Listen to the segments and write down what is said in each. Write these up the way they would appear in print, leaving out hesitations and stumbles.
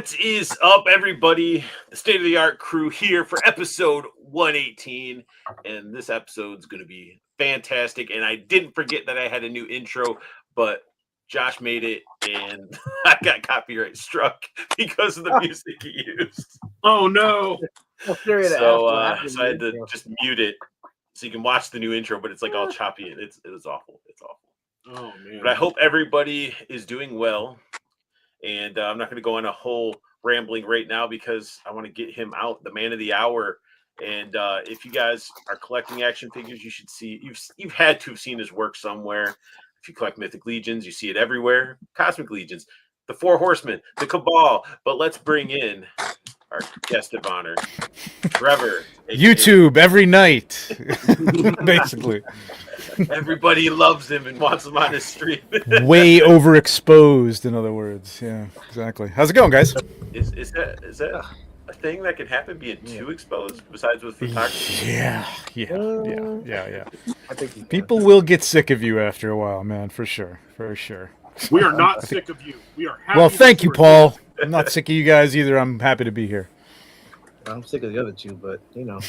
What is up, everybody? The State of the Art crew here for episode 118. And this episode's going to be fantastic. And I didn't forget that I had a new intro, but Josh made it and I got copyright struck because of the music he used. Oh, no. So I had to just mute it so you can watch the new intro, but it's like all choppy. It was awful. It's awful. Oh, man. But I hope everybody is doing well. And I'm not going to go on a whole rambling right now because I want to get him out, the man of the hour. And if you guys are collecting action figures, you should see you've had to have seen his work somewhere. If you collect Mythic Legions, you see it everywhere. Cosmic Legions, the Four Horsemen, the Cabal. But let's bring in our guest of honor, Trevor. YouTube every night, basically. Everybody loves him and wants him on his stream. Way overexposed, in other words. Yeah, exactly. How's it going, guys? Is that a thing that can happen, being too exposed, besides with photography? Yeah. I think people will get sick of you after a while, man, for sure. We are not sick of you. We are happy. Well, thank you, Paul. I'm not sick of you guys either. I'm happy to be here. I'm sick of the other two, but you know.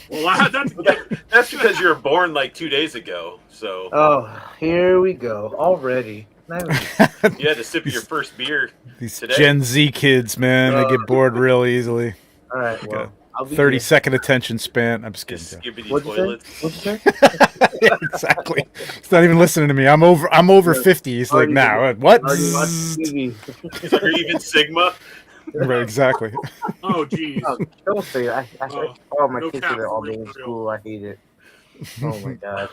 Well, that's because you were born like 2 days ago. So. Oh, here we go already. You had to sip your first beer. These today. Gen Z kids, man, they get bored real easily. All right, well, I'll be 30-second attention span. I'm just kidding. Skibbity toilets. What'd you say? Exactly. He's not even listening to me. I'm over 50. He's like, nah, what? Are you watching TV? Or even Sigma. Right, exactly. Oh, geez. Oh, don't say that. My no kids cap did it all for day real, in for real. school. I hate it. Oh my god.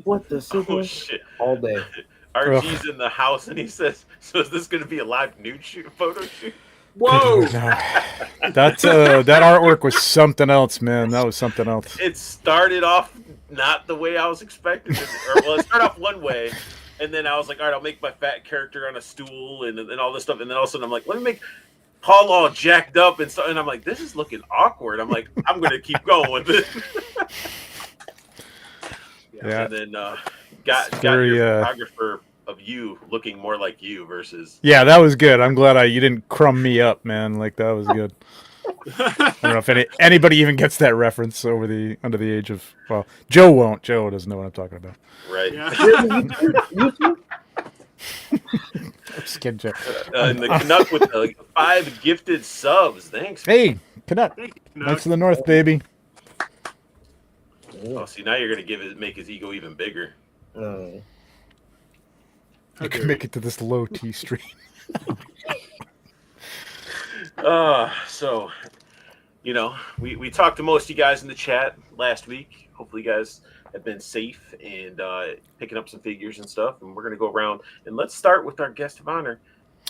What the Sigma? Oh shit! All day. RG's in the house and he says, "So is this going to be a live nude photo shoot?" Whoa! No. That artwork was something else, man. That was something else. It started off not the way I was expecting it. It started off one way, and then I was like, "All right, I'll make my fat character on a stool and all this stuff." And then all of a sudden, I'm like, "Let me make Paul all jacked up and stuff." And I'm like, "This is looking awkward." I'm like, "I'm going to keep going with it." Yeah. And then got your photographer of you looking more like you versus. Yeah, that was good. I'm glad you didn't crumb me up, man. Like that was good. I don't know if anybody even gets that reference under the age of. Well, Joe won't. Joe doesn't know what I'm talking about. Right. Yeah. YouTube? I'm just kidding, Joe. And the Canuck with 5 gifted subs. Thanks. Hey, Canuck. Knights of the North, baby. Oh, see, now you're going to make his ego even bigger. I can make it to this low T stream. So, we talked to most of you guys in the chat last week. Hopefully you guys have been safe and picking up some figures and stuff. And we're going to go around. And let's start with our guest of honor.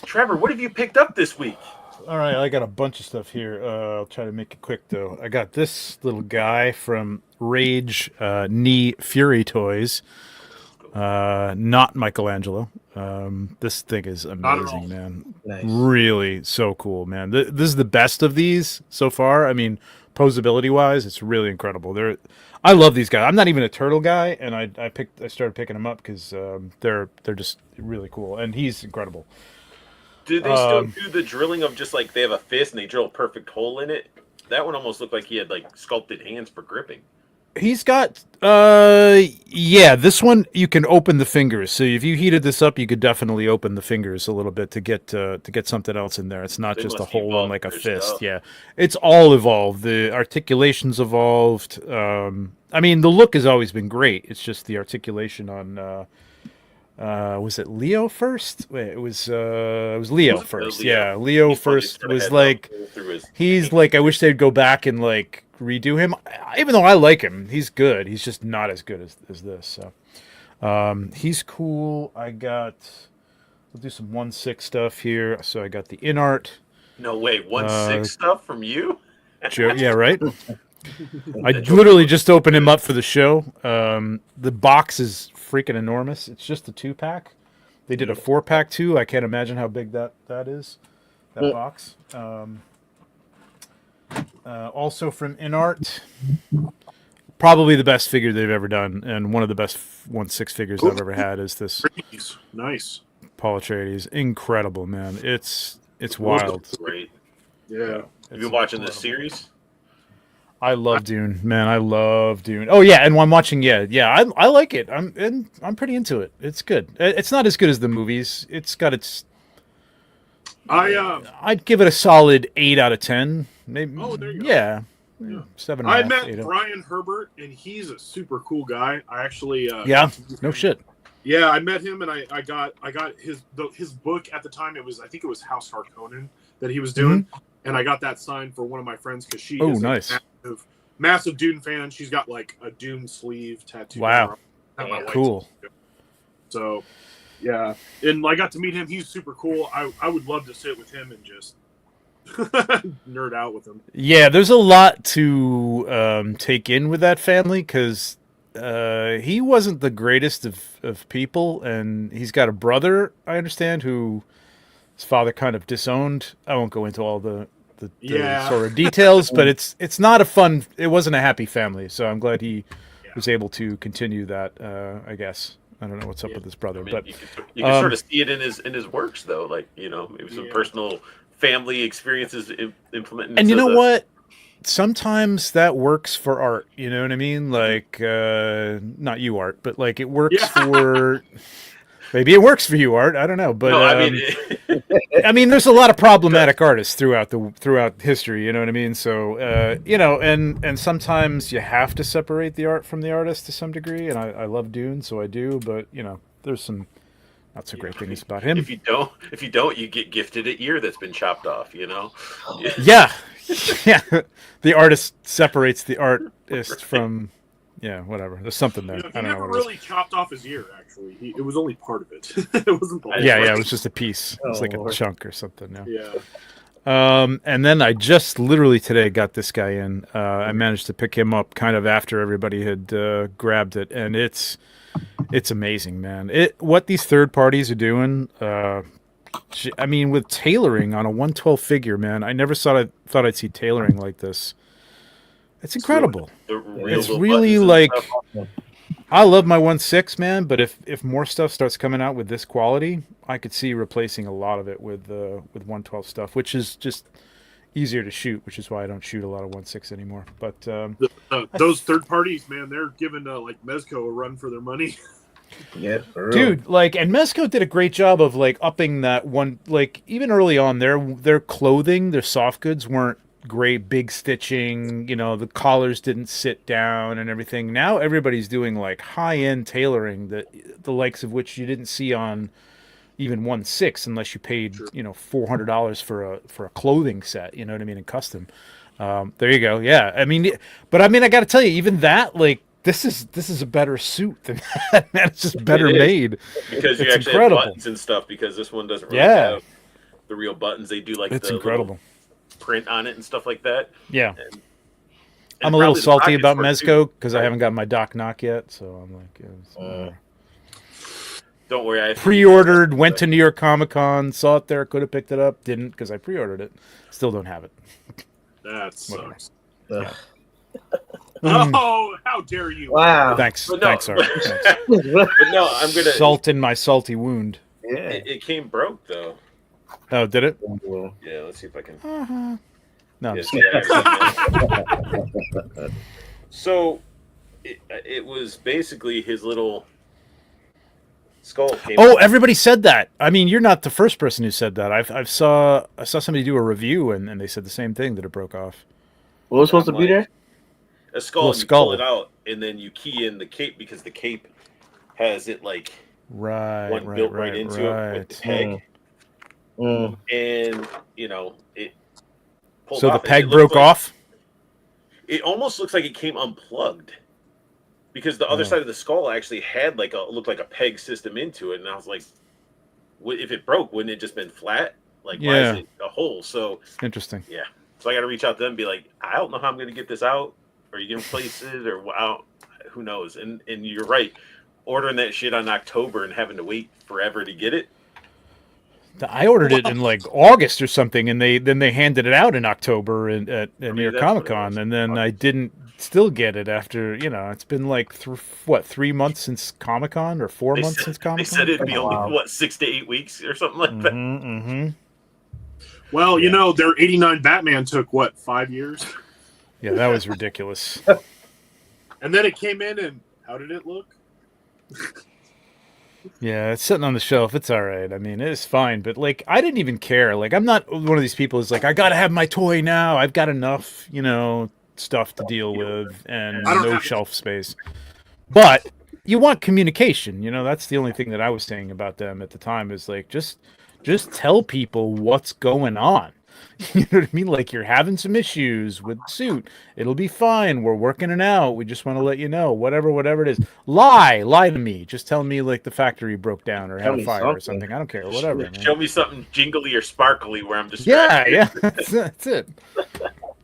Trevor, what have you picked up this week? All right, I got a bunch of stuff here. I'll try to make it quick, though. I got this little guy from Rage Knee Fury Toys. Not Michelangelo. This thing is amazing, man. Nice. Really so cool, man. This is the best of these so far. I mean, posability wise, it's really incredible. I love these guys. I'm not even a turtle guy, and I started picking them up because they're just really cool, and he's incredible. Do they still do the drilling of just like they have a fist and they drill a perfect hole in it? That one almost looked like he had like sculpted hands for gripping. He's got, this one you can open the fingers. So if you heated this up, you could definitely open the fingers a little bit to get something else in there. It's not just a hole in like a fist. Stuff. Yeah, it's all evolved. The articulation's evolved. I mean, the look has always been great. It's just the articulation on. Was it Leo first? Wait, it was Leo first. Leo. Yeah, Leo first was like he's like I wish they'd go back and like redo him. Even though I like him, he's good. He's just not as good as this. So he's cool. We'll do some 1/6 stuff here. So I got the in art. No way, 1/6 stuff from you? Joe, yeah, right. I literally just opened him up for the show. The box is freaking enormous. It's just a 2-pack. They did a 4-pack too. I can't imagine how big that is. That box. Also from InArt, probably the best figure they've ever done, and one of the best 1/6 figures I've ever had is this. Nice. Paul Atreides. Incredible, man. It's wild. Great. Yeah. Have you been watching this series? I love Dune, man. I love Dune. Oh yeah, and I'm watching. Yeah, I like it. I'm pretty into it. It's good. It's not as good as the movies. It's got its. I'd give it a solid 8 out of 10. Maybe. Oh, there you go. Yeah. Yeah. 7.5. I met 8. Brian Herbert, and he's a super cool guy. I actually Yeah. No shit. Yeah, I met him, and I got his book at the time. I think it was House Harkonnen that he was doing, and I got that signed for one of my friends because she is nice. a massive Dune fan. She's got like a Dune sleeve tattoo. Wow. Cool. So, yeah, and I got to meet him. He's super cool. I would love to sit with him and just nerd out with him. Yeah, there's a lot to take in with that family because he wasn't the greatest of people, and he's got a brother, I understand, who his father kind of disowned. I won't go into all the sort of details, but it's not it wasn't a happy family, so I'm glad he was able to continue that, I guess. I don't know what's up with his brother, but you can sort of see it in his works, though. Like, maybe some personal family experiences implementing. And you know what? Sometimes that works for art. You know what I mean? Like, not you, Art, but like it works for. Maybe it works for you, Art. I don't know, but no, I mean, there's a lot of problematic artists throughout history. You know what I mean? So, and sometimes you have to separate the art from the artist to some degree. And I love Dune, so I do. But there's some not so great things about him. If you don't, you get gifted an ear that's been chopped off. Yeah. The artist separates the artist from. Yeah, whatever. There's something there. He never really chopped off his ear. Actually, it was only part of it. It wasn't the whole Yeah, it was just a piece. It was like a chunk or something. Yeah. And then I just literally today got this guy in. I managed to pick him up kind of after everybody had grabbed it, and it's amazing, man. What these third parties are doing. I mean, with tailoring on a 112 figure, man. I never thought I'd see tailoring like this. It's incredible. It's really like I love my 1.6, man, but if more stuff starts coming out with this quality, I could see replacing a lot of it with 112 stuff, which is just easier to shoot, which is why I don't shoot a lot of 1.6 anymore. But those third parties, man, they're giving like Mezco a run for their money. Yeah, dude, and Mezco did a great job of like upping that one. Like even early on, their clothing, their soft goods weren't great, big stitching, the collars didn't sit down and everything. Now everybody's doing like high-end tailoring that the likes of which you didn't see on even 1.6 unless you paid $400 for a clothing set, you know what I mean, in custom. There you go. Yeah, I mean I got to tell you, even that, like, this is a better suit than that, man. It's just better made because you actually incredible. have buttons and stuff, because this one doesn't really have the real buttons. They do like it's the incredible print on it and stuff like that. Yeah. And I'm a little salty about Mezco because I haven't got my Doc Knock yet, so I'm like, don't worry. I pre-ordered, went to New York Comic Con, saw it there, could have picked it up, didn't because I pre-ordered it. Still don't have it. That sucks. Yeah. Oh, how dare you! Wow. Thanks, But no. Art. Thanks. But no, I'm gonna Salt in my salty wound. Yeah. It came broke though. Oh, did it? Yeah, let's see if I can. No. I'm Yeah, just see, I actually- so it was basically his little skull came Oh, everybody said that. I mean, you're not the first person who said that. I saw somebody do a review and they said the same thing, that it broke off. What was supposed to be there? a skull, and you pull it out, and then you key in the cape, because the cape has it like built right into it with the peg. And it pulled so off. The peg broke off? It almost looks like it came unplugged, because the other side of the skull actually had looked like a peg system into it, and I was like, if it broke, wouldn't it just been flat? Like, why is it a hole? So interesting. Yeah. So I got to reach out to them and be like, I don't know how I'm going to get this out. Are you going to place it, or who knows? And you're right. Ordering that shit on October and having to wait forever to get it. I ordered it in like August or something, and then they handed it out in October at New York Comic Con, and then I didn't still get it after, it's been like 3 months since Comic-Con or 4 months since Comic-Con? They said it'd be only, Wow. 6 to 8 weeks or something like that. Mm-hmm. Well, Yeah. their 89 Batman took, 5 years? Yeah, that was ridiculous. And then it came in, and how did it look? Yeah, it's sitting on the shelf. It's all right. I mean, it's fine. But, like, I didn't even care. Like, I'm not one of these people who's like, I got to have my toy now. I've got enough, stuff to deal with and I don't no have- shelf space. But you want communication. That's the only thing that I was saying about them at the time is, like, just tell people what's going on. You know what I mean? Like, you're having some issues with the suit. It'll be fine. We're working it out. We just want to let you know. Whatever it is. Lie to me. Just tell me, like, the factory broke down or had Tell a me fire or something. something. I don't care. Whatever. Man. Show me something jingly or sparkly where I'm distracted. Yeah. That's it.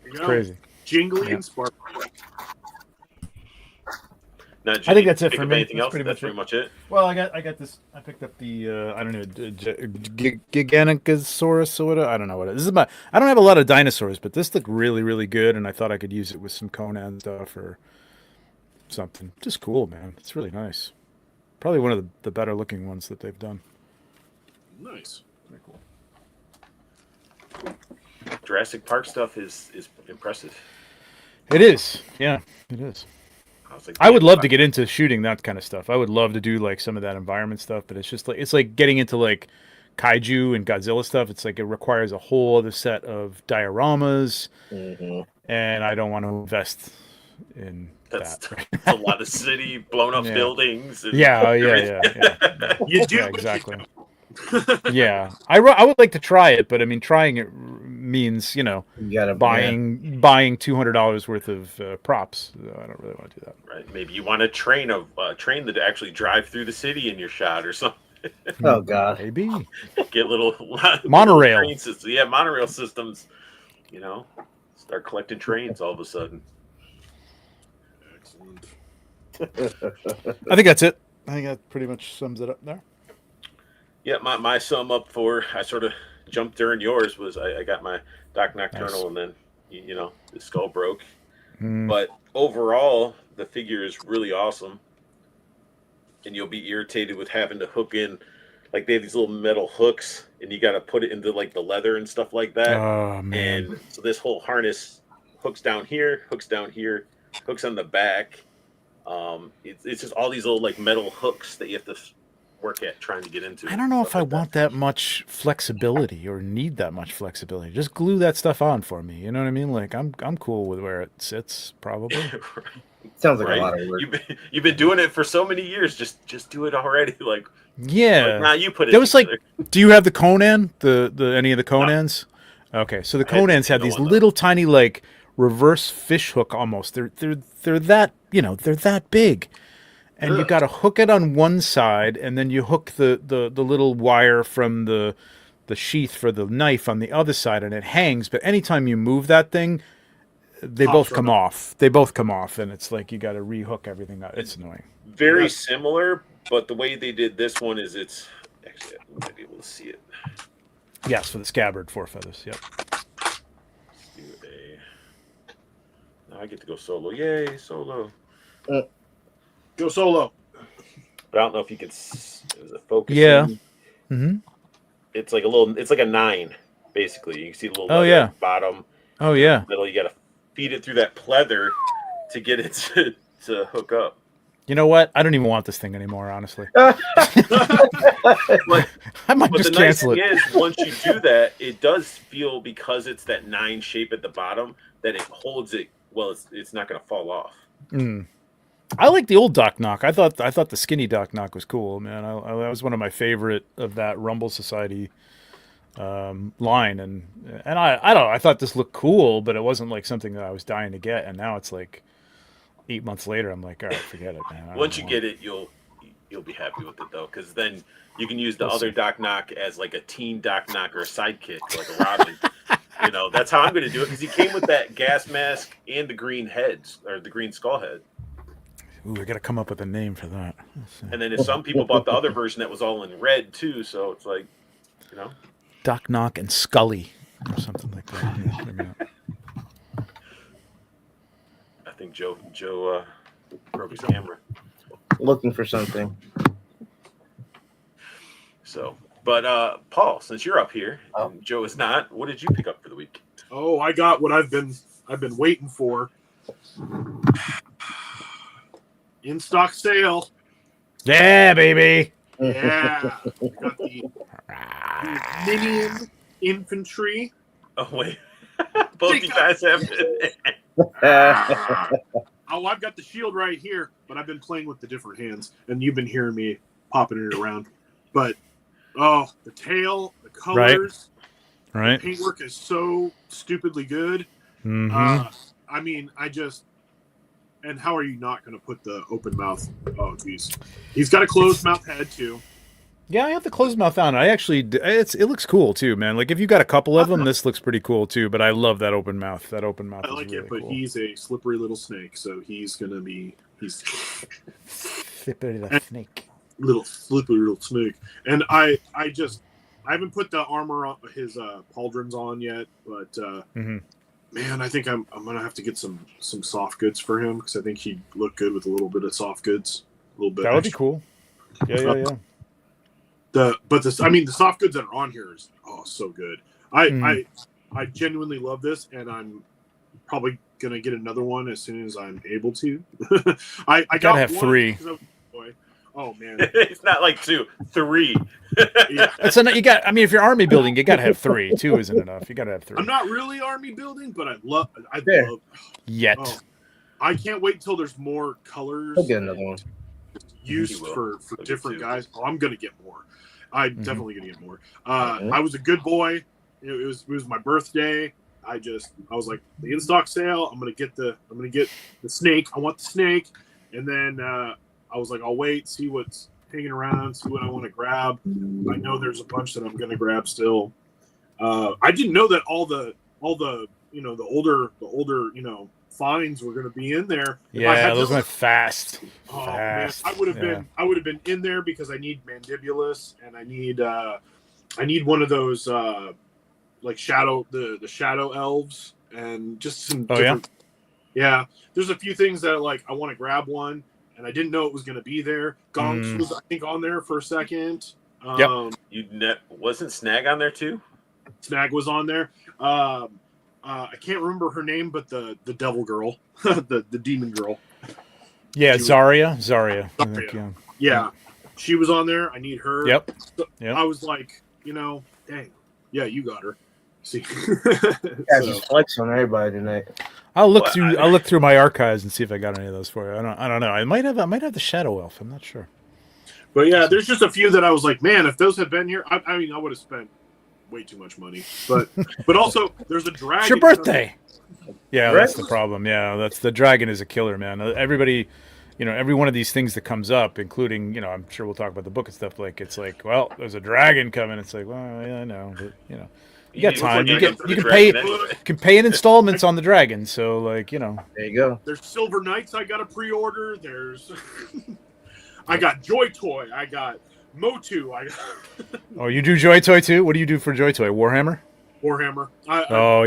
It's Crazy. Jingly Yeah. and sparkly. Now, I think that's it pick for up me. Anything That's else? pretty That's much pretty much it. Well, I got this. I picked up the I don't know, Gigantosaurus or whatever. I don't know what it is. I don't have a lot of dinosaurs, but this looked really, really good, and I thought I could use it with some Conan stuff or something. Just cool, man. It's really nice. Probably one of the better looking ones that they've done. Nice. Pretty cool. Jurassic Park stuff is impressive. It is. Yeah, it is. was like, I would love to get into shooting that kind of stuff. I would love to do like some of that environment stuff, but it's like getting into like kaiju and Godzilla stuff. It's like it requires a whole other set of dioramas, and I don't want to invest in that. That's a lot of city, blown up Yeah. buildings. And Yeah. You do Yeah, exactly. Yeah, I would like to try it, but I mean, trying it means You gotta buying $200 worth of props. So I don't really want to do that. Right. Maybe you want a train that actually drive through the city in your shot or something. Oh God. Maybe. Get little Monorail. train systems. Yeah, monorail systems. Start collecting trains all of a sudden. Excellent. I think that's it. I think that pretty much sums it up there. Yeah, my sum up for I sort of jumped during yours was I got my Doc Nocturnal Nice. and then the skull broke. Mm. But overall, the figure is really awesome, and you'll be irritated with having to hook in, like they have these little metal hooks, and you got to put it into like the leather and stuff like that. Oh man. And so this whole harness hooks down here, hooks on the back. It's just all these little like metal hooks that you have to work at trying to get into. I don't know if I Stuff like want that much flexibility or need that much flexibility. Just glue that stuff on for me. You know what I mean? Like I'm cool with where it sits, probably. that. Sounds like Right? a lot of work. You've been doing it for so many years. Just do it already. Like Yeah. now you put it. There was like, together. do you have the Conan? The any of the Conans? Okay, so the I hadn't Conans seen have the these one, though. little tiny like reverse fish hook almost. They're that they're that big, and you Ugh. got to hook it on one side, and then you hook the little wire from the sheath for the knife on the other side, and it hangs. But anytime you move that thing, they Pops both right come off. off. They both come off, and it's like you got to rehook everything up. It's annoying. Very Yeah. similar, but the way they did this one is it's actually I might be able to see it. Yes, for the scabbard 4 feathers. Yep. Let's do now I get to go solo. Yay, solo! Go solo. But I don't know if you can. Is it focusing? Yeah. Mm-hmm. It's like a 9, basically. You can see the little Oh, leather yeah. at the bottom. Oh yeah. Middle, you got to feed it through that pleather to get it to hook up. You know what? I don't even want this thing anymore, honestly. But, I might but just the nice cancel thing it. is, once you do that, it does feel, because it's that 9 shape at the bottom, that it holds it. Well, it's not going to fall off. Mm. I like the old Doc Knock. I thought the skinny Doc Knock was cool, man. That was one of my favorite of that Rumble Society line, and I don't know. I thought this looked cool, but it wasn't like something that I was dying to get. And now it's like 8 months later, I'm like, all right, forget it, man. Once you get it, you'll be happy with it though, because then you can use the We'll other see. Doc Knock as like a teen Doc Knock or a sidekick, like a Robin. That's how I'm going to do it, because he came with that gas mask and the green heads, or the green skull head. Ooh, we got to come up with a name for that. And then if some people bought the other version that was all in red too, so it's like, Doc Knock and Scully or something like that. Yeah, maybe not. I think Joe broke his camera. Looking for something. So, but Paul, since you're up here Oh. and Joe is not, what did you pick up for the week? Oh, I got what I've been waiting for. In stock sale. Yeah, baby. Yeah. I got the Minion Infantry. Oh wait, both you guys have it. Oh, I've got the shield right here, but I've been playing with the different hands, and you've been hearing me popping it around. But the tail, the colors, Right. the paintwork is so stupidly good. Mm-hmm. I mean, and how are you not going to put the open mouth? Oh, geez, he's got a closed mouth head too. Yeah, I have the closed mouth on. I actually, it looks cool too, man. Like if you got a couple of them, this looks pretty cool too. But I love that open mouth. That open mouth. I like is really it, but cool. he's a slippery little snake, so he's slippery little snake. Little slippery little snake. And I haven't put the armor on his pauldrons on yet, but man, I think I'm gonna have to get some soft goods for him because I think he'd look good with a little bit of soft goods, a little bit. That would be cool. Yeah. The soft goods that are on here is so good. I genuinely love this, and I'm probably gonna get another one as soon as I'm able to. I gotta have 3. Oh man, It's not like 2, 3. yeah. You got. I mean, if you're army building, you gotta have 3. 2 isn't enough. You gotta have 3. I'm not really army building, but I love. Yet. I can't wait until there's more colors. I'll get another one. Used for different guys. Oh, I'm gonna get more. I'm definitely gonna get more. Mhm. I was a good boy. It was my birthday. I was like, the in stock sale. I'm gonna get the snake. I want the snake. And then I was like, I'll wait, see what's hanging around, see what I want to grab. I know there's a bunch that I'm gonna grab still. I didn't know that all the older finds were going to be in there. Yeah, those went fast. Oh Fast. man, I would have been in there because I need Mandibulus and I need one of those like the shadow elves and just some different. Yeah, there's a few things that like I want to grab one and I didn't know it was going to be there. Gonks was I think on there for a second. Wasn't Snag on there too? Snag was on there. I can't remember her name, but the devil girl, the demon girl. Yeah, Zarya. I think, yeah, she was on there. I need her. Yep. So I was like, dang, yeah, you got her. See, Just flex on everybody tonight. I'll look through my archives and see if I got any of those for you. I don't know. I might have the Shadow Elf. I'm not sure. But yeah, there's just a few that I was like, man, if those had been here, I mean, I would have spent way too much money. But also, there's a dragon. It's your birthday. Yeah, that's the problem. Yeah, that's the dragon is a killer, man. Everybody, every one of these things that comes up, including, I'm sure we'll talk about the book and stuff. Like it's like, well, there's a dragon coming. It's like, well, yeah, I know, but you got time. You can pay in installments on the dragon. So like, There you go. There's Silver Knights I got to pre-order. There's I got Joy Toy. I got Motu. Oh, you do Joy Toy too? What do you do for Joy Toy? Warhammer? Warhammer.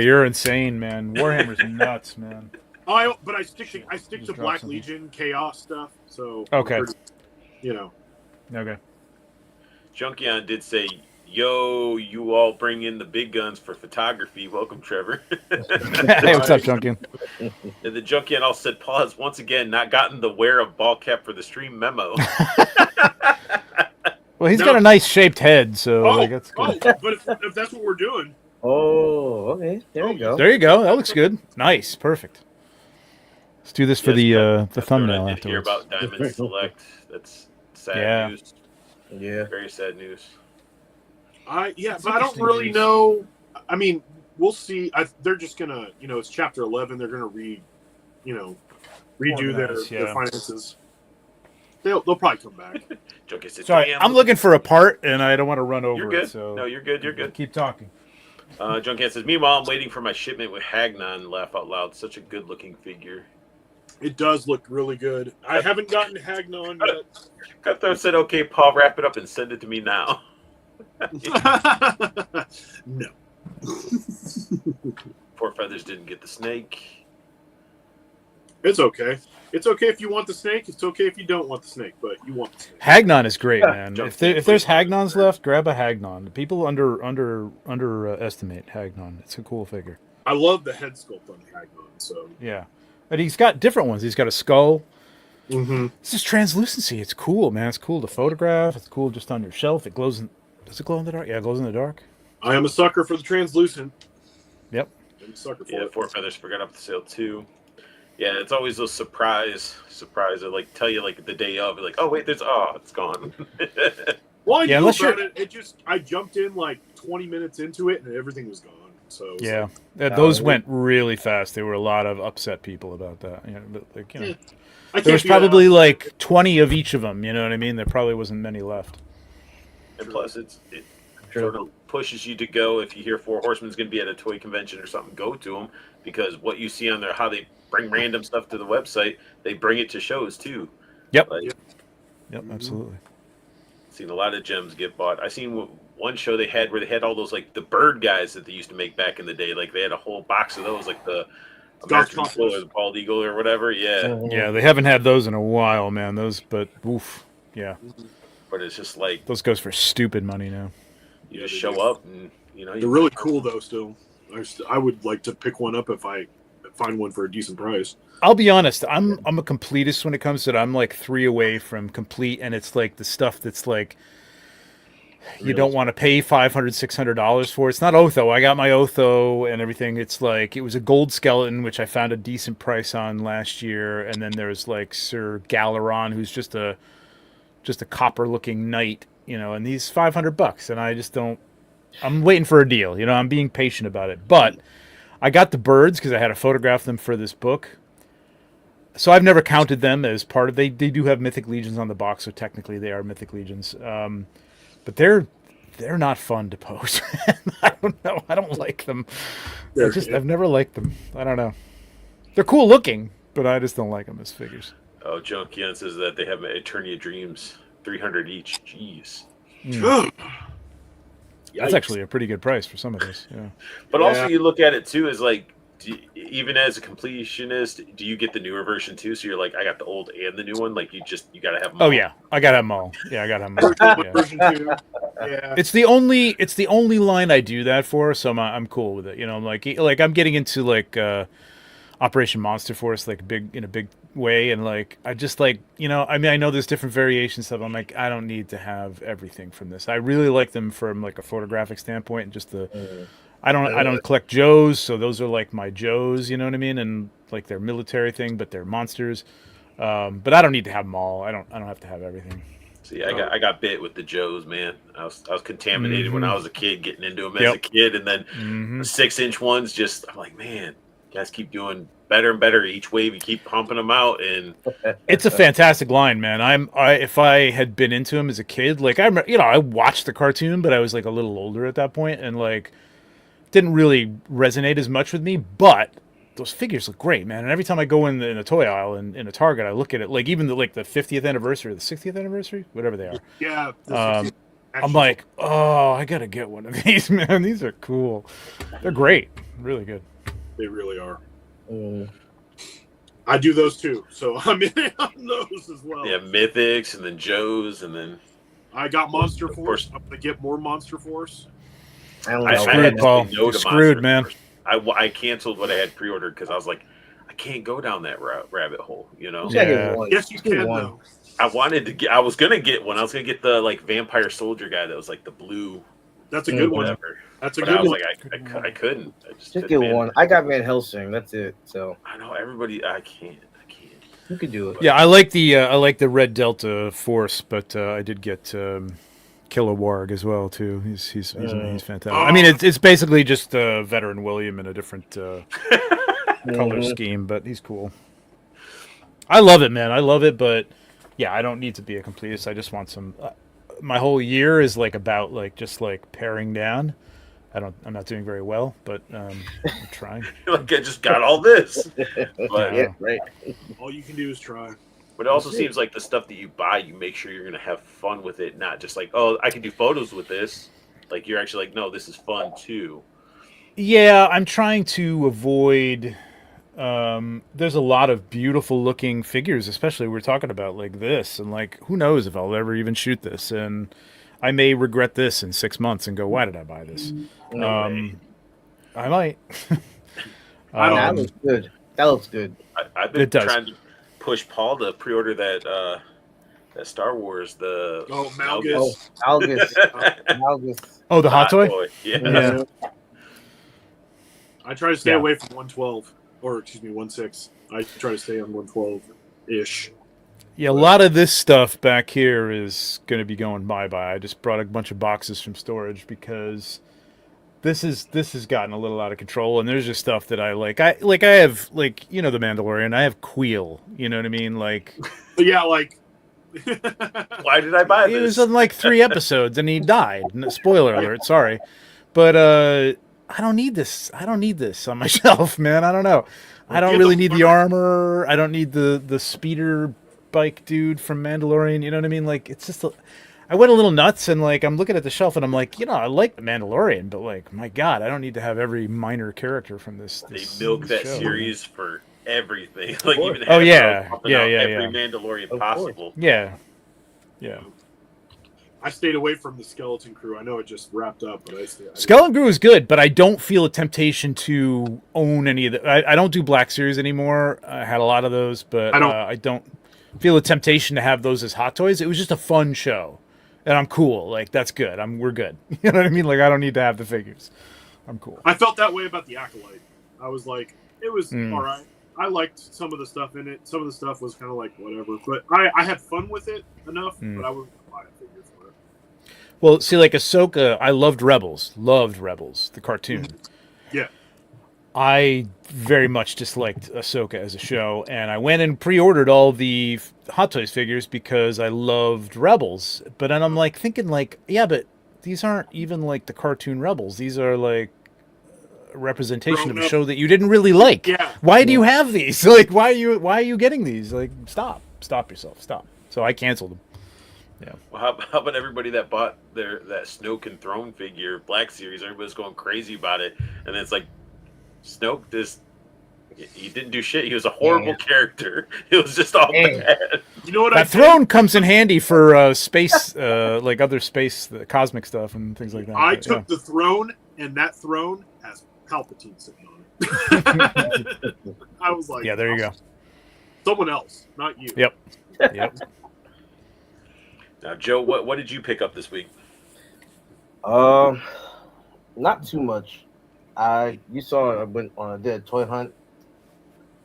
You're insane, man. Warhammer's nuts, man. But I stick to Black something. Legion Chaos stuff. So okay. Okay. Junkion did say, "Yo, you all bring in the big guns for photography. Welcome, Trevor." Hey, what's up, Junkion? And the Junkion also said, "Paul has once again not gotten the wear of ball cap for the stream memo." Well, he's got a nice shaped head, so that's good. But if that's what we're doing. Oh, okay. There you go. There you go. That looks good. Nice. Perfect. Let's do this for the thumbnail I did hear afterwards. about Diamond Select. That's sad news. Yeah. Very sad news. But I don't really know. I mean, we'll see. They're just gonna, it's chapter 11. They're gonna redo their finances. They'll probably come back. Sorry, I'm looking for a part, and I don't want to run over You're good. it. So No, you're good. You're good. Keep talking. Junkion says, "Meanwhile, I'm waiting for my shipment with Hagnon. Laugh out loud. Such a good-looking figure." It does look really good. I haven't gotten Hagnon yet. Cutthroat said, "Okay, Paul, wrap it up and send it to me now." No. Four Feathers didn't get the snake. It's okay. It's okay if you want the snake. It's okay if you don't want the snake, but you want the snake. Hagnon is great, man. Jump If there's Hagnons left, grab a Hagnon. People underestimate Hagnon. It's a cool figure. I love the head sculpt on the Hagnon. So Yeah, but he's got different ones. He's got a skull. mm-hmm. It's just translucency. It's cool, man. It's cool to photograph. It's cool just on your shelf. It glows. Does it glow in the dark? Yeah, it glows in the dark. I am a sucker for the translucent. Yep. I'm a sucker for Yeah, it. Four Feathers forgot up the sale too. Yeah, it's always those surprise that like tell you like the day of, like, oh wait, it's gone. Well, I Yeah, knew unless about you're- it. It just I jumped in like 20 minutes into it and everything was gone. So it was Yeah, like, those went really fast. There were a lot of upset people about that. You know, but like, you know, I there can't was be that probably upset. like 20 of each of them. You know what I mean? There probably wasn't many left. And plus, it sort of pushes you to go. If you hear Four Horsemen's going to be at a toy convention or something, go to them, because what you see on there, how they bring random stuff to the website, they bring it to shows too. Yep. Like, Yep, absolutely. seen a lot of gems get bought. I seen one show they had where they had all those like the bird guys that they used to make back in the day. Like they had a whole box of those, like the American Goshawks. Eagle or the bald eagle or whatever. Yeah, Yeah, they haven't had those in a while, man. Those, but oof, yeah, but it's just like those goes for stupid money now. you just show up and you know They're really cool though. Still, I would like to pick one up if I find one for a decent price. I'll be honest. I'm a completist when it comes to it. I'm like 3 away from complete, and it's like the stuff that's like you don't want to pay $500-$600 for. It's not Otho. I got my Otho and everything. It's like it was a gold skeleton, which I found a decent price on last year, and then there's like Sir Galeron, who's just a copper looking knight, you know, and these $500, and I just don't. I'm waiting for a deal, you know. I'm being patient about it, but I got the birds because I had to photograph them for this book. So I've never counted them as part of. They do have Mythic Legions on the box, so technically they are Mythic Legions. But they're not fun to pose. I don't know. I don't like them. I've never liked them. I don't know. They're cool looking, but I just don't like them as figures. Oh, Joe Kian says that they have Eternia Dreams, 300 each. Jeez. That's actually a pretty good price for some of those. Yeah. But also, you look at it too as like, even as a completionist, do you get the newer version too? So you're like, I got the old and the new one. Like you gotta have them all. Oh yeah, I gotta have them all. Yeah, I gotta have them all. Yeah. Version 2. Yeah. It's the only line I do that for, so I'm cool with it. You know, I'm like I'm getting into like Operation Monster Force in a big way, and like I just like, you know, I mean, I know there's different variations of. I'm like, I don't need to have everything from this. I really like them from like a photographic standpoint, and just the. I don't collect Joes, so those are like my Joes. You know what I mean? And like they're military thing, but they're monsters. But I don't need to have them all. I don't have to have everything. See, I got bit with the Joes, man. I was contaminated when I was a kid, getting into them as a kid, and then the 6-inch ones. Just I'm like, man, you guys keep doing better and better each wave. You keep pumping them out, and it's a fantastic line, man. If I had been into him as a kid, like I watched the cartoon, but I was like a little older at that point, and like didn't really resonate as much with me. But those figures look great, man. And every time I go in a toy aisle in a Target, I look at it, like even the 50th anniversary or the 60th anniversary, whatever they are. Yeah. I'm like, oh, I gotta get one of these, man. These are cool. They're great, really good. They really are. I do those too, so I'm in on those as well. yeah, Mythics, and then Joes, and then I got Monster Of Force. course. I'm gonna get more Monster Force. I don't I know. Screwed, had to Paul. say no You're to screwed, Monster man. Force. I canceled what I had pre-ordered because I was like, I can't go down that rabbit hole, you know. You gotta Yeah. get one. Yes, you Just get can one. though. I was gonna get one. I was gonna get the like vampire soldier guy that was like the blue, That's a good one. whatever. That's a But good I was one. like, I couldn't. I just Just couldn't get manage one. it. I got Van Helsing. That's it. So I know everybody. I can't. you could do it. Yeah, I like the Red Delta Force, but I did get Killer Warg as well too. He's fantastic. I mean, it's basically just Veteran William in a different color scheme, but he's cool. I love it, man. I love it, but yeah, I don't need to be a completist. I just want some. My whole year is like about like just like paring down. I'm not doing very well, but I'm trying. Like I just got all this, but Yeah, right. All you can do is try. But it also seems like the stuff that you buy, you make sure you're gonna have fun with it, not just like, oh, I can do photos with this. Like you're actually like, no, this is fun too. Yeah, I'm trying to avoid there's a lot of beautiful looking figures, especially we're talking about like this, and like who knows if I'll ever even shoot this, and I may regret this in 6 months and go, why did I buy this? No way. I might. I don't That looks good. That looks good. I've been It does. trying to push Paul to pre-order that Star Wars, the Malgus. Oh, Algus. Algus. Oh, the hot toy? Yeah. Yeah. I try to stay Yeah. away from 112, or excuse me, 16. I try to stay on 112-ish. Yeah, a lot of this stuff back here is going to be going bye-bye. I just brought a bunch of boxes from storage because this has gotten a little out of control, and there's just stuff that I like. I have, like, you know, the Mandalorian. I have Queel. You know what I mean? Like, But yeah, like. Why did I buy he was this? in like 3 episodes and he died. Spoiler alert. Sorry, but I don't need this. I don't need this on my shelf, man. I don't know. I don't really need the armor. I don't need the speeder bike dude from Mandalorian. You know what I mean? Like, it's just I went a little nuts, and like I'm looking at the shelf and I'm like, you know, I like the Mandalorian, but like, my God, I don't need to have every minor character from this. They milk that show. series for everything. Like even Oh, Hasbro yeah. pumping Yeah, out yeah, every yeah. Mandalorian Of possible. Yeah. I stayed away from the Skeleton Crew. I know it just wrapped up, but I stayed. Skeleton Crew is good, but I don't feel a temptation to own any of the. I don't do Black Series anymore. I had a lot of those, but I don't feel a temptation to have those as hot toys. It was just a fun show, and I'm cool. Like, that's good. We're good. You know what I mean? Like, I don't need to have the figures. I'm cool. I felt that way about the Acolyte. I was like, it was all right. I liked some of the stuff in it. Some of the stuff was kind of like whatever, but I had fun with it enough. But I wouldn't buy a figure for it. Well, see, like Ahsoka, I loved Rebels, the cartoon. Yeah. I very much disliked Ahsoka as a show, and I went and pre-ordered all the Hot Toys figures because I loved Rebels. But then I'm like thinking, like, yeah, but these aren't even like the cartoon Rebels. These are like a representation of a show that you didn't really like. Yeah. Why do you have these? Like, why are you getting these? Like, stop yourself, stop. So I canceled them. Yeah. Well, how about everybody that bought that Snoke and Throne figure Black Series? Everybody's going crazy about it, and then it's like Snoke, he didn't do shit. He was a horrible character. It was just all bad. You know what? That throne comes in handy for space, like other space, the cosmic stuff and things like that. I But, took the throne, and that throne has Palpatine sitting on it. I was like, yeah, there you go. Someone else, not you. Yep. Now, Joe, what did you pick up this week? Not too much. You saw I went on a toy hunt.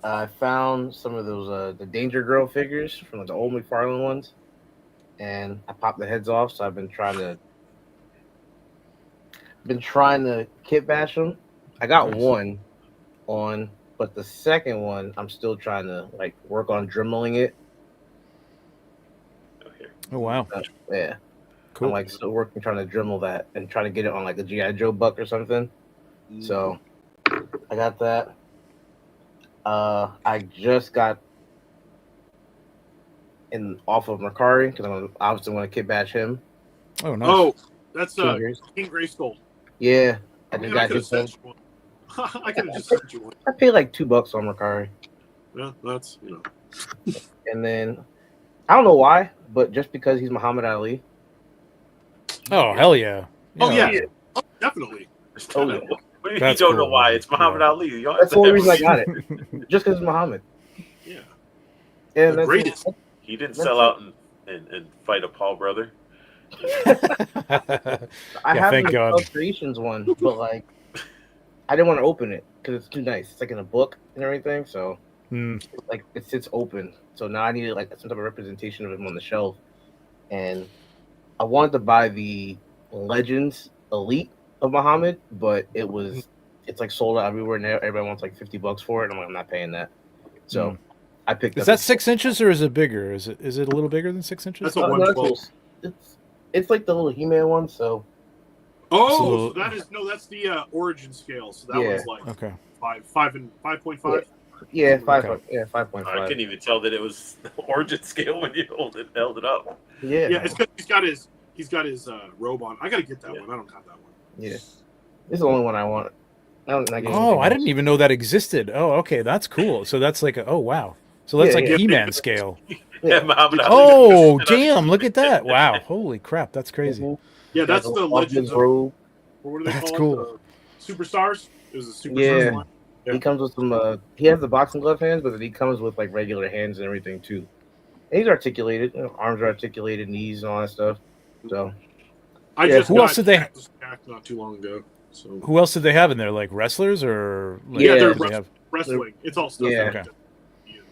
I found some of those the Danger Girl figures from the old McFarlane ones, and I popped the heads off. So I've been trying to kit bash them. I got one on, but the second one I'm still trying to like work on dremeling it. Oh wow. Yeah. Cool. I'm like still working trying to Dremel that and trying to get it on like a G.I. Joe buck or something. So I got that. I just got off of Mercari because I'm obviously want to kit bash him. Oh nice. Oh, that's King King Grayskull. Yeah. I Man, just got could've sent you one. I could have just sent you one. I paid like $2 on Mercari. Yeah, that's And then I don't know why, but just because he's Muhammad Ali. Oh hell yeah. Oh yeah. Oh, definitely. Oh, yeah. What do you That's don't know cool. why? It's Muhammad Yeah. Ali. You That's the only reason I got it. Just because it's Muhammad. Yeah. Yeah, The greatest. He didn't sell out and fight a Paul brother. I have thank the God. Creations one, but like I didn't want to open it because it's too nice. It's like in a book and everything, so like it sits open. So now I needed like some type of representation of him on the shelf, and I wanted to buy the Legends Elite of Muhammad, but it's like sold out everywhere, and everybody wants like $50 for it. And I'm like, I'm not paying that. So I picked. Is up that 6 inches or is it bigger? Is it a little bigger than 6 inches? That's a 112. It's like the little He-Man one. So Oh, so that's the origin scale. So that one's like Okay. 5.5. yeah, Okay. 5.5. I couldn't even tell that it was the origin scale when you held it up. Yeah, Yeah, it's because he's got his robe on. I gotta get that one. I don't have that one. yeah. This is the only one I want. Oh, I didn't even know that existed. Oh, okay, that's cool. So that's like, oh wow. So that's He-Man scale. Yeah, Muhammad Ali. Oh, damn! Look at that! Wow, holy crap, that's crazy. Mm-hmm. Yeah, that's the Legends of. Or what do they That's call cool. it? Superstars. It was a Superstars line. Yeah. He comes with some. He has the boxing glove hands, but he comes with like regular hands and everything too. And he's articulated. Arms are articulated, knees and all that stuff. So, who else did they? Not too long ago. So who else did they have in there? Like wrestlers or? Like, they're wrestling. It's all stuff. Yeah. Okay.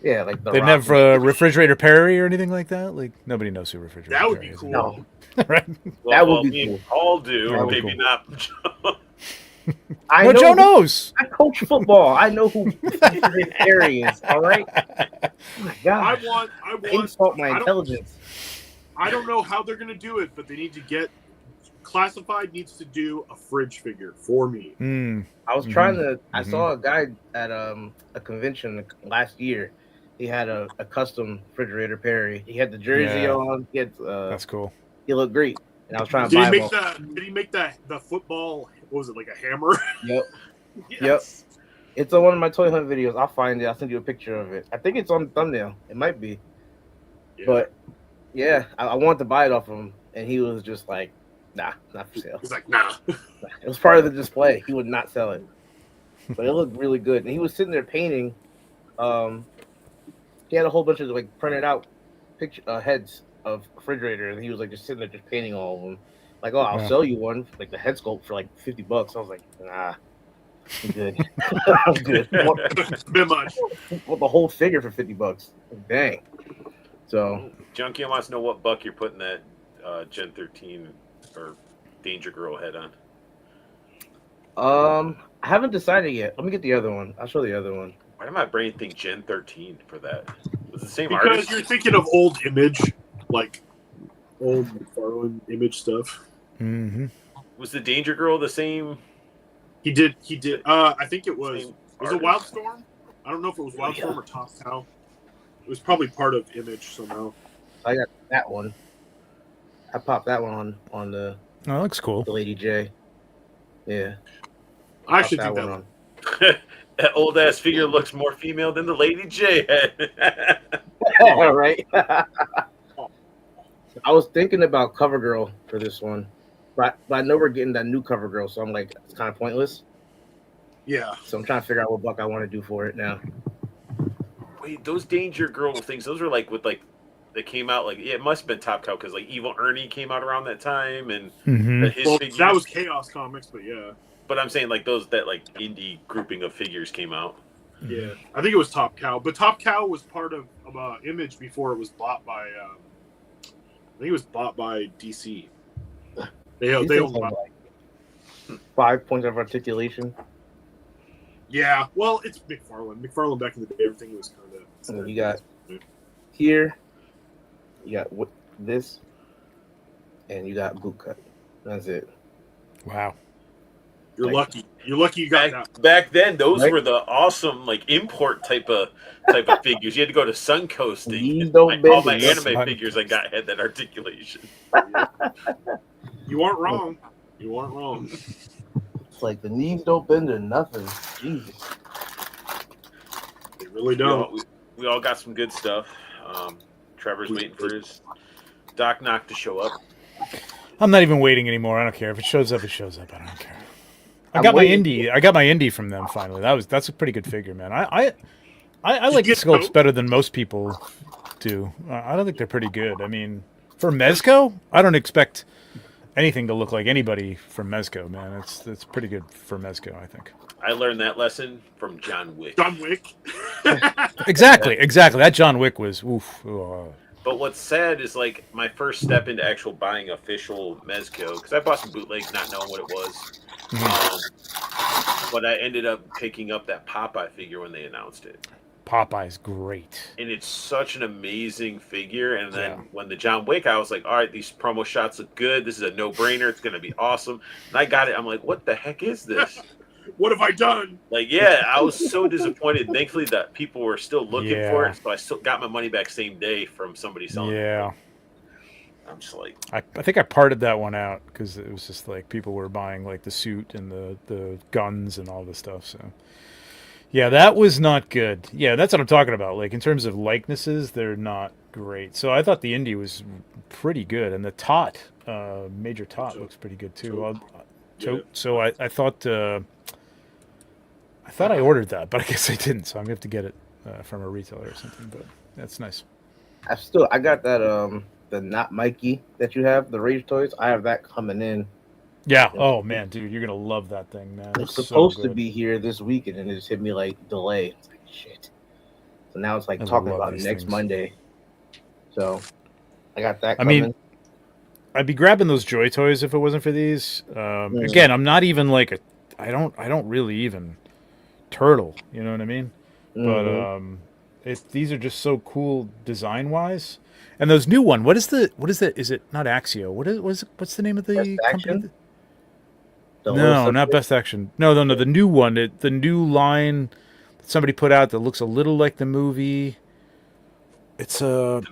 Yeah, like they didn't have Refrigerator Perry or anything like that. Like nobody knows who Refrigerator. That would Perry be cool. No. Right? That would be cool. All do, That would maybe cool. not. No, Joe knows. I coach football. I know who Perry is. All right. Oh my God. I want. Insult my intelligence. I don't know how they're going to do it, but they need to get. Classified needs to do a fridge figure for me. I was trying to. I saw a guy at a convention last year. He had a custom Refrigerator Perry. He had the jersey on. He had, that's cool. He looked great, and I was trying to buy him. Did he make the football? What was it, like a hammer? Yep. Yes. Yep. It's on one of my toy hunt videos. I'll find it. I'll send you a picture of it. I think it's on the thumbnail. It might be. Yeah. But yeah, I wanted to buy it off him, and he was just like, "Nah, not for sale." He's like, "Nah." It was part of the display. He would not sell it, but it looked really good. And he was sitting there painting. He had a whole bunch of like printed out picture heads of Refrigerator, and he was like just sitting there just painting all of them. Like, oh, I'll sell you one, like the head sculpt for like $50. I was like, nah, I'm good. I'm good. Bit much. Want the whole figure for $50? Dang. So, Junkie wants to know what buck you're putting that Gen 13 or Danger Girl head on. I haven't decided yet. Let me get the other one. I'll show the other one. Why did my brain think Gen 13 for that? Was it the same because artist? You're thinking of old Image, like old McFarlane Image stuff. Mm-hmm. Was the Danger Girl the same? He did. I think it was. Was it artist. Wildstorm? I don't know if it was Wildstorm or Top Cow. It was probably part of Image somehow. I got that one. I popped that one on the. Oh, that looks cool. The Lady J. Yeah. I actually think that one. That old ass figure looks more female than the Lady J head. All right. I was thinking about CoverGirl for this one, but I know we're getting that new CoverGirl, so I'm like, it's kind of pointless. Yeah. So I'm trying to figure out what buck I want to do for it now. Wait, those Danger Girl things, those were like with like they came out like it must have been Top Cow because like Evil Ernie came out around that time and his figures. That was Chaos Comics, but yeah. But I'm saying like those that like indie grouping of figures came out. Yeah, I think it was Top Cow, but Top Cow was part of Image before it was bought by. I think it was bought by DC. They owned like 5 points of articulation. Yeah, well, it's McFarlane. McFarlane back in the day, everything was kind of. So you got here, you got this, and you got boot cut. That's it. Wow. You're lucky. You're lucky you got that. Back then, those were the awesome like import type of figures. You had to go to Suncoast. All my anime figures I got had that articulation. You aren't wrong. You aren't wrong. It's like the knees don't bend or nothing. Jesus. They really don't. We all got some good stuff. Trevor's waiting for his Doc Knock to show up. I'm not even waiting anymore. I don't care. If it shows up, it shows up. I don't care. I got my indie from them finally. That's a pretty good figure, man. I like the sculpts better than most people do. I don't think they're pretty good. I mean, for Mezco, I don't expect anything to look like anybody from Mezco, man. It's pretty good for Mezco, I think. I learned that lesson from John Wick. John Wick. Exactly. That John Wick was oof. But what's sad is like my first step into actual buying official Mezco, because I bought some bootlegs not knowing what it was. But I ended up picking up that Popeye figure when they announced it. Popeye's great. And it's such an amazing figure. And then when the John Wick, I was like, all right, these promo shots look good. This is a no-brainer. It's going to be awesome. And I got it. I'm like, what the heck is this? What have I done? Like, yeah, I was so disappointed. Thankfully, that people were still looking for it. So I still got my money back same day from somebody selling it. I'm just like, I think I parted that one out because it was just like people were buying like the suit and the guns and all this stuff. So yeah, that was not good. Yeah, that's what I'm talking about. Like in terms of likenesses, they're not great. So I thought the indie was pretty good, and the tot, Major Tot, looks pretty good too. So I thought I ordered that, but I guess I didn't. So I'm gonna have to get it from a retailer or something. But that's nice. I got that the Not Mikey that you have, the Rage Toys. I have that coming in. Yeah. Oh man, dude, you're gonna love that thing, man. It's supposed to be here this weekend, and it just hit me like delay. It's like shit. So now it's like talking about next Monday. So I got that coming. I mean, I'd be grabbing those Joy Toys if it wasn't for these. Again, I'm not even like I don't really even turtle. You know what I mean? But these are just so cool design wise. And those new one, what is that? Is it not Axio? What's the name of the company? No, not Best Action. No. The new one, the new line that somebody put out that looks a little like the movie. It's an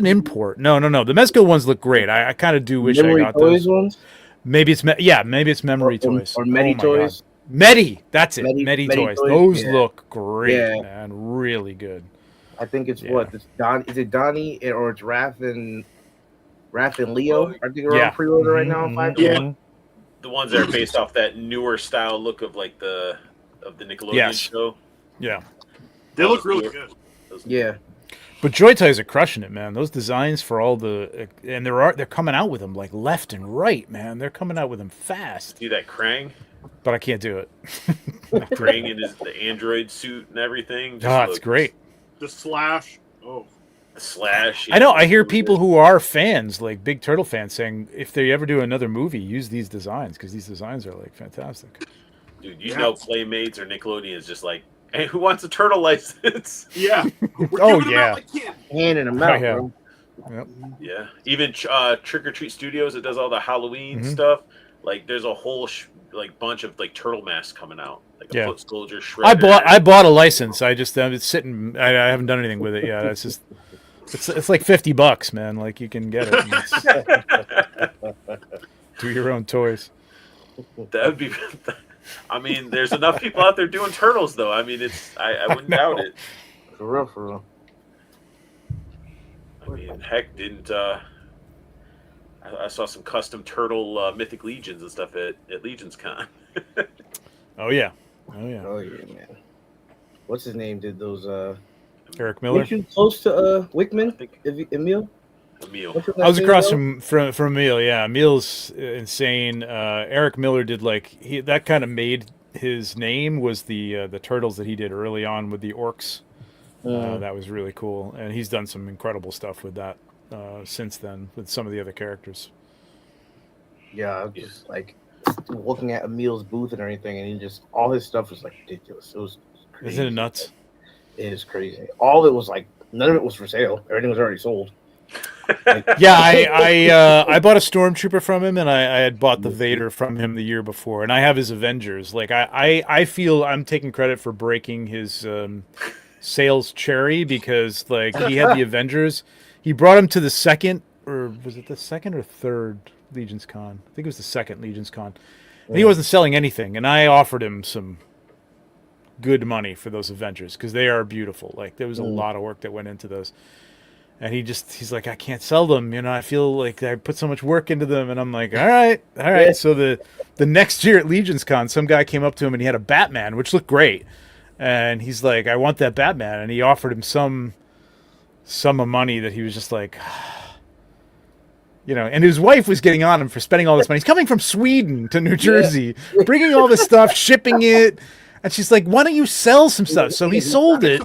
import. No. The Mezco ones look great. I kind of do wish I got those ones. Maybe it's Memory Toys or Medi Toys. Medi, that's it. Medi Toys. Those look great, man. Really good. I think it's what? Is it Donnie or it's Raph and Leo? I think we're on pre-order right now. The ones that are based off that newer style look of like the Nickelodeon show. Yeah, they look really good. Yeah, but Joy Toys are crushing it, man. Those designs for all and they're coming out with them like left and right, man. They're coming out with them fast. See that Krang? But I can't do it. Krang in the android suit and everything. It's great. The Slash. Slash. I know. I hear people who are fans, like big Turtle fans, saying if they ever do another movie, use these designs because these designs are like fantastic. Dude, know Playmates or Nickelodeon is just like, hey, who wants a turtle license? Yeah. Handing them out, bro. Yep. Yeah. Even Trick or Treat Studios that does all the Halloween stuff. Like, there's a whole bunch of like turtle masks coming out. Like a Foot Soldier, Shredder. I bought a license. It's sitting. I haven't done anything with it yet. It's just it's like $50, man. Like you can get it. Do your own toys. That would be. I mean, there's enough people out there doing turtles, though. I mean, I wouldn't doubt it. For real. I mean, heck, didn't. I saw some custom turtle Mythic Legions and stuff at Legions Con. Oh yeah, man. What's his name? Did those? Eric Miller. Were you close to Wickman? Emil. I was across from Emil. Yeah, Emil's insane. Eric Miller did that kind of made his name was the turtles that he did early on with the orcs. That was really cool, and he's done some incredible stuff with that since then with some of the other characters. Yeah, just like looking at Emil's booth and everything, and all his stuff was like ridiculous. It was crazy. Isn't it nuts? It is crazy. All of it was like none of it was for sale. Everything was already sold. Yeah, I bought a Stormtrooper from him, and I had bought the Vader from him the year before, and I have his Avengers. Like I feel I'm taking credit for breaking his sales cherry because like he had the Avengers. He brought him to the second, or was it the second or third Legion's Con? I think it was the second Legion's Con. And he wasn't selling anything, and I offered him some good money for those Avengers because they are beautiful. Like there was a lot of work that went into those. And he's like, I can't sell them. You know, I feel like I put so much work into them. And I'm like, all right. Yeah. So the next year at Legion's Con, some guy came up to him and he had a Batman, which looked great. And he's like, I want that Batman. And he offered him some sum of money that he was just like, you know, and his wife was getting on him for spending all this money. He's coming from Sweden to New Jersey, bringing all this stuff, shipping it. And she's like, why don't you sell some stuff? So he sold it.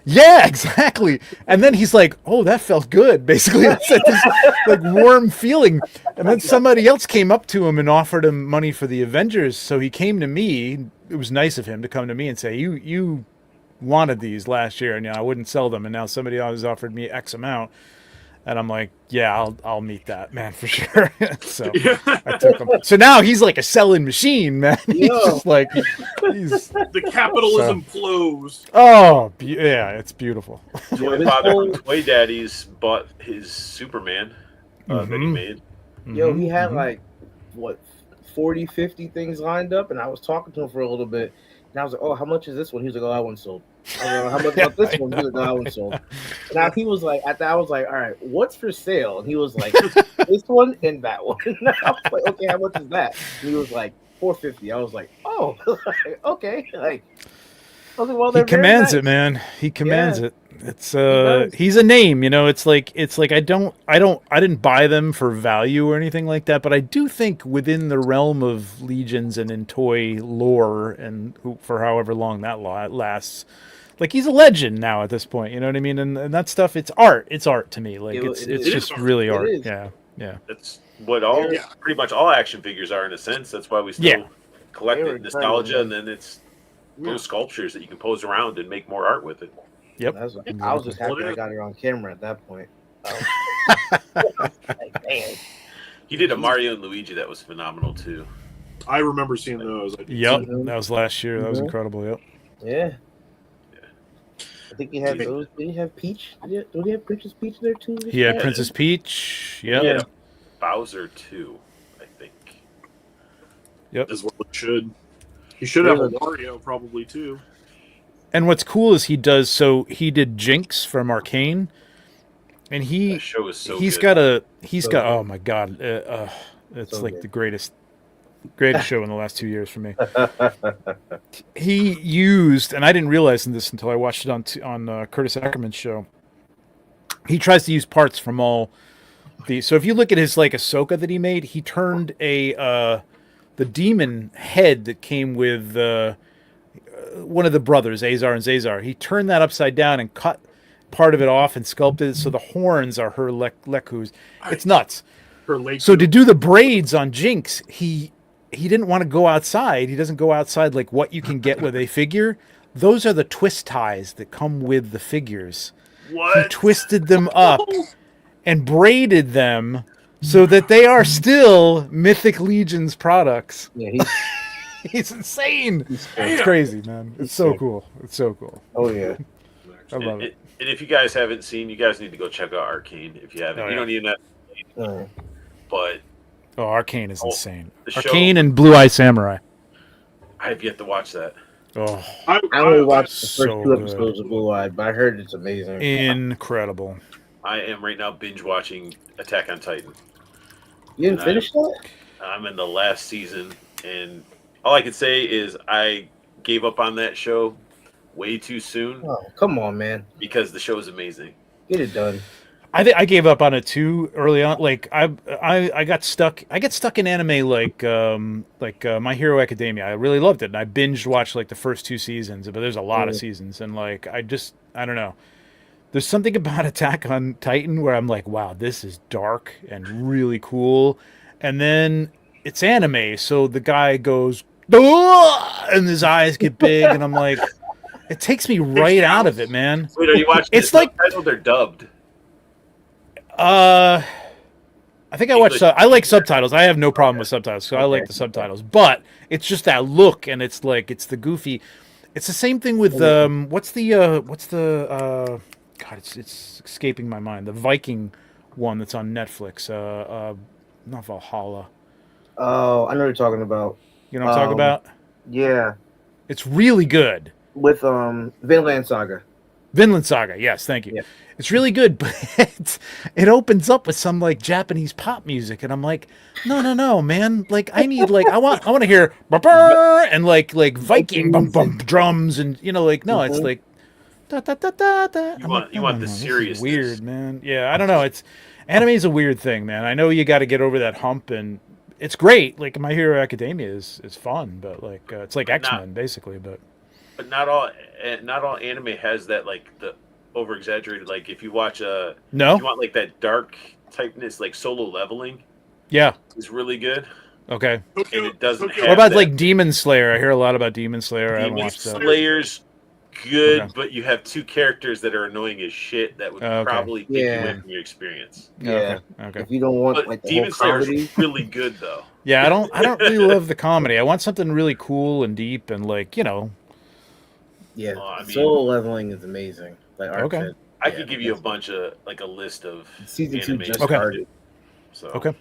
Yeah, exactly. And then he's like, oh, that felt good. Basically, that's this like warm feeling. And then somebody else came up to him and offered him money for the Avengers. So he came to me. It was nice of him to come to me and say, you wanted these last year, and I wouldn't sell them. And now somebody else offered me X amount. And I'm like, yeah, I'll meet that man for sure. So Yeah. I took him. So now he's like a selling machine, man. He's just like, the capitalism flows. Oh, yeah, it's beautiful. My father from Toy Daddies bought his Superman that he made. Yo, he had like what 40, 50 things lined up, and I was talking to him for a little bit, and I was like, "Oh, how much is this one?" He was like, "Oh, that one sold." I was like, "How much about this one?" He was like, "No, that one sold." Now he was like, at that, I was like, "All right, what's for sale?" And he was like, "This one and that one." And I was like, "Okay, how much is that?" And he was like, $450. I was like, "Oh, okay." Like, I was like, well, he commands it, man. He commands it. It's he's a name, you know. It's like I didn't buy them for value or anything like that, but I do think within the realm of Legions and in toy lore and for however long that lasts, like he's a legend now at this point. You know what I mean? And that stuff, it's art. It's art to me. Like it's just art. really art. Is. Yeah. That's what pretty much all action figures are in a sense. That's why we still collect it, nostalgia, and then it's those sculptures that you can pose around and make more art with it. Yep. I was just happy I got it on camera at that point. Like, man. He did a Mario and Luigi that was phenomenal too. I remember seeing those. Yep, that was last year. That was incredible. Yep. Yeah. I think he had those. Did he have Peach? Did he have Princess Peach there too? He had Princess Peach. Yep. Yeah. Bowser too, I think. Yep. As well it should. He should have a Mario probably too. And what's cool is he did Jinx from Arcane, and that show is so he's good. got oh my god, it's so like good. The greatest show in the last 2 years for me. He used, and I didn't realize this until I watched it on Curtis Ackerman's show. He tries to use parts from all the. So if you look at his like Ahsoka that he made, he turned the demon head that came with one of the brothers, Azar and Zazar. He turned that upside down and cut part of it off and sculpted it so the horns are her lekus. It's nuts. So to do the braids on Jinx, he didn't want to go outside. He doesn't go outside like what you can get with a figure. Those are the twist ties that come with the figures. What? He twisted them up and braided them so that they are still Mythic Legion's products. Yeah, he's insane. It's crazy, man. It's so cool. It's so cool. Oh yeah, I love it. And if you guys haven't seen, you guys need to go check out Arcane. If you haven't, you don't even have. But Arcane is insane. Arcane and Blue Eye Samurai. I have yet to watch that. Oh, I only watched the first 2 episodes of Blue Eye, but I heard it's amazing. Incredible. I am right now binge watching Attack on Titan. You didn't finish that? I'm in the last season, and all I can say is I gave up on that show way too soon. Oh, come on, man! Because the show is amazing. Get it done. I gave up on it too early on. Like I got stuck. I get stuck in anime like My Hero Academia. I really loved it, and I binged watched like the first 2 seasons. But there's a lot of seasons, and like I don't know. There's something about Attack on Titan where I'm like, wow, this is dark and really cool. And then it's anime, so the guy goes, and his eyes get big, and I'm like, it takes me right out of it, man. Wait, are you watching? It's like subtitled or dubbed. I think I watch. I like subtitles. I have no problem with subtitles, so I like the subtitles. But it's just that look, and it's like it's the goofy. It's the same thing with what's the God, it's escaping my mind. The Viking one that's on Netflix. Not Valhalla. Oh, I know what you're talking about. You know what I'm talking about? Yeah. It's really good. With Vinland Saga. Vinland Saga, yes, thank you. Yeah. It's really good, but it opens up with some like Japanese pop music, and I'm like, no, man. Like I need I want to hear and like Viking bum bum drums, and it's like da da da da da. You want the seriousness. Weird, man. Yeah, I don't know. Anime is a weird thing, man. I know you got to get over that hump, and it's great. Like My Hero Academia is fun, but like it's like X-Men basically, but not all anime has that like the over exaggerated. Like if you watch if you want like that dark typeness, like Solo Leveling. Yeah, is really good. Okay. And it doesn't. What about like Demon Slayer? I hear a lot about Demon Slayer. Demon Slayer's good, Okay. but you have two characters that are annoying as shit that would probably take you away from your experience. Yeah. Okay. If you don't want But like the Demon whole Slayer comedy, is really good though. Yeah, I don't really love the comedy. I want something really cool and deep and like, yeah, I mean, solo leveling is amazing. Like Art Okay. said. I could give you a bunch of like a list of Season 2 just Okay. started. So Okay.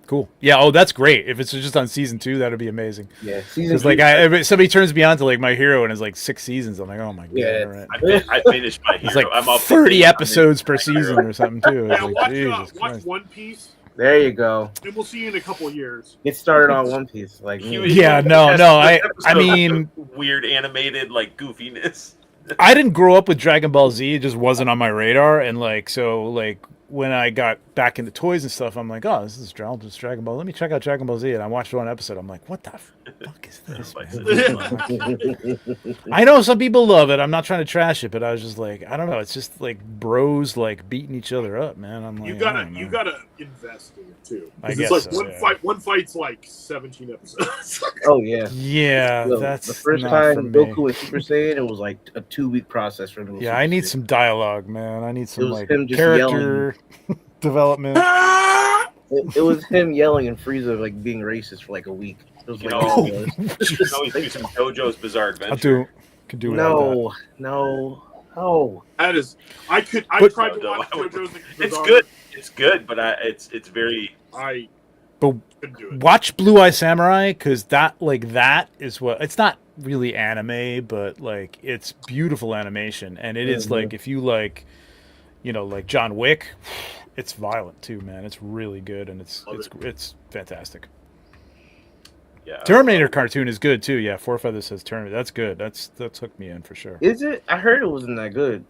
Cool. Yeah. Oh, that's great. If it's just on season 2, that'd be amazing. Yeah, season Because 2. like if somebody turns me on to like My Hero and it's like 6 seasons, I'm like, oh my god. Yeah, All right. I finished my hero. It's like I'm up to 30 date on episodes per My Hero. season or something too. It's Yeah, like, watch Jesus watch Christ. One Piece, There you go. and we'll see you in a couple of years. Get started on One Piece. Like He me. was- Yeah, no. I mean, weird animated like goofiness. I didn't grow up with Dragon Ball Z. It just wasn't on my radar. And like, so like when I got back into toys and stuff, I'm like, oh, this is Dragon Ball. Let me check out Dragon Ball Z. And I watched one episode. I'm like, what the fuck is this, man? I know some people love it. I'm not trying to trash it, but I was just like, I don't know. It's just like bros like beating each other up, man. I'm like, You I don't know. gotta invest in it too. I 'Cause guess it's like so, one yeah. fight. One fight's like 17 episodes. Oh yeah. Yeah, Yo, that's the first not time for me. Goku was Super Saiyan, it was like a 2-week process for him. to go Yeah, Super I need Saiyan. some dialogue, man. I need some was like him just character development. It was him yelling and Frieza like being racist for like a week. It was You like know, all it was. You can always do some JoJo's Bizarre I'll Adventure. can do without no. That is, I tried to No, watch I would- JoJo's. It's good. It's good, but it's very. I But couldn't do that. it. Watch Blue Eye Samurai because that is what it's not really anime, but like it's beautiful animation, and it is like if you like, like John Wick, it's violent too, man. It's really good, and it's fantastic. Yeah. Terminator cartoon is good too. Yeah, Four Feathers says Terminator. That's good. That's hooked me in for sure. Is it? I heard it wasn't that good.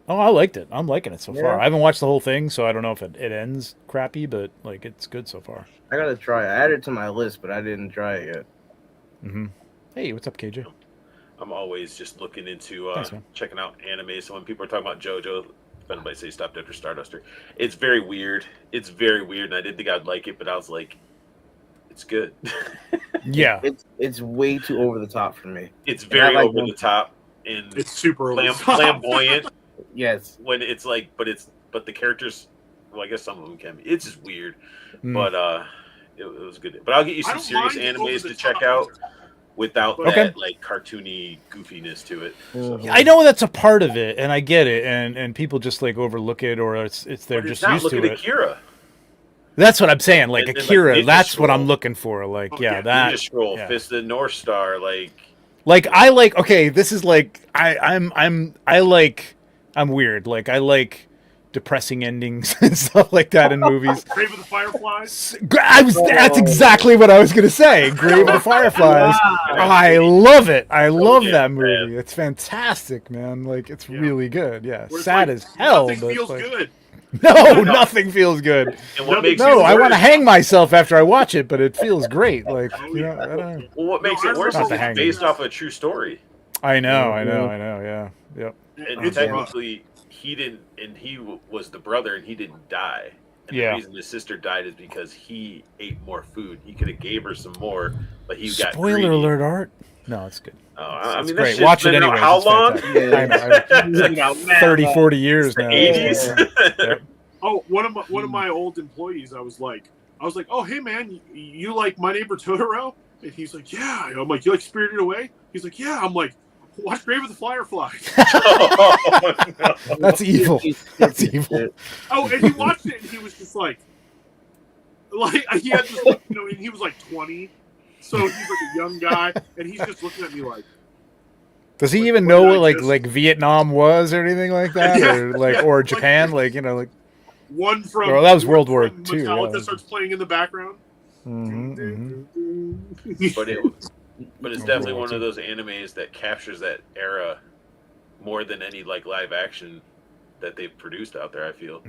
Oh, I liked it. I'm liking it so Yeah. far. I haven't watched the whole thing, so I don't know if it ends crappy, but like it's good so far. I gotta try it. I added it to my list, but I didn't try it yet. Mm-hmm. Hey, what's up, KJ? I'm always just looking into Thanks, man. checking out anime. So when people are talking about JoJo, if anybody say stopped after Starduster, it's very weird. It's very weird, and I didn't think I'd like it, but I was like, it's good. Yeah, It's way too over the top for me. It's And I very like over the top and It's super over the top. flamboyant. Yes. When it's like, but the characters. Well, I guess some of them can be. It's just weird, Mm. but it was good. But I'll get you I some don't serious mind the animes over to the check top out either. without Okay. that like cartoony goofiness to it. So. Mhm. I know that's a part of it, and I get it, and people just like overlook it, or they're But just it's not. used Look to at it. Akira. That's what I'm saying. Like And, like, Akira, Ninja that's what I'm Scroll. looking for. Like, Oh, yeah, yeah, that. Ninja Scroll, yeah. Fist of the North Star, like I like. Okay, this is like I'm weird. Like I like depressing endings and stuff like that in movies. Grave of the Fireflies. That's exactly what I was gonna say. Grave of the Fireflies. I love it. I love Yeah, that movie. It's fantastic, man. Like it's Yeah. really good. Yeah, Where it's sad like, as hell. Nothing But feels like, good. no, nothing feels good. and what No, makes No, it I worse, want to hang myself after I watch it, but it feels great. Like Oh, you know, yeah. I don't know. well, what makes No, it I worse Not is the it's hanging. based off a true story. I know. Yeah. Yep. And It's technically, he didn't, and he was the brother, and he didn't die. And Yeah. the reason his sister died is because he ate more food. He could have gave her some more, but he got Spoiler greedy. alert, Art. No, it's good. Oh, I It's mean, great. that's just Watch it been out anyway. How It's long? fantastic. I know. 30, 40 years now. 80s. Yep. Oh, one of my old employees. I was like, oh hey man, you like My Neighbor Totoro? And he's like, yeah. I'm like, you like Spirited Away? He's like, yeah. I'm like, watch Grave of the Fireflies. Oh, no. That's evil. That's evil. Oh, and he watched it and he was just like he had this, like, and he was like 20, so he's like a young guy, and he's just looking at me like. Does he Like, even what know did I what just- like Vietnam was or anything like that, Yeah, or like yeah, or like- Japan, like like. One from Well, that was World War from II, Metallica yeah. starts playing in the background. but it's definitely one of those animes that captures that era more than any like live action that they've produced out there. I feel.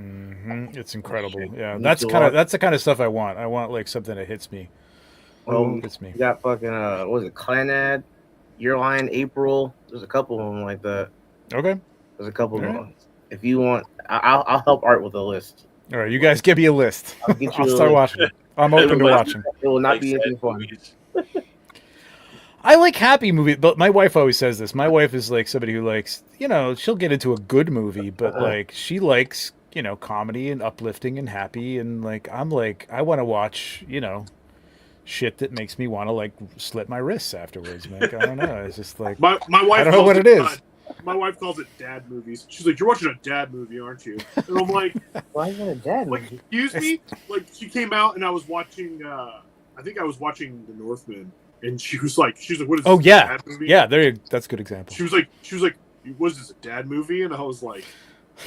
It's incredible. Yeah, Me that's too. that's the kind of stuff I want. I want like something that hits me. Hits me. You got fucking what was it, Clanad, Your Line, April. There's a couple of them like that. Okay. There's a couple of Alright. them. If you want, I'll help Art with a list. All right, you guys give me a list. I'll get you I'll a start list. watching it. I'm open to watching. It will not Like be sad anything fun. movies. I like happy movies, but my wife always says this. My wife is like somebody who likes, she'll get into a good movie, but like she likes, comedy and uplifting and happy, and like I'm like I want to watch, shit that makes me want to like slit my wrists afterwards, man. Like, I don't know. It's just like my wife. I don't know what it is. My wife calls it dad movies. She's like, "You're watching a dad movie, aren't you?" And I'm like, "Why is it a dad movie?" Like, excuse me. Like, she came out and I was watching. I think I was watching The Northman, and she was like, "What is this? Oh yeah, dad movie?" Yeah. That's a good example. She was like, "Was this a dad movie?" And I was like,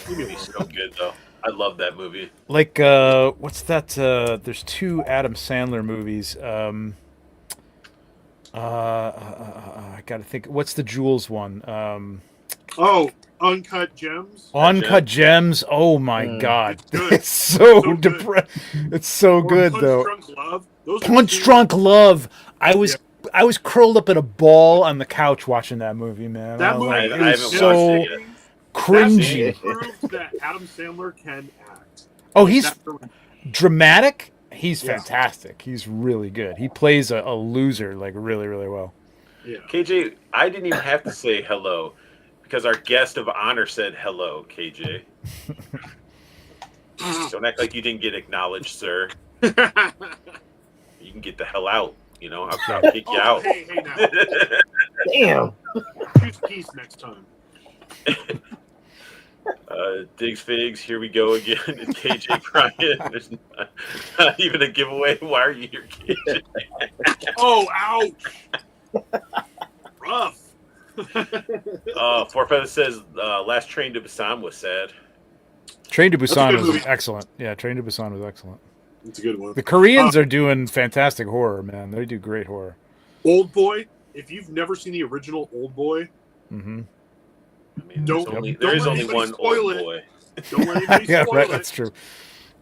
"It's so good though. I love that movie." Like, what's that? There's 2 Adam Sandler movies. I gotta think. What's the Jules one? Uncut Gems. Uncut Gems. Oh my god, it's so depressing. It's so good though. Punch Drunk Love. Punch Drunk Love. I was curled up in a ball on the couch watching that movie, man. That movie, it was so cringy. That proves that Adam Sandler can act. Oh, he's dramatic. He's fantastic. He's really good. He plays a loser like really, really well. Yeah. KJ, I didn't even have to say hello because our guest of honor said hello, KJ. Don't act like you didn't get acknowledged, sir. You can get the hell out. I'll kick you out. Hey now. Damn. Choose peace next time. Diggs Figs, here we go again. It's KJ Bryant. There's not even a giveaway. Why are you here, KJ? Oh, ouch. Rough. Four Feather says Last Train to Busan was sad. Train to Busan was excellent. Yeah, Train to Busan was excellent. It's a good one. The Koreans are doing fantastic horror, man. They do great horror. Old Boy. If you've never seen the original Old Boy, I mean, there is only one Old Boy. Don't let anybody spoil it. That's true.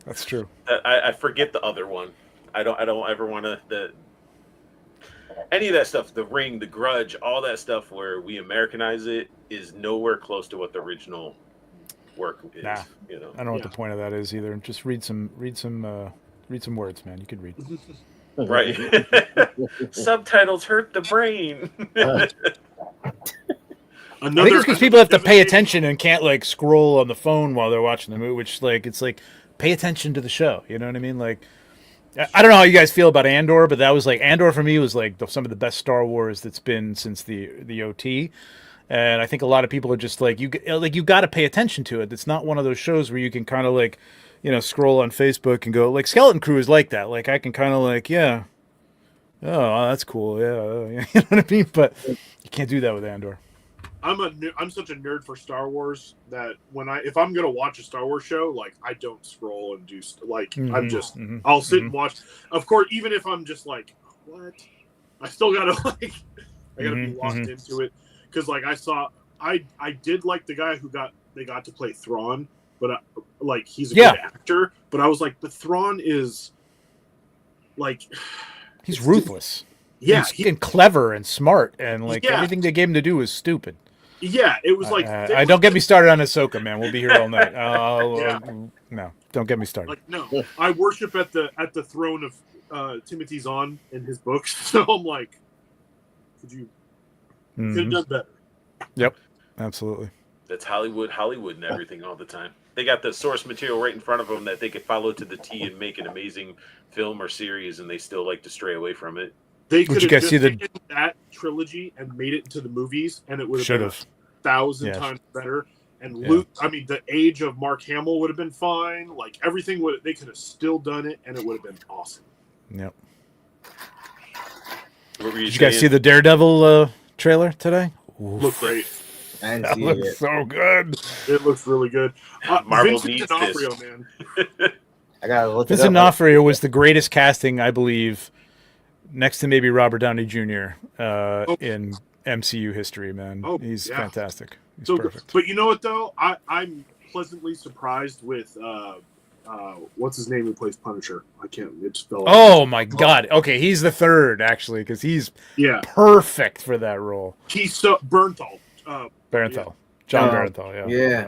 That's true. I forget the other one. I don't ever want to any of that stuff. The Ring, The Grudge, all that stuff where we Americanize it is nowhere close to what the original work is. Nah, I don't know what the point of that is either. Just read some words, man. You could read. Right. Subtitles hurt the brain. I think it's because people have to pay attention and can't like scroll on the phone while they're watching the movie, which it's like pay attention to the show. You know what I mean? Like, I don't know how you guys feel about Andor, but that was like Andor for me was like some of the best Star Wars that's been since the OT. And I think a lot of people are just like you got to pay attention to it. It's not one of those shows where you can kind of like, scroll on Facebook and go like Skeleton Crew is like that. Like I can kind of like, yeah, oh, that's cool. Yeah. You know what I mean? But you can't do that with Andor. I'm such a nerd for Star Wars that if I'm gonna watch a Star Wars show, like I don't scroll and do I'm just I'll sit and watch. Of course, even if I'm just like, what? I still gotta I gotta be locked into it because I did like the guy they got to play Thrawn, but he's a good actor. But I was like, the Thrawn is like he's ruthless. Yeah, he's clever and smart, and everything they gave him to do was stupid. Yeah, it was like. Don't get me started on Ahsoka, man. We'll be here all night. No, don't get me started. No, I worship at the throne of Timothy Zahn in his books, so I'm like, could have done better. Yep, absolutely. That's Hollywood and everything all the time. They got the source material right in front of them that they could follow to the T and make an amazing film or series, and they still like to stray away from it. They could have just taken that trilogy and made it into the movies, and it would have been 1,000 times better. And Luke, I mean, the age of Mark Hamill would have been fine. Like everything they could have still done it, and it would have been awesome. Yep. Did you guys see the Daredevil trailer today? Looked great. That looks so good. It looks really good. Marvel Vincent needs D'Onofrio, this. man. I gotta look. Vincent D'Onofrio was the greatest casting, I believe, next to maybe Robert Downey Jr. In MCU history, man. He's fantastic. He's perfect. But you know what, though? I'm pleasantly surprised with what's his name who plays Punisher? I can't. It just fell. Oh my God! Okay, he's the third actually because he's perfect for that role. He's so Bernthal. Bernthal. John Bernthal. Yeah.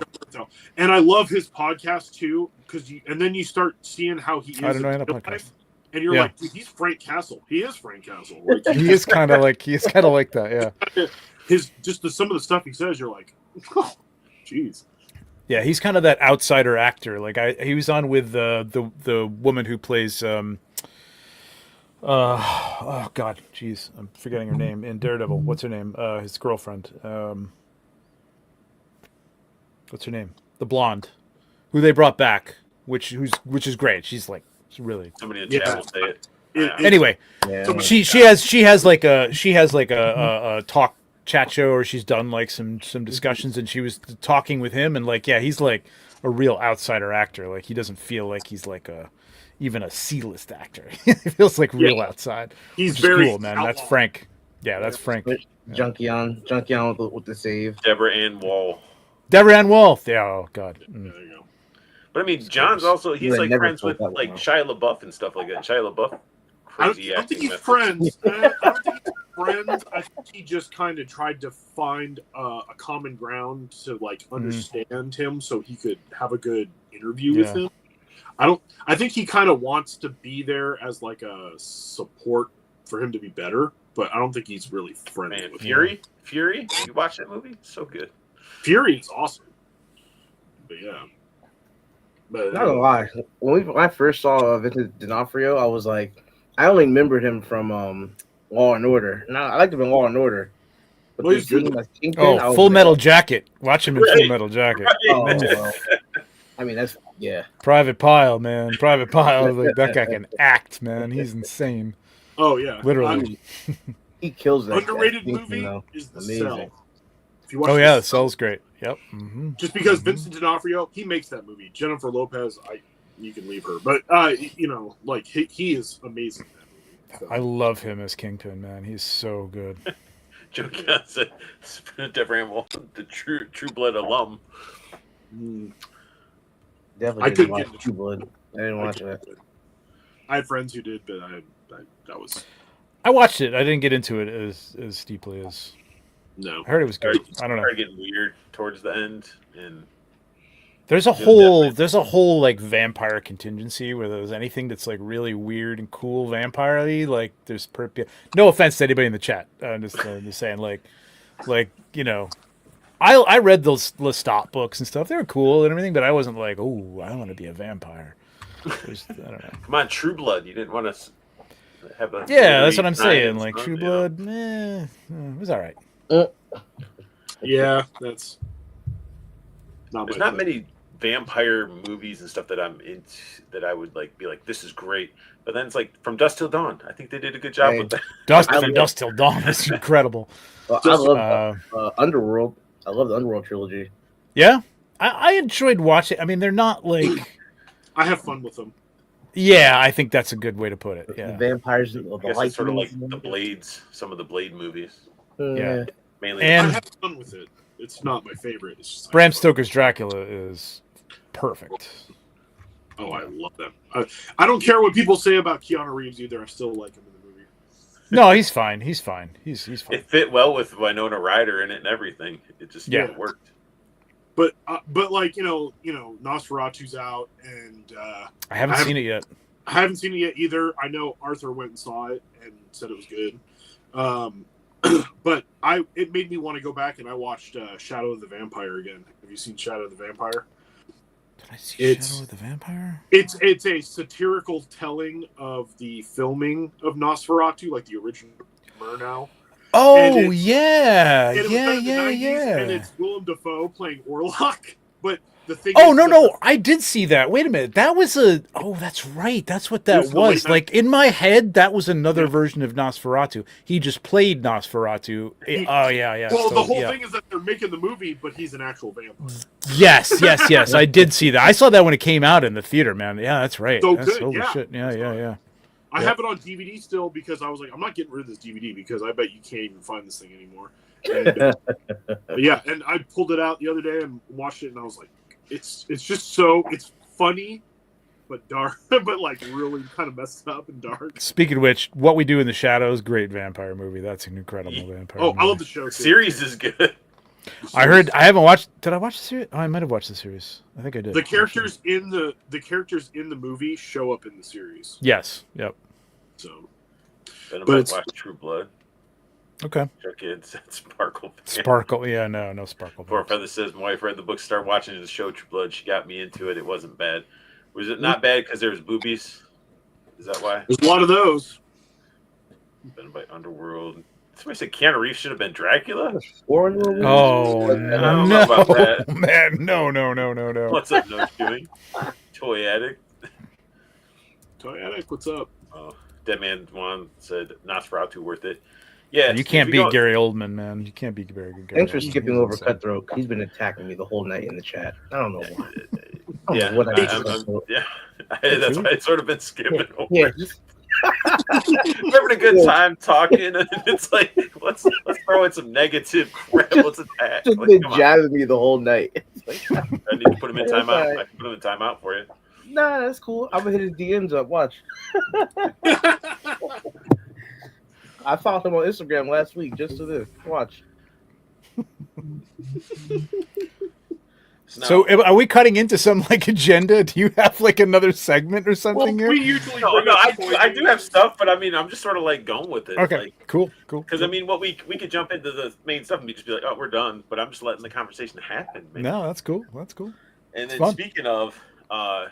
And I love his podcast too because then you start seeing how he is. I don't know any podcast. And you're Yeah. like, dude, he's Frank Castle. He is Frank Castle. Like, He is kind of like that. Yeah. Some of the stuff he says, you're like, oh, jeez. Yeah, he's kind of that outsider actor. Like he was on with the woman who plays oh god, jeez, I'm forgetting her name in Daredevil. What's her name? His girlfriend. What's her name? The blonde, who they brought back, which is great. She's really Somebody in the chat will say it. anyway. Yeah. She has like a talk chat show, or she's done like some discussions, and she was talking with him, and like, yeah, he's like a real outsider actor. Like, he doesn't feel like he's like even a C-list actor. He feels like real outside. He's very cool, man. Outlaw. That's Frank. Yeah, that's Frank. Junkie on with the save. Deborah Ann Wall. Deborah Ann Wall. Yeah, oh god. There you go. But I mean, John's also, he's like friends with that like one. Shia LaBeouf and stuff like that. Shia LaBeouf, I crazy don't think acting he's method. friends. I don't think he's friends. I think he just kind of tried to find a common ground to like understand him, so he could have a good interview with him. I think he kind of wants to be there as like a support for him to be better, but I don't think he's really friendly Man, with Fury, you watch that movie? So good. Fury is awesome. But yeah. But Not gonna lie, when I first saw Vincent D'Onofrio, I was like, I only remembered him from Law and Order. Now I liked him in Law and Order. But Well, this dude as Kingpin, I was Full like, Metal Jacket. Watch him in Full Metal Jacket. Oh, well. I mean, that's Private Pile, man. Private Pile. Like, that guy can act, man. He's insane. oh yeah, Literally. he kills that. underrated that movie though. is The Amazing. Cell. If you watch Oh yeah, The the Cell's great. Yep. Mm-hmm. just because Vincent D'Onofrio, he makes that movie. Jennifer Lopez, you can leave her, but like he is amazing in that movie. So. I love him as Kingpin, man. He's so good. Joe Johnson, Deborah Ann Wall, the True Blood alum. Mm. Definitely I didn't couldn't watch get into True Blood. I didn't watch that. I had friends who did, but that was I watched it. I didn't get into it as deeply as no. I heard it was good. I don't know. Started getting weird towards the end, and There's a whole like vampire contingency where there's anything that's like really weird and cool vampire-y. Like there's no offense to anybody in the chat. I'm just saying like I read those Lestat books and stuff. They were cool and everything, but I wasn't like, oh, I want to be a vampire. I don't know. come on, True Blood. You didn't want to have a That's what I'm saying. science, Like huh? True You know? Blood, it was all right. Yeah, that's not. There's my not thing. many vampire movies and stuff that I'm into that I would like be like, this is great. But then it's like From Dusk Till Dawn. I think they did a good job with that. From Dusk Till Dawn is incredible. Well, I love Underworld. I love the Underworld trilogy. Yeah, I enjoyed watching. I mean, they're not like. I have fun with them. Yeah, I think that's a good way to put it. The Yeah, vampires, the I guess light it's sort of like things. the Blades, some of the Blade movies. Yeah. Mainly. And- I have fun with it. It's not my favorite. It's just Bram Stoker's Dracula is perfect. Oh, I love them. I don't care what people say about Keanu Reeves either. I still like him in the movie. No, he's fine. He's fine. He's fine. It fit well with Winona Ryder in it and everything. It just worked. But like Nosferatu's out, and I haven't seen it yet. I haven't seen it yet either. I know Arthur went and saw it and said it was good. But it made me want to go back, and I watched Shadow of the Vampire again. Have you seen Shadow of the Vampire? Did I see Shadow of the Vampire? It's a satirical telling of the filming of Nosferatu, like the original Murnau. Oh And yeah, And it was yeah, done in the yeah, 90s, yeah. And it's Willem Dafoe playing Orlok. But the thing Oh is, no, I did see that. Wait a minute, that was a. Oh, that's right. That's what that It was the was. late Like in my head, that was another version of Nosferatu. He just played Nosferatu. Oh yeah. Well, So, the whole yeah. thing is that they're making the movie, but he's an actual vampire. Yes. I did see that. I saw that when it came out in the theater, man. Yeah, that's right. So That's, good, holy yeah. shit. Yeah. I Yeah. have it on DVD still because I was like, I'm not getting rid of this DVD because I bet you can't even find this thing anymore. And, yeah, and I pulled it out the other day and watched it, and I was like, it's just so it's funny, but dark, but like really kind of messed up and dark. Speaking of which, What We Do in the Shadows, great vampire movie. That's an incredible vampire movie. I love the show. The Too. series is good. I heard. I haven't watched. Did I watch the series? Oh, I might have watched the series. I think I did. The characters in the movie show up in the series. Yes. Yep. So, But it's watch True Blood. Okay. Check it. Sparkle. Sparkle. Yeah. No Sparkle. Poor Feather says my wife read the book, started watching the show True Blood. She got me into it. It wasn't bad. Was it not bad because there was boobies? Is that why? There's a lot of those. Been by Underworld. Somebody said Keanu Reeves should have been Dracula. Oh no, man! No. What's up, no doing? Toy Addict. Toy Addict, what's up? Oh, Dead Man Juan said Nosferatu worth it. Yeah, you can't beat Gary Oldman, man. You can't beat Gary. Thanks for skipping over Cutthroat. He's been attacking me the whole night in the chat. I don't know why. Yeah, that's why I've sort of been skipping over. Yeah. We're having a good time talking, and it's like, let's throw in some negative crap. Let's attack. Just been jabbing me the whole night. I need to put him in timeout. I can put him in timeout for you. Nah, that's cool. I'm gonna hit his DMs up. Watch. I followed him on Instagram last week just to this. Watch. So are we cutting into some like agenda? Do you have like another segment or something here? We usually I do have stuff, but I mean, I'm just sort of like going with it. Okay, like, cool. Because I mean, what we could jump into the main stuff and just be like, oh, we're done. But I'm just letting the conversation happen. Man. No, that's cool. And then speaking of, I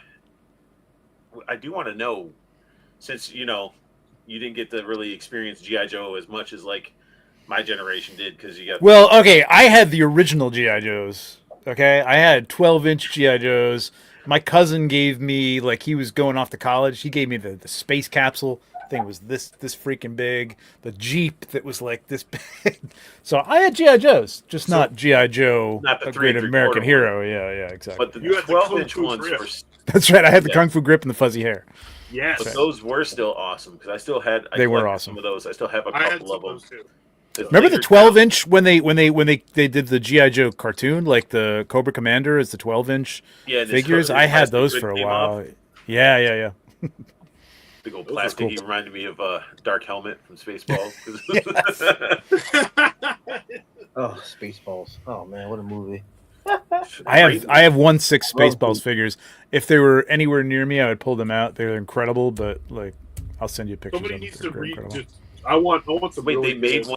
do want to know, since you didn't get to really experience G.I. Joe as much as like my generation did, because you got. Well, okay, I had the original G.I. Joes. Okay, I had 12-inch G.I. Joes. My cousin gave me, like, he was going off to college. He gave me the space capsule. Thing was this freaking big. The Jeep that was like this big. So I had G.I. Joes, just not G.I. Joe, not the a great American hero. One. Yeah, exactly. But the 12-inch ones were. That's right. I had the Kung Fu grip and the fuzzy hair. Yes, but those were still awesome because I still had. They were awesome. Some of those. I still have a couple of them. Too. Remember the 12-inch when they did the G.I. Joe cartoon, like the Cobra Commander is the 12-inch figures? I had those for a while. Yeah. Big old plastic. Cool. He reminded me of Dark Helmet from Spaceballs. Oh, Spaceballs! Oh man, what a movie! I have 1/6 Spaceballs figures. If they were anywhere near me, I would pull them out. They're incredible, but like, I'll send you pictures. Somebody needs to read. I want some. Wait, they made one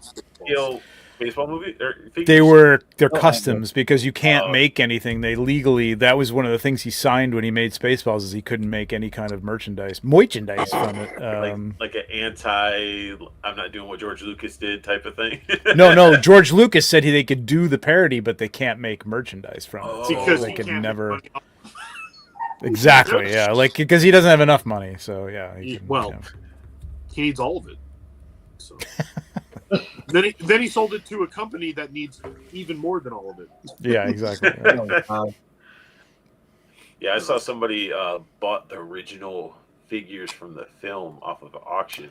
baseball movie? They're customs because you can't make anything. That was one of the things he signed when he made Spaceballs is he couldn't make any kind of merchandise from it. Like an I'm not doing what George Lucas did type of thing. No. George Lucas said they could do the parody, but they can't make merchandise from it. Because they could never. Exactly. Yeah. Like because he doesn't have enough money. So yeah. He needs all of it. So. Then he sold it to a company that needs even more than all of it. Yeah, exactly. Yeah, I saw somebody bought the original figures from the film off of an auction.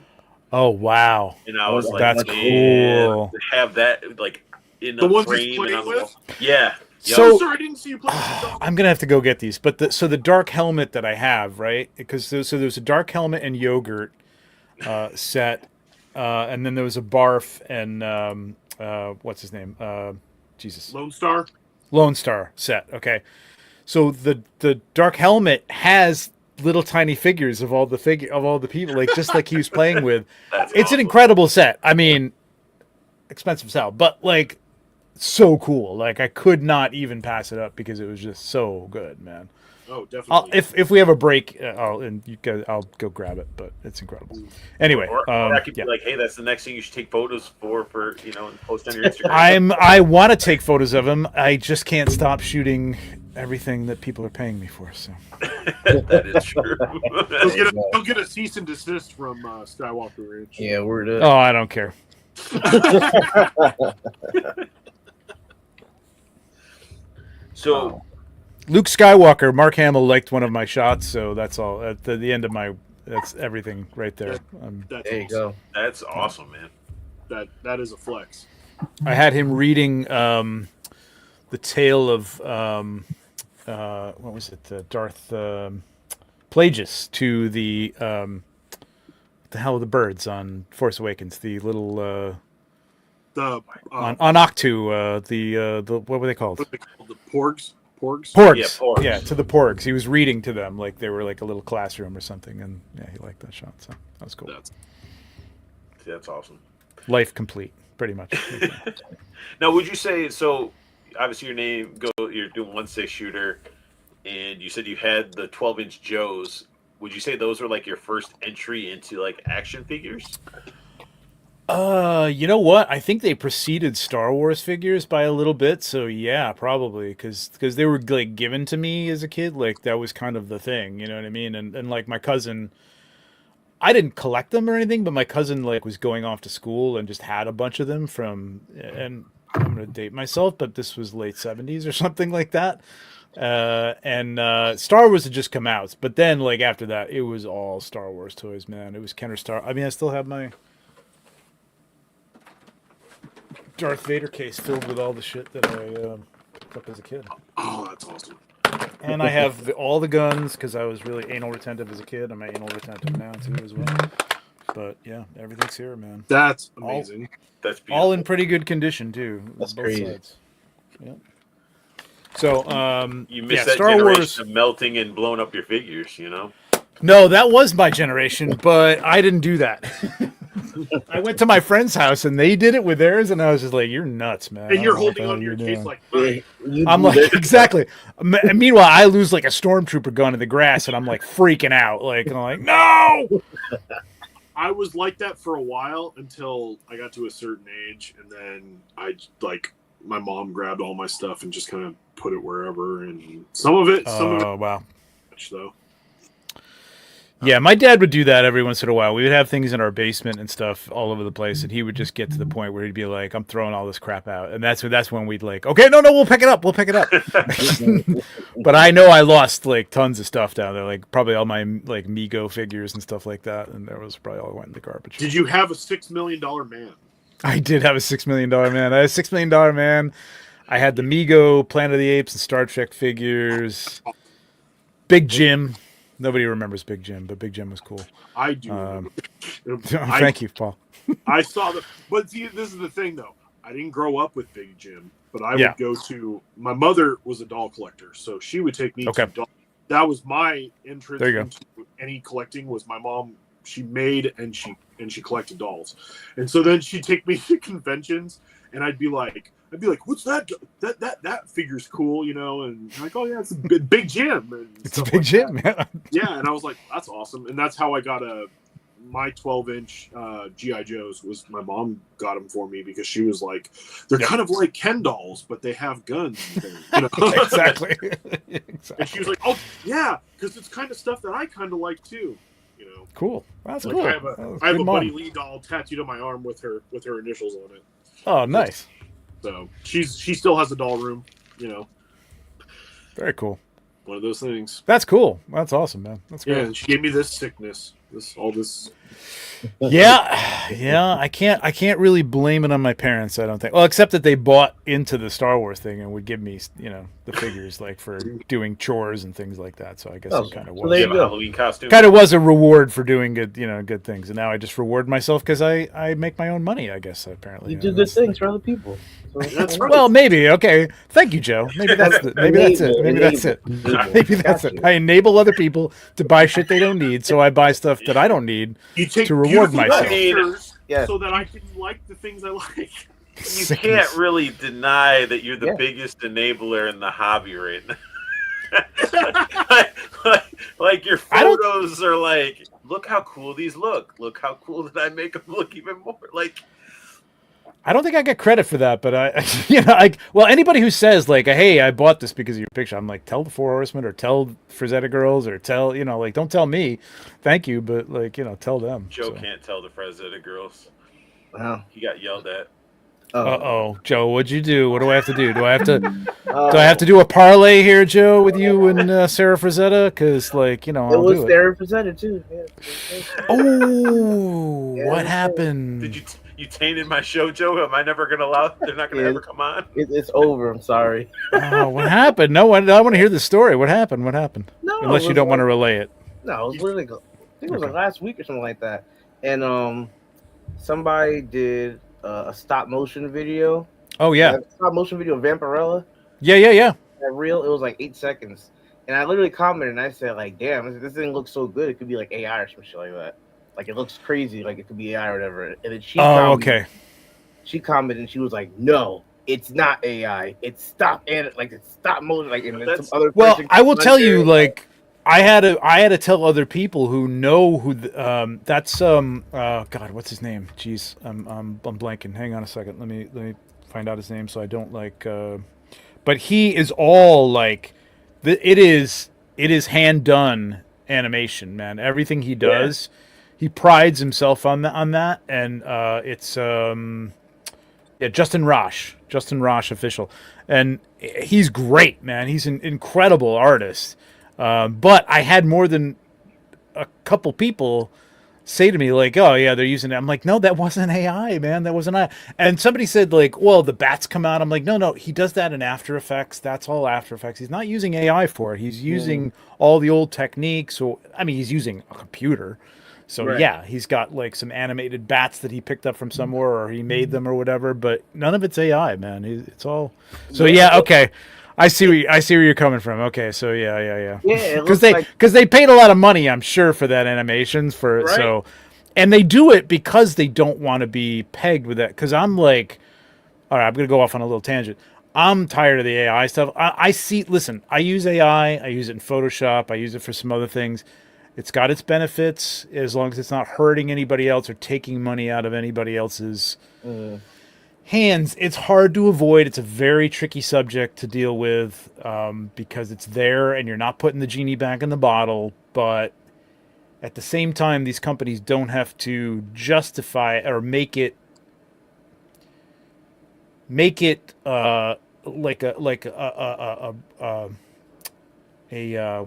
Oh wow! And I was like, "That's cool." To have that like in the ones frame he's playing with. Yeah. So sorry, I didn't see you play. I'm gonna have to go get these. But the dark helmet that I have, right? Because there's a dark helmet and yogurt set. And then there was a barf and what's his name? Jesus. Lone Star set. Okay. So the dark helmet has little tiny figures of all the people, like just like he was playing with. It's awesome. An incredible set. I mean, expensive sell, but like so cool. Like I could not even pass it up because it was just so good, man. Oh, definitely. If we have a break, I'll go grab it. But it's incredible. Anyway, or I could be like, hey, that's the next thing you should take photos for and post on your Instagram. I want to take photos of him. I just can't stop shooting everything that people are paying me for. So that is true. He'll get a cease and desist from Skywalker Ridge. Yeah, we're done. Oh, I don't care. So. Luke Skywalker, Mark Hamill liked one of my shots, so that's all. At the end of that's everything right there. There you go. That's awesome, man. That is a flex. I had him reading the tale of what was it? Darth Plagueis to the what the hell are the birds on Force Awakens? The little The on Octu, the what were they called? what are they called? The porgs. Porgs. Yeah, porgs. Yeah, to the porgs. He was reading to them like they were like a little classroom or something, and yeah, he liked that shot. So that was cool. That's awesome. Life complete, pretty much. Now, would you say so? Obviously, you're doing 1/6 shooter, and you said you had the 12-inch Joes. Would you say those were like your first entry into like action figures? You know what? I think they preceded Star Wars figures by a little bit, so yeah, probably because they were like given to me as a kid. Like that was kind of the thing, you know what I mean? And like my cousin, I didn't collect them or anything, but my cousin like was going off to school and just had a bunch of them from. And I'm gonna date myself, but this was late '70s or something like that. And Star Wars had just come out, but then like after that, it was all Star Wars toys, man. It was Kenner Star. I mean, I still have my Darth Vader case filled with all the shit that I picked up as a kid. Oh, that's awesome. And I have all the guns because I was really anal retentive as a kid. I'm anal retentive now too as well. But yeah, everything's here, man. That's amazing. That's beautiful. All in pretty good condition too. That's both crazy. sides. Yeah. So you missed yeah, that Star generation Wars. of melting and blowing up your figures, you know? No, that was my generation, but I didn't do that. I went to my friend's house and they did it with theirs, and I was just like, "You're nuts, man!" And I you're don't know what holding the on to hell your you're case doing. like, I'm like, exactly. Meanwhile, I lose like a stormtrooper gun in the grass, and I'm like freaking out. Like, and I'm like, no. I was like that for a while until I got to a certain age, and then my mom grabbed all my stuff and just kind of put it wherever, and some of it, Oh wow. though. Yeah, my dad would do that every once in a while. We would have things in our basement and stuff all over the place, and he would just get to the point where he'd be like, "I'm throwing all this crap out," and that's when we'd like, "Okay, no, we'll pick it up. But I know I lost like tons of stuff down there, like probably all my like Mego figures and stuff like that, and there was probably all went in the garbage. Did you have a $6 million man? I did have a $6 million man. I had a $6 million man. I had the Mego, Planet of the Apes, and Star Trek figures. Big Jim. Nobody remembers Big Jim, but Big Jim was cool. I do. Thank you, Paul. I saw the, but see, this is the thing though. I didn't grow up with Big Jim, but I would go to. My mother was a doll collector, so she would take me to doll. That was my entrance into any collecting. Was my mom? She made and she collected dolls, and so then she'd take me to conventions, and I'd be like, what's that? That figure's cool, you know? And I'm like, oh yeah, it's a Big Jim. And it's a Big Jim, yeah. Yeah, and I was like, that's awesome, and that's how I got my 12-inch GI Joes. Was my mom got them for me because she was like, they're kind of like Ken dolls, but they have guns. You know? Exactly. And she was like, oh yeah, because it's kind of stuff that I kind of like too. You know, cool. That's like, cool. I have a Buddy Lee doll tattooed on my arm with her initials on it. Oh, nice. So she still has a doll room. You know, very cool. One of those things. That's cool. That's awesome, man. That's great. Yeah, and she gave me this sickness. All this. Yeah. I can't really blame it on my parents. I don't think. Well, except that they bought into the Star Wars thing and would give me, the figures like for doing chores and things like that. So I guess it kind of was. They have a Halloween costume. Kind of was a reward for doing good things, and now I just reward myself because I make my own money. I guess apparently you do good things for other people. So, that's right. Well, maybe. Okay, thank you, Joe. Maybe that's it. Maybe that's it. I enable other people to buy shit they don't need, so I buy stuff that I don't need to reward myself. So that I can like the things I like. You can't really deny that you're the biggest enabler in the hobby right now. like your photos are like, look how cool these look. Look how cool did I make them look even more. Like, I don't think I get credit for that, but anybody who says like, hey, I bought this because of your picture, I'm like, tell the Four Horsemen or tell Frazetta Girls or tell, don't tell me, thank you, but tell them. Joe can't tell the Frazetta Girls. Wow. He got yelled at. Uh-oh, Joe, what'd you do? What do I have to do? Do I have to do a parlay here, Joe, with you and Sarah Frazetta? Because, it was Sarah Frazetta, too. Yeah. Oh, what happened? Did you tainted my show, Joe? Am I never going to allow? They're not going to ever come on? It's over. I'm sorry. Oh, what happened? No, I want to hear the story. What happened? No, unless you don't want to relay it. No, it was literally, I think it was last week or something like that. And somebody did a stop motion video. Oh yeah, Stop motion video of Vampirella. yeah. That reel, it was like 8 seconds, and I literally commented and I said like, "Damn, this thing looks so good. It could be like AI or some shit like that. Like it looks crazy. Like it could be AI or whatever." And then she commented, She commented and she was like, "No, it's not AI. It's stop motion." Like and then some other. Well, I will tell you, like I had to tell other people who know who that's God, what's his name? Jeez, I'm blanking. Hang on a second. Let me find out his name so I don't like. But he is all like, it is hand done animation, man. Everything he does, he prides himself on that, and it's Justin Rosh official, and he's great, man. He's an incredible artist. But I had more than a couple people say to me like, "Oh yeah, they're using it." I'm like, "No, that wasn't AI, man. That wasn't AI." And somebody said like, "Well, the bats come out." I'm like, "No, he does that in After Effects. That's all After Effects. He's not using AI for it. He's using all the old techniques. So I mean, he's using a computer. So yeah, he's got like some animated bats that he picked up from somewhere or he made them or whatever. But none of it's AI, man. It's all. So yeah, okay. I see where you're coming from. Okay, so yeah. Yeah, because they paid a lot of money, I'm sure, for that animations so, and they do it because they don't want to be pegged with that. Because I'm like, all right, I'm gonna go off on a little tangent. I'm tired of the AI stuff. I use AI. I use it in Photoshop. I use it for some other things. It's got its benefits as long as it's not hurting anybody else or taking money out of anybody else's. Hands. It's hard to avoid. It's a very tricky subject to deal with because it's there and you're not putting the genie back in the bottle. But at the same time, these companies don't have to justify or make it like a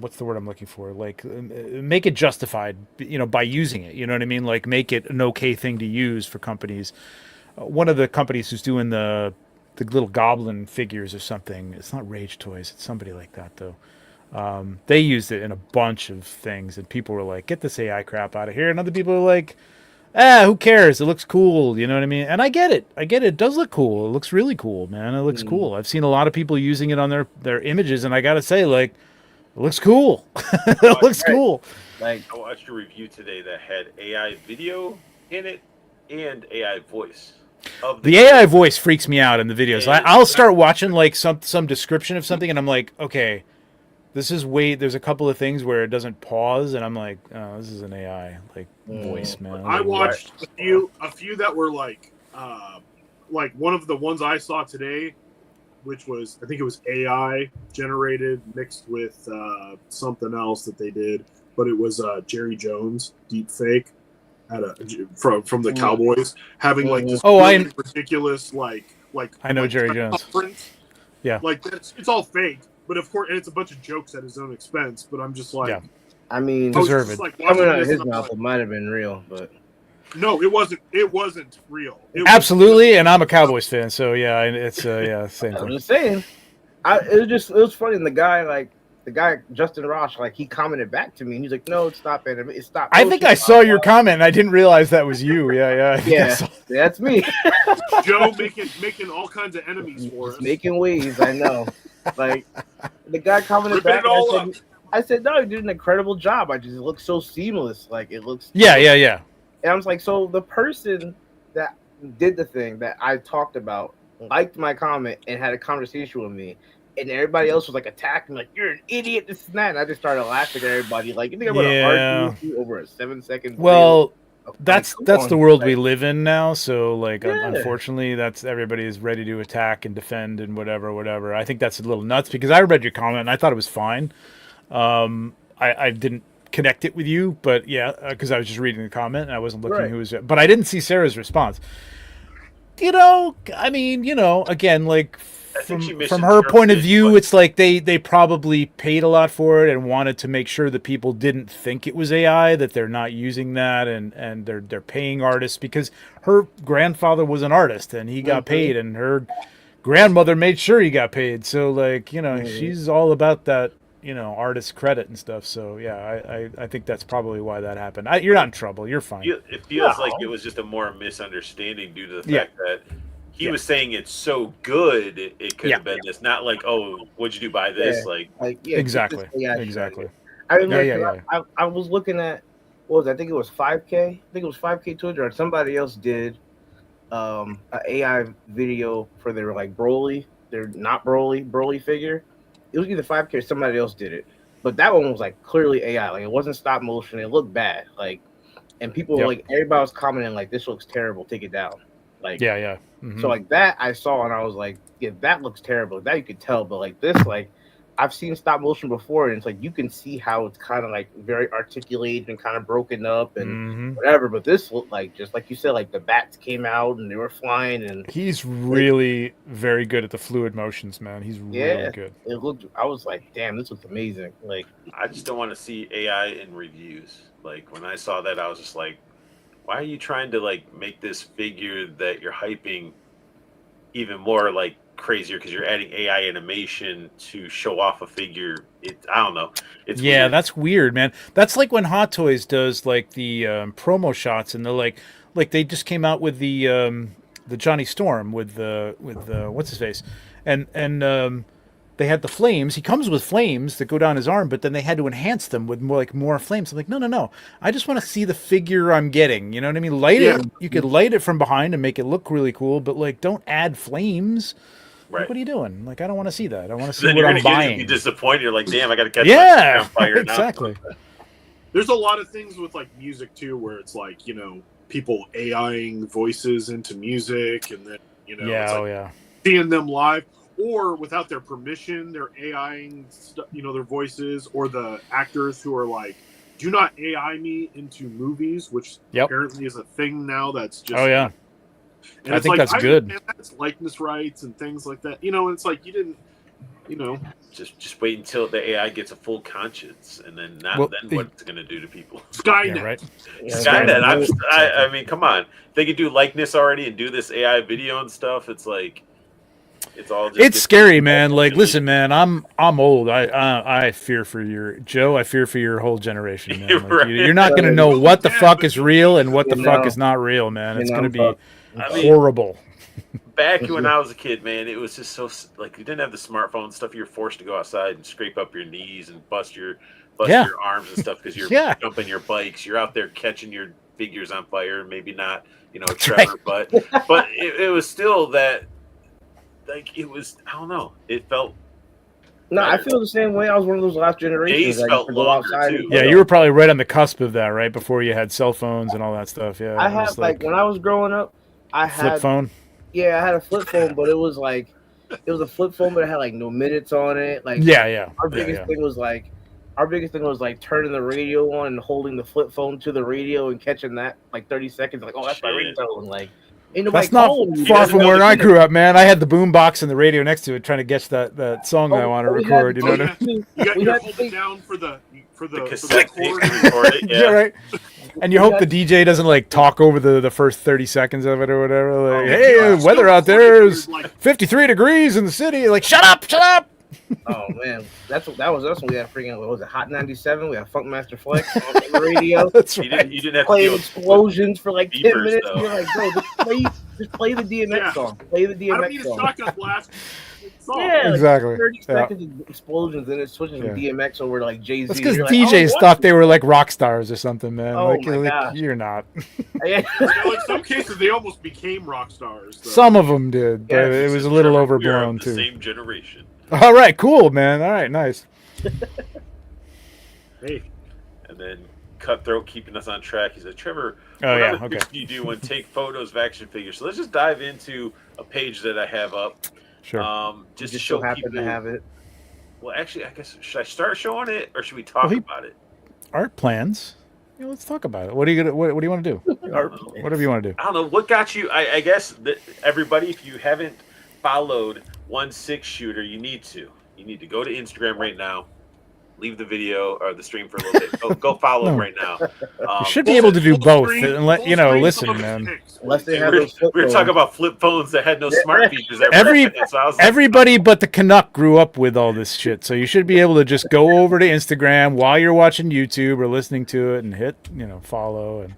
what's the word I'm looking for? Like make it justified, by using it. You know what I mean? Like make it an okay thing to use for companies. One of the companies who's doing the little goblin figures or something. It's not Rage Toys. It's somebody like that though. They used it in a bunch of things, and people were like, "Get this AI crap out of here." And other people are like, who cares? It looks cool. You know what I mean? And I get it. It does look cool. It looks really cool, man. It looks cool. I've seen a lot of people using it on their images, and I gotta say, like, it looks cool. It looks cool. Like I watched a review today that had AI video in it and AI voice. The AI voice freaks me out in the videos. I'll start watching like some description of something, and I'm like, okay, this is there's a couple of things where it doesn't pause, and I'm like, oh, this is an AI voice, man. I watched a few that were like one of the ones I saw today, which was I think it was AI generated mixed with something else that they did, but it was Jerry Jones deep fake. From the Cowboys having like this ridiculous like I know Jerry Jones. Print. Yeah, like it's all fake, but of course, and it's a bunch of jokes at his own expense. But I'm just like, I mean, deserved. Like, coming out of his mouth, it might have been real, but no, it wasn't. It wasn't real. Absolutely, and I'm a Cowboys fan, so yeah, it's same thing. I'm just saying, it was funny. And the guy Justin Rosh, like he commented back to me, and he's like, "No, it's not anime. It's stop." I think I saw your comment, and I didn't realize that was you. Yeah, that's me. Joe making all kinds of enemies for us. Making waves, I know. Like the guy commented back, I said, "No, you did an incredible job. It looks so seamless. Like it looks." Yeah. And I was like, so the person that did the thing that I talked about liked my comment and had a conversation with me. And everybody else was like attacking, like you're an idiot, this and that. And I just started laughing at everybody, like you think I'm gonna argue with you over a 7-second? Well, that's the world we live in now. So like, unfortunately, that's everybody is ready to attack and defend and whatever. I think that's a little nuts because I read your comment and I thought it was fine. I didn't connect it with you, but because I was just reading the comment and I wasn't looking who was. But I didn't see Sarah's response. I mean, again, like. From her point of view, it's like they probably paid a lot for it and wanted to make sure that people didn't think it was AI, that they're not using that, and they're paying artists because her grandfather was an artist and he got paid, and her grandmother made sure he got paid. So like she's all about that artist credit and stuff. So yeah, I think that's probably why that happened. You're not in trouble. You're fine. It feels like it was just a more misunderstanding due to the fact that he was saying it's so good it could have been this, not like, oh, what'd you do by this? Exactly. I remember I was looking at I think it was 5K. I think it was 5K Twitter, or somebody else did an AI video for their Broly, their not Broly figure. It was either 5K or somebody else did it, but that one was clearly AI. It wasn't stop motion. It looked bad. And people were everybody was commenting this looks terrible. Take it down. Mm-hmm. So that I saw and I was like, yeah, that looks terrible. That you could tell, but this I've seen stop motion before, and it's you can see how it's kind of very articulated and kind of broken up and whatever. But this looked just like you said, the bats came out and they were flying. And he's really very good at the fluid motions, man. He's really good. It looked. I was like, damn, this looks amazing. I just don't want to see AI in reviews. When I saw that, I was just like, why are you trying to make this figure that you're hyping even more crazier because you're adding AI animation to show off a figure? I don't know. It's weird. That's weird, man. That's like when Hot Toys does the promo shots, and they're like they just came out with the Johnny Storm with what's his face, and they had the flames. He comes with flames that go down his arm, but then they had to enhance them with more flames. I'm like, no. I just want to see the figure I'm getting. You know what I mean? Light it. You could light it from behind and make it look really cool, but don't add flames. Right. What are you doing? I don't want to see that. I want to see then what you're I'm buying. Be disappointed. You're like, damn, I got to catch my fire now. Exactly. There's a lot of things with music too, where it's people AIing voices into music, and then it's seeing them live. Or without their permission, they're AIing, their voices, or the actors who are do not AI me into movies, which apparently is a thing now. That's just and I think that's good. That's likeness rights and things like that. And it's you didn't, Just wait until the AI gets a full conscience, and then then what it's going to do to people. Skynet, yeah, right? Skynet. I mean, come on. If they could do likeness already and do this AI video and stuff, it's it's all just it's scary, man. Listen, man, I'm old. I fear for I fear for your whole generation, man. You're not going to know what the fuck is real and what the fuck is not real, man. It's going to be horrible. Back when I was a kid, man, it was just so you didn't have the smartphone stuff. You're forced to go outside and scrape up your knees and bust your arms and stuff because you're jumping your bikes. You're out there catching your figures on fire. Maybe not, Trevor, but it was still that. It was, I don't know. It felt. No, I feel the same way. I was one of those last generations. Days felt longer too. Yeah, you were probably right on the cusp of that, right before you had cell phones and all that stuff. Yeah, I had when I was growing up, I had flip phone. Yeah, I had a flip phone, but it was a flip phone, but it had no minutes on it. Our biggest thing was turning the radio on and holding the flip phone to the radio and catching that 30 seconds. Oh, that's my ringtone. That's not far from where I grew up, man. I had the boom box and the radio next to it, trying to guess that song I want to record. You know what I mean? You hold it down for the cassette tape to record it. Yeah, right. And you hope the DJ doesn't talk over the first 30 seconds of it or whatever. Hey, weather out there is 53 degrees in the city. Shut up. Oh man, that's when we had freaking what was it, Hot 97? We had Funkmaster Flex on the radio. That's right. You didn't have playing to explosions for 10 minutes. Though. You're bro, just play the DMX song. Play the DMX I don't need song. a shotgun blast. Yeah, exactly. 30 seconds of explosions, then it switches from DMX over to Jay-Z. That's because DJs thought they were rock stars or something, man. Oh my gosh. You're not. Some cases they almost became rock stars. So. Some of them did, but it was a little overblown too. Same generation. All right, cool, man. All right, nice. Hey, and then Cutthroat keeping us on track. He said, "Trevor, what do you do when take photos of action figures?" So let's just dive into a page that I have up. Sure. Just to show happen people to have it. Well, actually, I guess should I start showing it or should we talk about it? Art plans. Let's talk about it. What do you want to do? Whatever you want to do. I don't know. What got you? I guess that everybody, if you haven't followed Onesix Shooter, you need to go to Instagram right now leave the video or the stream for a little bit. Go follow him right now. You should be able to do both. And let listen, man. Unless they have we those flip were phones. talking about flip phones that had no smart features. Everybody but the Canuck grew up with all this shit, so you should be able to just go over to Instagram while you're watching YouTube or listening to it and hit follow. And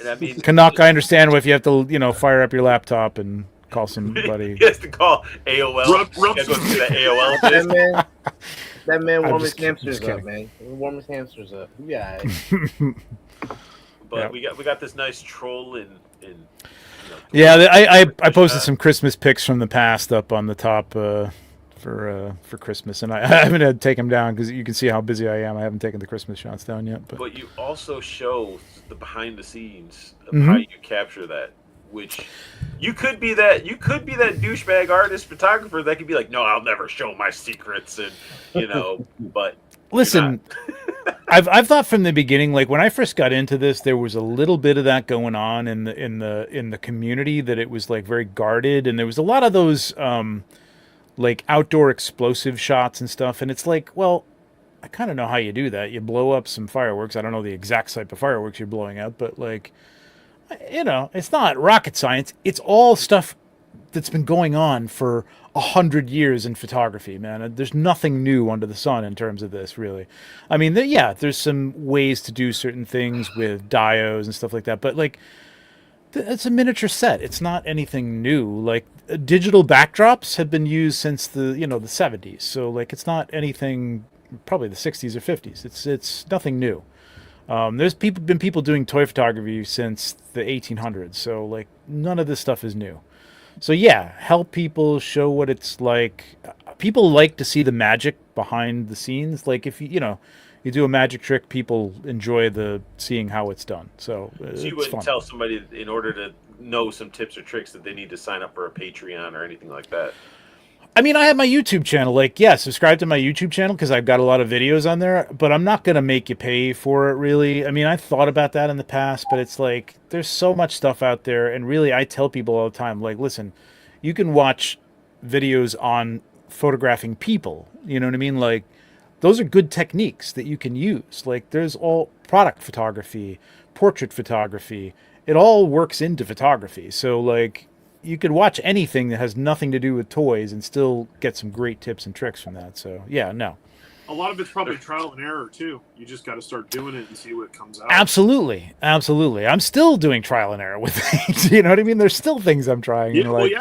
I mean, Canuck, I understand if you have to fire up your laptop and call somebody. He has to call AOL. Rub Go through that AOL. That man warm his just hamsters up, kidding. man. Warm his hamsters up. Yeah. But we got this nice troll in. Yeah, I posted some Christmas pics from the past up on the top for Christmas, and I haven't had to take them down because you can see how busy I am. I haven't taken the Christmas shots down yet. But you also show the behind the scenes of how you capture that. Which you could be that douchebag artist photographer that could be like, no, I'll never show my secrets, and but listen, I've thought from the beginning, like when I first got into this, there was a little bit of that going on in the community, that it was like very guarded, and there was a lot of those like outdoor explosive shots and stuff, and it's like, well, I kind of know how you do that. You blow up some fireworks. I don't know the exact type of fireworks you're blowing up, but like, it's not rocket science. It's all stuff that's been going on for 100 years in photography, man. There's nothing new under the sun in terms of this, really. I mean, there's some ways to do certain things with diodes and stuff like that, but like, it's a miniature set. It's not anything new. Like, digital backdrops have been used since the the 70s, so like, it's not anything. Probably the 60s or 50s. It's nothing new. There's been people doing toy photography since the 1800s, so like, none of this stuff is new. So yeah, help people, show what it's like. People like to see the magic behind the scenes. Like, if you do a magic trick, people enjoy seeing how it's done. So you wouldn't tell somebody, in order to know some tips or tricks, that they need to sign up for a Patreon or anything like that. I mean, I have my YouTube channel. Like, yeah, subscribe to my YouTube channel because I've got a lot of videos on there, but I'm not going to make you pay for it, really. I mean, I thought about that in the past, but it's like, there's so much stuff out there, and really, I tell people all the time, like, listen, you can watch videos on photographing people, you know what I mean? Like, those are good techniques that you can use. Like, there's all product photography, portrait photography. It all works into photography. So, like, you could watch anything that has nothing to do with toys and still get some great tips and tricks from that. So, yeah, no. A lot of it's probably trial and error, too. You just got to start doing it and see what comes out. Absolutely. Absolutely. I'm still doing trial and error with things. You know what I mean? There's still things I'm trying. Yeah, like,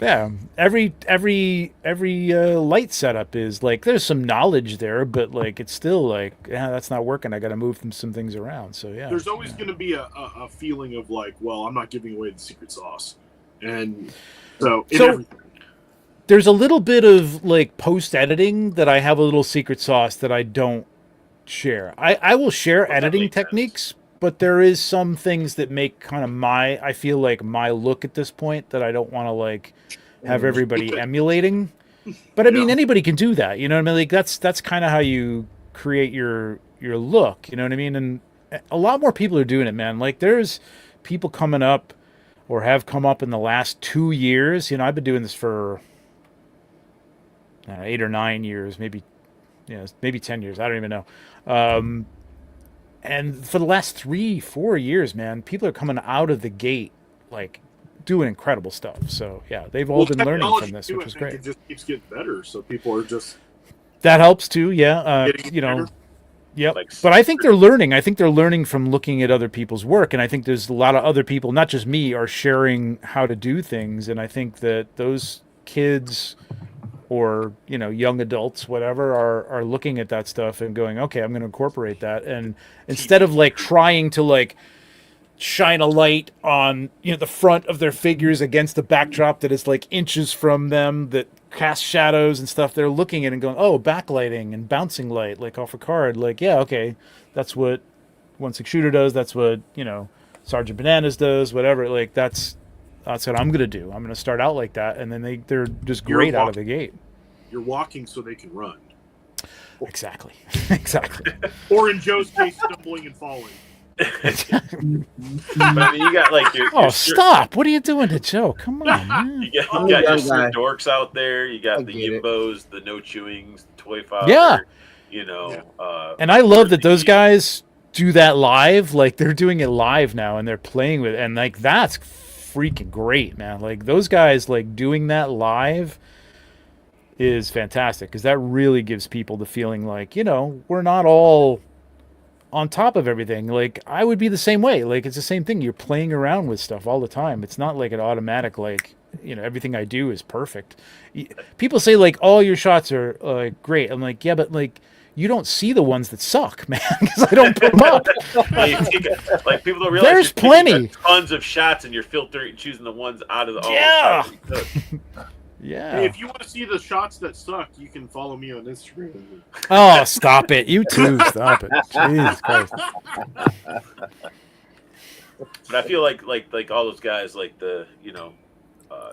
Yeah, every light setup is like, there's some knowledge there, but like, it's still like, that's not working. I got to move some things around. So, yeah. There's always going to be a feeling of like, well, I'm not giving away the secret sauce. And so there's a little bit of like post editing that I have a little secret sauce that I don't share. I will share editing techniques, but there is some things that make kind of I feel like my look at this point that I don't want to like have everybody emulating. But I mean, anybody can do that. You know what I mean? Like, that's kind of how you create your look. You know what I mean? And a lot more people are doing it, man. Like, there's people coming up, or have come up in the last 2 years. I've been doing this for 8 or 9 years, maybe 10 years. I don't even know. And for the last 3-4 years, man, people are coming out of the gate, like, doing incredible stuff. So, yeah, they've all been learning from this, which is great. It just keeps getting better, so people are just... That helps, too, yeah. Yep. But I think they're learning. I think they're learning from looking at other people's work. And I think there's a lot of other people, not just me, are sharing how to do things. And I think that those kids or, young adults, whatever, are looking at that stuff and going, okay, I'm going to incorporate that. And instead of like trying to like shine a light on, the front of their figures against the backdrop that is like inches from them, that cast shadows and stuff, they're looking at it and going, oh, backlighting and bouncing light, like off a card. Like, yeah, okay, that's what Onesix Shooter does. That's what, Sergeant Bananas does, whatever. Like, that's what I'm going to do. I'm going to start out like that. And then they're just great out of the gate. You're walking so they can run. Exactly. Exactly. Or in Joe's case, stumbling and falling. But I mean, you got like your stop! What are you doing to Joe? Come on, man. you got your Swift dorks out there. You got the Yimbos, the No Chewings, the Toy Father. Yeah. You know, and I love that those guys do that live. Like they're doing it live now, and they're playing with it, and like that's freaking great, man. Like those guys like doing that live is fantastic because that really gives people the feeling like, you know, we're not all on top of everything. Like I would be the same way. Like it's the same thing. You're playing around with stuff all the time. It's not like an automatic, like, you know, everything I do is perfect. People say like all your shots are great. I'm like, yeah, but like you don't see the ones that suck, man, because I don't put them up. Like people don't realize there's plenty, tons of shots, and you're filtering, choosing the ones out of the Yeah. Hey, if you want to see the shots that suck, you can follow me on Instagram. Oh, stop it! You too, stop it! Jesus Christ! But I feel like all those guys, like the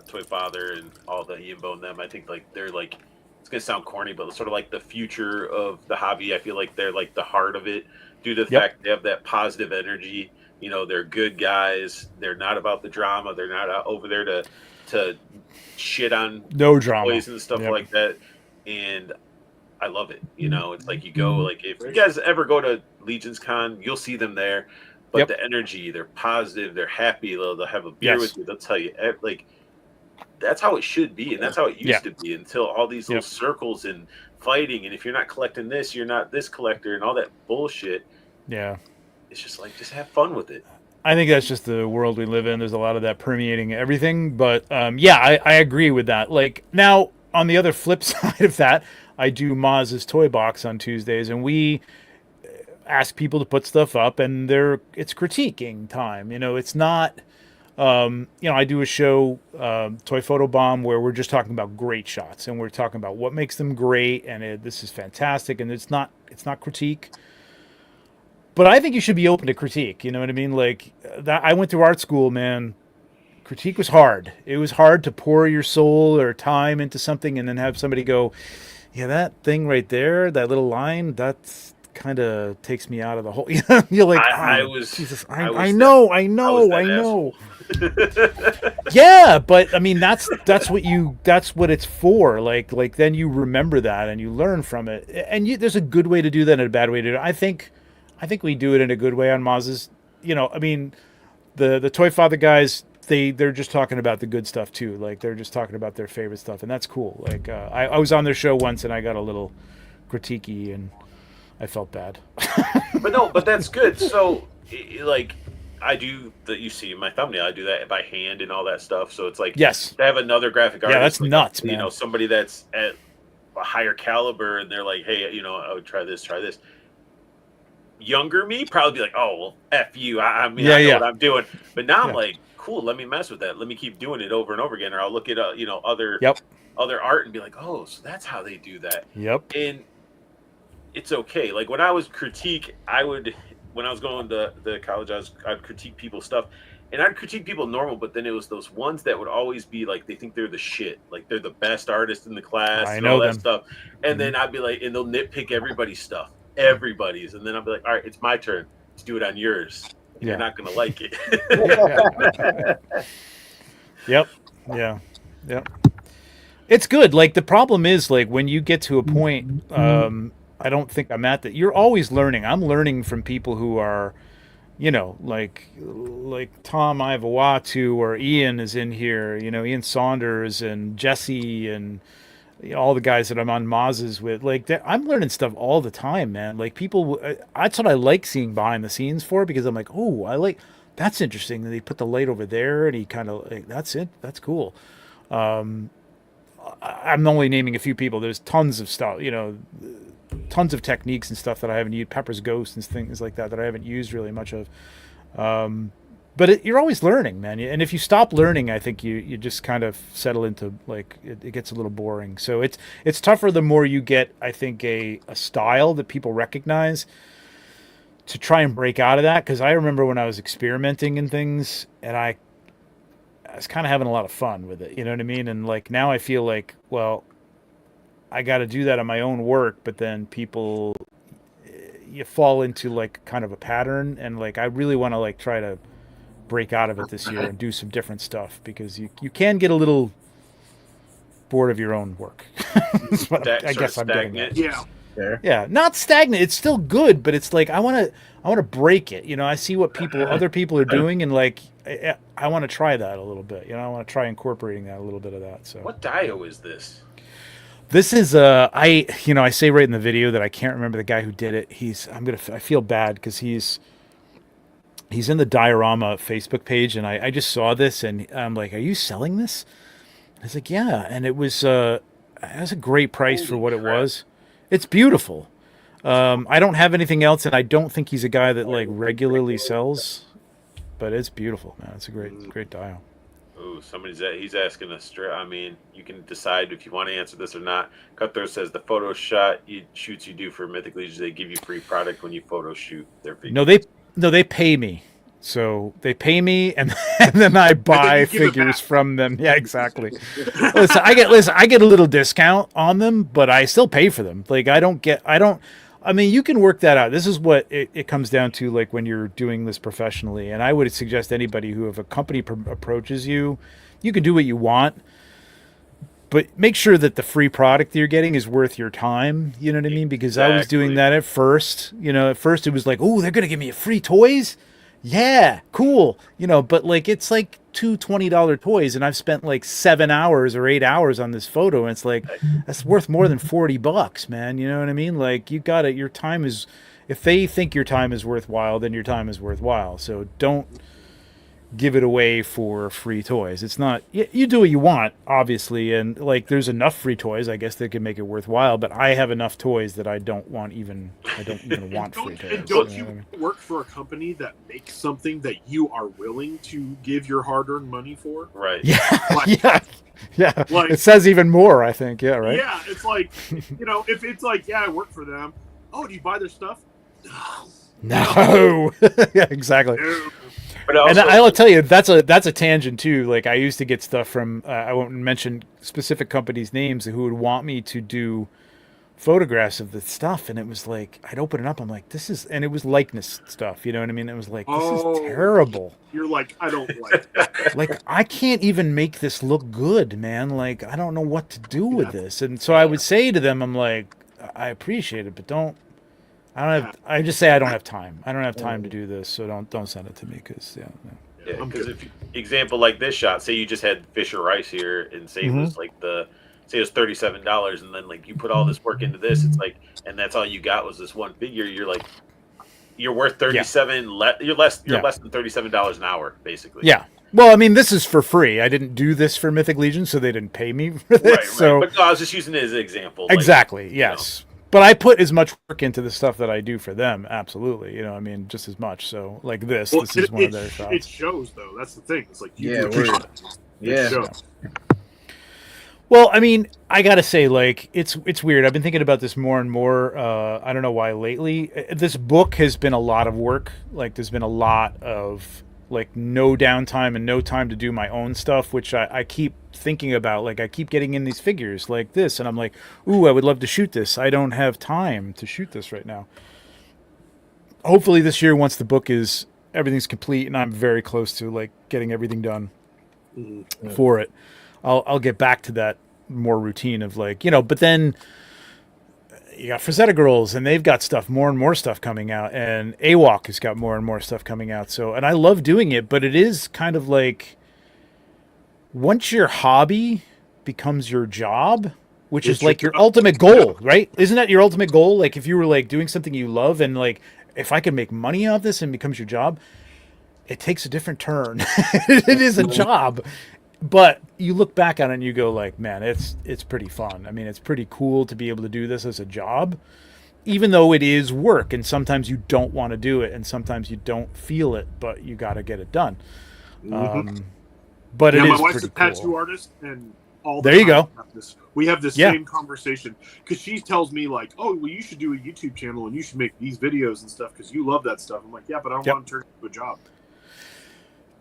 Toy Father and all the Yimbo and them, I think like they're like, it's gonna sound corny, but sort of like the future of the hobby. I feel like they're like the heart of it, due to the fact they have that positive energy. You know, they're good guys. They're not about the drama. They're not over there to shit on toys and stuff like that. And I love it. You know, it's like you go, like if you guys ever go to Legion's Con, you'll see them there. But the energy, they're positive, they're happy. They'll have a beer with you. They'll tell you like that's how it should be, and that's how it used to be until all these little circles and fighting. And if you're not collecting this, you're not this collector, and all that bullshit. Yeah, it's just like just have fun with it. I think that's just the world we live in. There's a lot of that permeating everything. But I agree with that. Like now, on the other flip side of that, I do Maz's Toy Box on Tuesdays, and we ask people to put stuff up, and it's critiquing time. You know, it's not. I do a show, Toy Photo Bomb, where we're just talking about great shots, and we're talking about what makes them great, and this is fantastic, and it's not critique. But I think you should be open to critique. You know what I mean? Like that. I went through art school, man. Critique was hard. It was hard to pour your soul or time into something and then have somebody go, yeah, that thing right there, that little line, that's kind of takes me out of the whole. You're like, I know. Yeah, but I mean, that's what it's for. Like then you remember that and you learn from it. And there's a good way to do that and a bad way to do it. I think we do it in a good way on Maz's. You know, I mean, the Toy Father guys, they're just talking about the good stuff too. Like they're just talking about their favorite stuff, and that's cool. Like I was on their show once and I got a little critiquey and I felt bad. but that's good. So like I do that. You see my thumbnail. I do that by hand and all that stuff. So it's like to have another graphic artist. Yeah, that's like, nuts, man. You know, somebody that's at a higher caliber, and they're like, hey, you know, I would try this. Younger me probably be like, oh well, f you. I know what I'm doing. But now I'm like, cool. Let me mess with that. Let me keep doing it over and over again, or I'll look at other art and be like, oh, so that's how they do that. Yep. And it's okay. Like when I was when I was going to the college, I'd critique people's stuff, and I'd critique people normal. But then it was those ones that would always be like they think they're the shit, like they're the best artist in the class, and all that stuff. And then I'd be like, and they'll nitpick everybody's stuff. Everybody's, and then I'll be like, all right, it's my turn to do it on yours. You're not gonna like it. Yep. It's good. Like the problem is like when you get to a point, I don't think I'm at that. You're always learning. I'm learning from people who are, you know, like Tom Ivawatu or Ian is in here, you know, Ian Saunders and Jesse and all the guys that I'm on Maz's with. Like I'm learning stuff all the time, man. Like people, that's what I like seeing behind the scenes for, because I'm like, oh, that's interesting. And they put the light over there and he kind of like, that's it. That's cool. I'm only naming a few people. There's tons of stuff, you know, tons of techniques and stuff that I haven't used, Pepper's Ghost and things like that I haven't used really much of. But you're always learning, man. And if you stop learning, I think you just kind of settle into like it gets a little boring. So it's tougher the more you get, I think, a style that people recognize to try and break out of that. Because I remember when I was experimenting in things, and I was kind of having a lot of fun with it. You know what I mean? And like now I feel like, well, I got to do that on my own work, but then people, you fall into like kind of a pattern, and like I really want to like try to break out of it this year and do some different stuff, because you can get a little bored of your own work. That's what I guess I'm getting at. Yeah, not stagnant. It's still good, but it's like I want to break it. You know, I see what other people are doing, and like I want to try that a little bit. You know, I want to try incorporating that a little bit of that. So, what dio is this? This is I say right in the video that I can't remember the guy who did it. I feel bad because he's in the Diorama Facebook page, and I just saw this, and I'm like, "Are you selling this?" I was like, "Yeah," and it was a great price for what it was. It's beautiful. I don't have anything else, and I don't think he's a guy that like regularly sells, but it's beautiful, man. It's a great dial. Oh, he's asking us. I mean, you can decide if you want to answer this or not. Cutthroat says the photo shoots you do for Mythic Legion, they give you free product when you photo shoot their figures. No, they pay me. So they pay me, and then I buy figures from them. Yeah, exactly. Listen, I get a little discount on them, but I still pay for them. Like I mean, you can work that out. This is what it comes down to, like when you're doing this professionally. And I would suggest anybody who, if a company approaches you, you can do what you want, but make sure that the free product that you're getting is worth your time. You know what I mean? Because I was doing that at first. You know, at first it was like, oh, they're gonna give me free toys. Yeah, cool. You know, but like it's like two $20 toys, and I've spent like 7 hours or 8 hours on this photo, and it's like that's worth more than $40, man. You know what I mean? Like you got it. Your time is, if they think your time is worthwhile, then your time is worthwhile. So don't give it away for free toys. It's not, you do what you want, obviously, and like there's enough free toys, I guess, that can make it worthwhile, but I have enough toys that I don't even want free toys. And don't you work for a company that makes something that you are willing to give your hard-earned money for? Right. Yeah. Yeah. Like, it says even more, I think. Yeah, right? Yeah, it's like, you know, if it's like, yeah, I work for them. Oh, do you buy their stuff? No. Yeah, exactly. No. And I'll tell you, that's a tangent too. Like I used to get stuff from I won't mention specific companies' names who would want me to do photographs of the stuff, and it was like I'd open it up, I'm like, this is, and it was likeness stuff, you know what I mean? It was like, this is terrible. You're like, I don't like that. Like I can't even make this look good, man. Like I don't know what to do with this. And so I would say to them, I'm like, I appreciate it, but I just say I don't have time. I don't have time to do this, so don't send it to me, because because if example like this shot, say you just had Fisher Rice here, and say it was like say it was $37, and then like you put all this work into this, it's like, and that's all you got was this one figure. You're like, you're worth 37. You're less than $37 an hour, basically. Yeah. Well, I mean, this is for free. I didn't do this for Mythic Legion, so they didn't pay me for this. Right. So, but no, I was just using it as an example. Exactly. Like, yes. But I put as much work into the stuff that I do for them. Absolutely. You know, I mean, just as much. So like this is one of their shots. It shows, though. That's the thing. It's like, shows. Well, I mean, I got to say, like, it's weird. I've been thinking about this more and more. I don't know why lately. This book has been a lot of work. Like, there's been a lot of, like, no downtime and no time to do my own stuff, which I keep thinking about. Like, I keep getting in these figures like this, and I'm like, ooh, I would love to shoot this. I don't have time to shoot this right now. Hopefully this year, once the book is, everything's complete, and I'm very close to, like, getting everything done for it, I'll get back to that more routine of, like, you know, but then you got Frazetta Girls, and they've got more and more stuff coming out, and AWOC has got more and more stuff coming out. So, and I love doing it, but it is kind of like, once your hobby becomes your job, which is like your ultimate goal, right? Isn't that your ultimate goal? Like, if you were like doing something you love, and like, if I could make money off this and becomes your job, it takes a different turn. It is a job. But you look back on it and you go like, man, it's pretty fun. I mean, it's pretty cool to be able to do this as a job, even though it is work. And sometimes you don't want to do it, and sometimes you don't feel it, but you got to get it done. But it is my wife's pretty a tattoo cool. artist, and all the there you go. We have this same conversation, because she tells me like, oh, well, you should do a YouTube channel and you should make these videos and stuff because you love that stuff. I'm like, yeah, but I don't want to turn it into a job.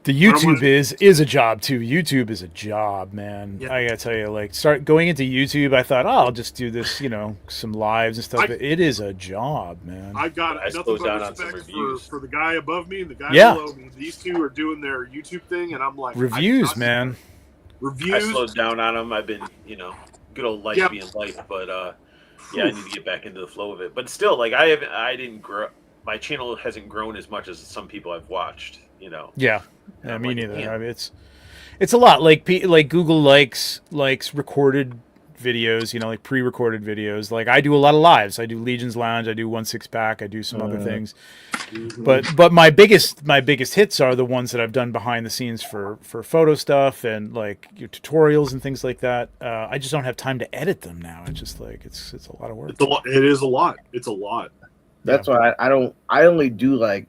The YouTube is a job too. YouTube is a job, man. Yeah. I gotta tell you, like, start going into YouTube. I thought, I'll just do this, some lives and stuff. But it is a job, man. I got nothing but respect for the guy above me and the guy below me. These two are doing their YouTube thing, and I'm like, reviews, man. Reviews. I slowed down on them. I've been, good old life being life, but I need to get back into the flow of it. But still, like, I didn't grow. My channel hasn't grown as much as some people I've watched. Yeah, me neither. I mean, it's a lot. Like Google likes recorded videos. Like pre-recorded videos. Like I do a lot of lives. I do Legion's Lounge. I do 1/6 pack. I do some other things. But my biggest hits are the ones that I've done behind the scenes for photo stuff and like your tutorials and things like that. I just don't have time to edit them now. It's just like it's a lot of work. It is a lot. It's a lot. That's why I only do like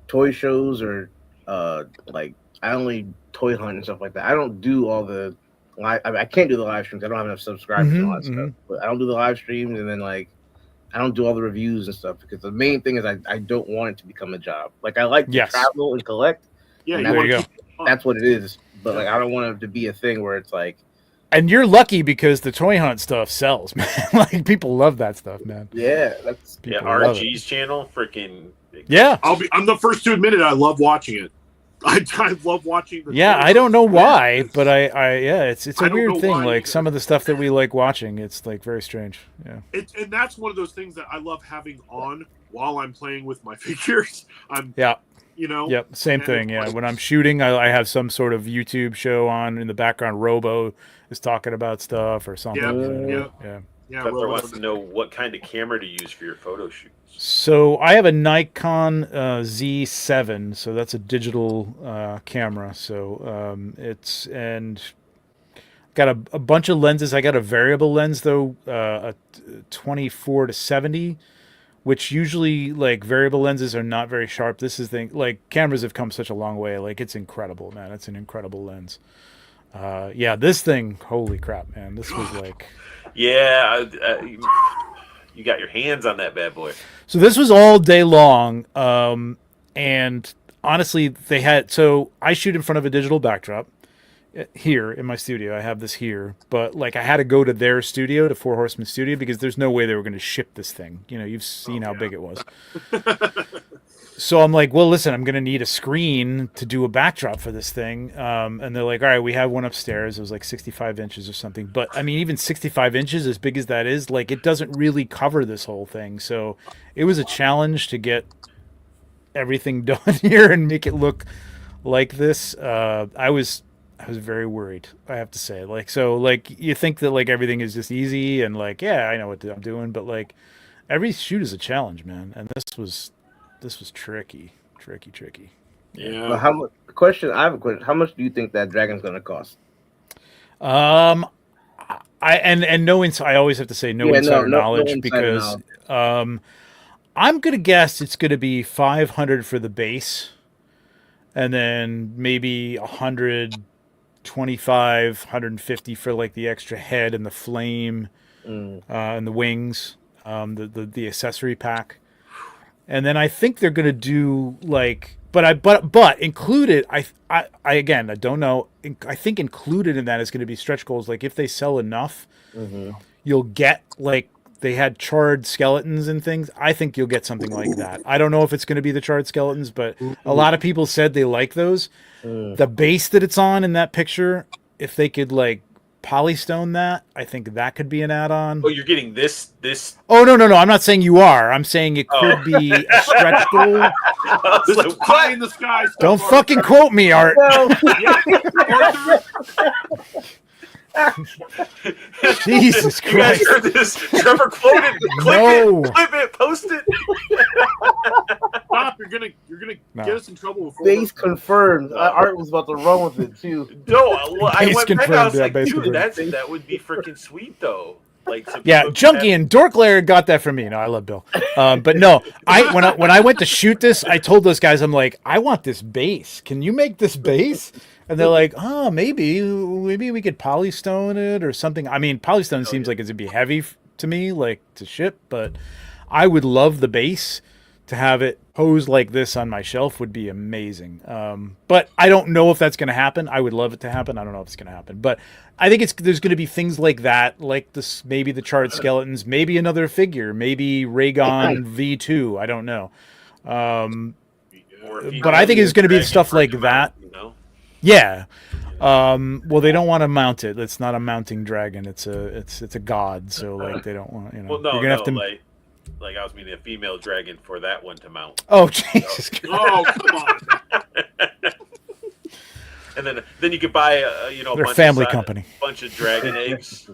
toy shows or like I only toy hunt and stuff like that. I don't do all the live. I can't do the live streams. I don't have enough subscribers and all that stuff. But I don't do the live streams, and then like I don't do all the reviews and stuff because the main thing is I don't want it to become a job. Like I like to travel and collect. Yeah, and there you go. That's what it is. But like I don't want it to be a thing where it's like. And you're lucky because the toy hunt stuff sells, man. Like people love that stuff, man. Yeah, that's RG's channel, freaking. Yeah, I'm the first to admit it. I love watching it. I love watching. I don't know why, but it's a weird thing. Like some of the stuff that we like watching, it's like very strange. Yeah, and that's one of those things that I love having on while I'm playing with my figures. Yep, same thing. Yeah, when I'm shooting, I have some sort of YouTube show on in the background. Robo is talking about stuff or something. Yeah. Trevor wants to know what kind of camera to use for your photo shoots. So I have a Nikon Z7, so that's a digital camera. So it's got a bunch of lenses. I got a variable lens though, a 24 to 70. Which usually, like, variable lenses are not very sharp. This is cameras have come such a long way. Like, it's incredible, man. It's an incredible lens. This thing, holy crap, man. This was like... Yeah, you got your hands on that bad boy. So this was all day long. And honestly, so I shoot in front of a digital backdrop. Here in my studio, I have this here, but like I had to go to their studio, to Four Horseman Studio, because there's no way they were going to ship this thing. You've seen how big it was. So I'm like, well, listen, I'm going to need a screen to do a backdrop for this thing. And they're like, all right, we have one upstairs. It was like 65 inches or something. But I mean, even 65 inches, as big as that is, like it doesn't really cover this whole thing. So it was a challenge to get everything done here and make it look like this. I was very worried, I have to say. Like, so like you think that like everything is just easy and like, yeah, I know what I'm doing, but like every shoot is a challenge, man. And this was tricky. Yeah. Well, I have a question. How much do you think that dragon's going to cost? I always have to say insider knowledge because I'm going to guess it's going to be 500 for the base and then maybe 125, 150 for like the extra head and the flame and the wings, the accessory pack. And then I think they're going to do like, but included, I again, I don't know. I think included in that is going to be stretch goals. Like if they sell enough, you'll get like, they had charred skeletons and things. I think you'll get something like that. I don't know if it's going to be the charred skeletons, but a lot of people said they like those. The base that it's on in that picture, if they could like polystone that, I think that could be an add-on. Oh, you're getting this. Oh, no. I'm not saying you are. I'm saying it could be a stretch goal. This is pie in the sky stuff. Don't fucking quote me, Art. Jesus Christ! You guys heard this? Trevor quoted. Clip it, post it. Stop! You're gonna get us in trouble. Base confirmed. Art was about to run with it too. No, I went back. I was like, dude, that would be freaking sweet though. Like, Junkie and Dorklair got that from me. No, I love Bill. But no, when I went to shoot this, I told those guys, I'm like, I want this base. Can you make this base? And they're like, oh, maybe we could polystone it or something. I mean, polystone seems like it's going to be heavy to me, like to ship, but I would love the base to have it posed like this on my shelf would be amazing. But I don't know if that's going to happen. I would love it to happen. I don't know if it's going to happen, but I think there's going to be things like that, like this, maybe the charred skeletons, maybe another figure, maybe Raygon V2. I don't know. But I think it's going to be stuff like that. Yeah. Well, they don't want to mount it. It's not a mounting dragon. It's a god. So like they don't want, Well, no, you're gonna have to. Like I was meaning a female dragon for that one to mount. Oh Jesus! So. Oh come on! And then you could buy a family company, bunch of dragon eggs.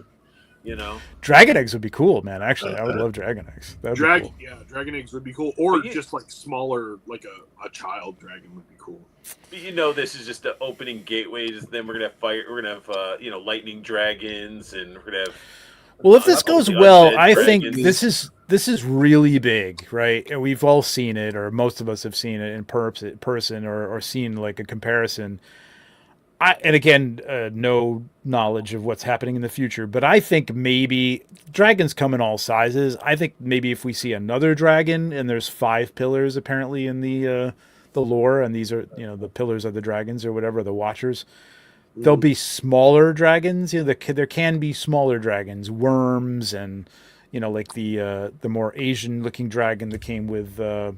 Dragon eggs would be cool, man. Actually, I would love dragon eggs. That'd be cool. Yeah, dragon eggs would be cool, or just like smaller, like a child dragon would be cool. This is just the opening gateways. Then we're gonna have fire. We're gonna have lightning dragons, and we're gonna have. Well, if this goes well, I think this is really big, right? And we've all seen it, or most of us have seen it in person, or seen like a comparison. And again, no knowledge of what's happening in the future, but I think maybe dragons come in all sizes. I think maybe if we see another dragon, and there's 5 pillars apparently in the lore, and these are the pillars of the dragons or whatever, the watchers. There'll be smaller dragons. There can be smaller dragons, worms, and like the more Asian looking dragon that came with the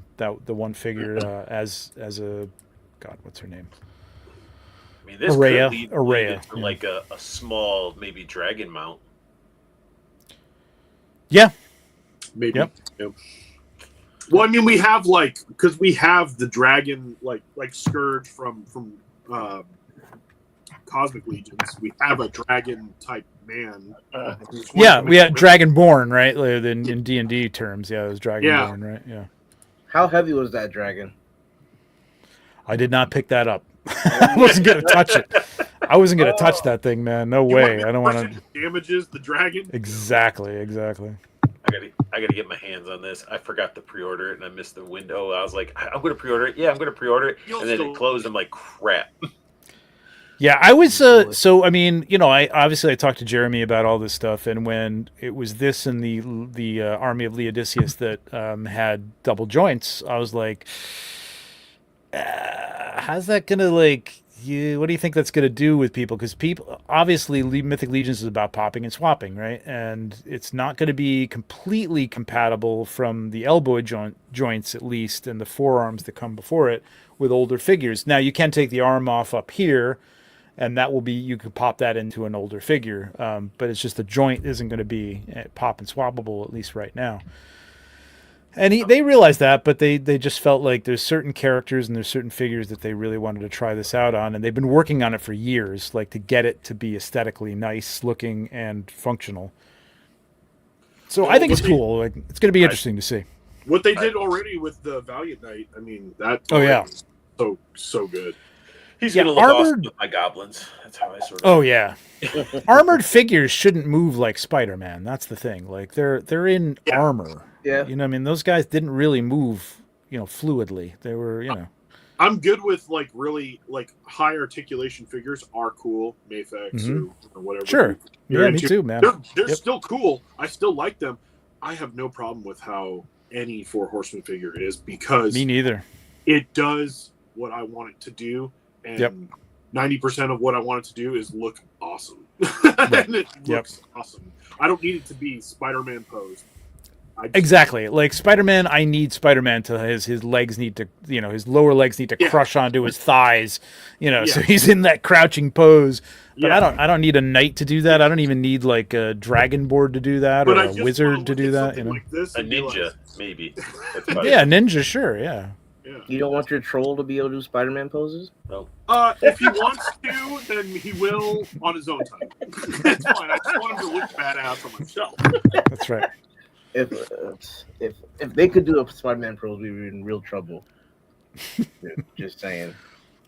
one figure as a god. What's her name? I mean, this Araya, for like a small maybe dragon mount. Yeah, maybe. Yep. Well, I mean, we have because we have the dragon like Scourge from Cosmic Legions. We have a dragon type man. Yeah, we had Dragonborn, right? In D&D terms, it was Dragonborn, right? Yeah. How heavy was that dragon? I did not pick that up. I wasn't gonna touch it. I wasn't gonna touch that thing, man. No way. I don't want to. Damages the dragon. Exactly. I gotta get my hands on this. I forgot to pre-order it, and I missed the window. I was like, I'm gonna pre-order it. Yeah, I'm gonna pre-order it, and then it closed. I'm like, crap. Yeah, I was. So I mean, I talked to Jeremy about all this stuff, and when it was this and the Army of Laodiceus that had double joints, I was like, how's that gonna what do you think that's gonna do with people? Because people, obviously, Mythic Legions is about popping and swapping, right? And it's not going to be completely compatible from the elbow joints, at least, and the forearms that come before it with older figures. Now you can take the arm off up here, and that will be, you could pop that into an older figure, but it's just the joint isn't going to be pop and swappable, at least right now. And they realized that, but they just felt like there's certain characters and there's certain figures that they really wanted to try this out on, and they've been working on it for years, like to get it to be aesthetically nice looking and functional. So I think it's cool. Like, it's going to be interesting to see. What they did already with the Valiant Knight, I mean, that so good. He's going to look awesome with my goblins. That's how I sort of. Oh yeah, armored figures shouldn't move like Spider-Man. That's the thing. Like they're in armor. Yeah. I mean, those guys didn't really move, fluidly. They were, I'm good with really high articulation figures are cool, Mayfax or whatever. Sure. Yeah, me too, man. They're still cool. I still like them. I have no problem with how any 4 Horseman figure is, because me neither. It does what I want it to do, and 90% of what I want it to do is look awesome. And it looks awesome. I don't need it to be Spider-Man posed. Exactly. Like Spider-Man, I need Spider-Man to his legs need to, his lower legs need to crush onto his thighs, so he's in that crouching pose. But I don't need a knight to do that. I don't even need like a dragonborn to do that, or a wizard to do that. Like this, a ninja, maybe. Yeah, ninja, sure, yeah. You don't want your troll to be able to do Spider-Man poses? No. If he wants to, then he will on his own time. It's fine. I just want him to look badass on my shelf. That's right. If they could do a Spider-Man pose, we were in real trouble. Just saying.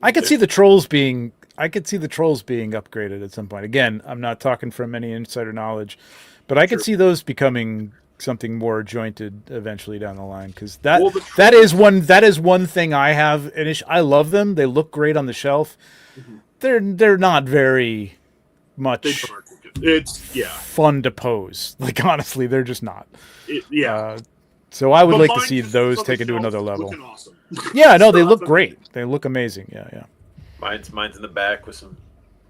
I could see the trolls being upgraded at some point. Again, I'm not talking from any insider knowledge, but I could see those becoming something more jointed eventually down the line, because that is one thing I have an issue. I love them. They look great on the shelf. Mm-hmm. They're not very much. It's fun to pose. Like, honestly, they're just not. So I would But like to mine see just those on the take it to shelf another level. looking awesome. Yeah, no, they Stop look it. great. They look amazing. Yeah. Mine's in the back with some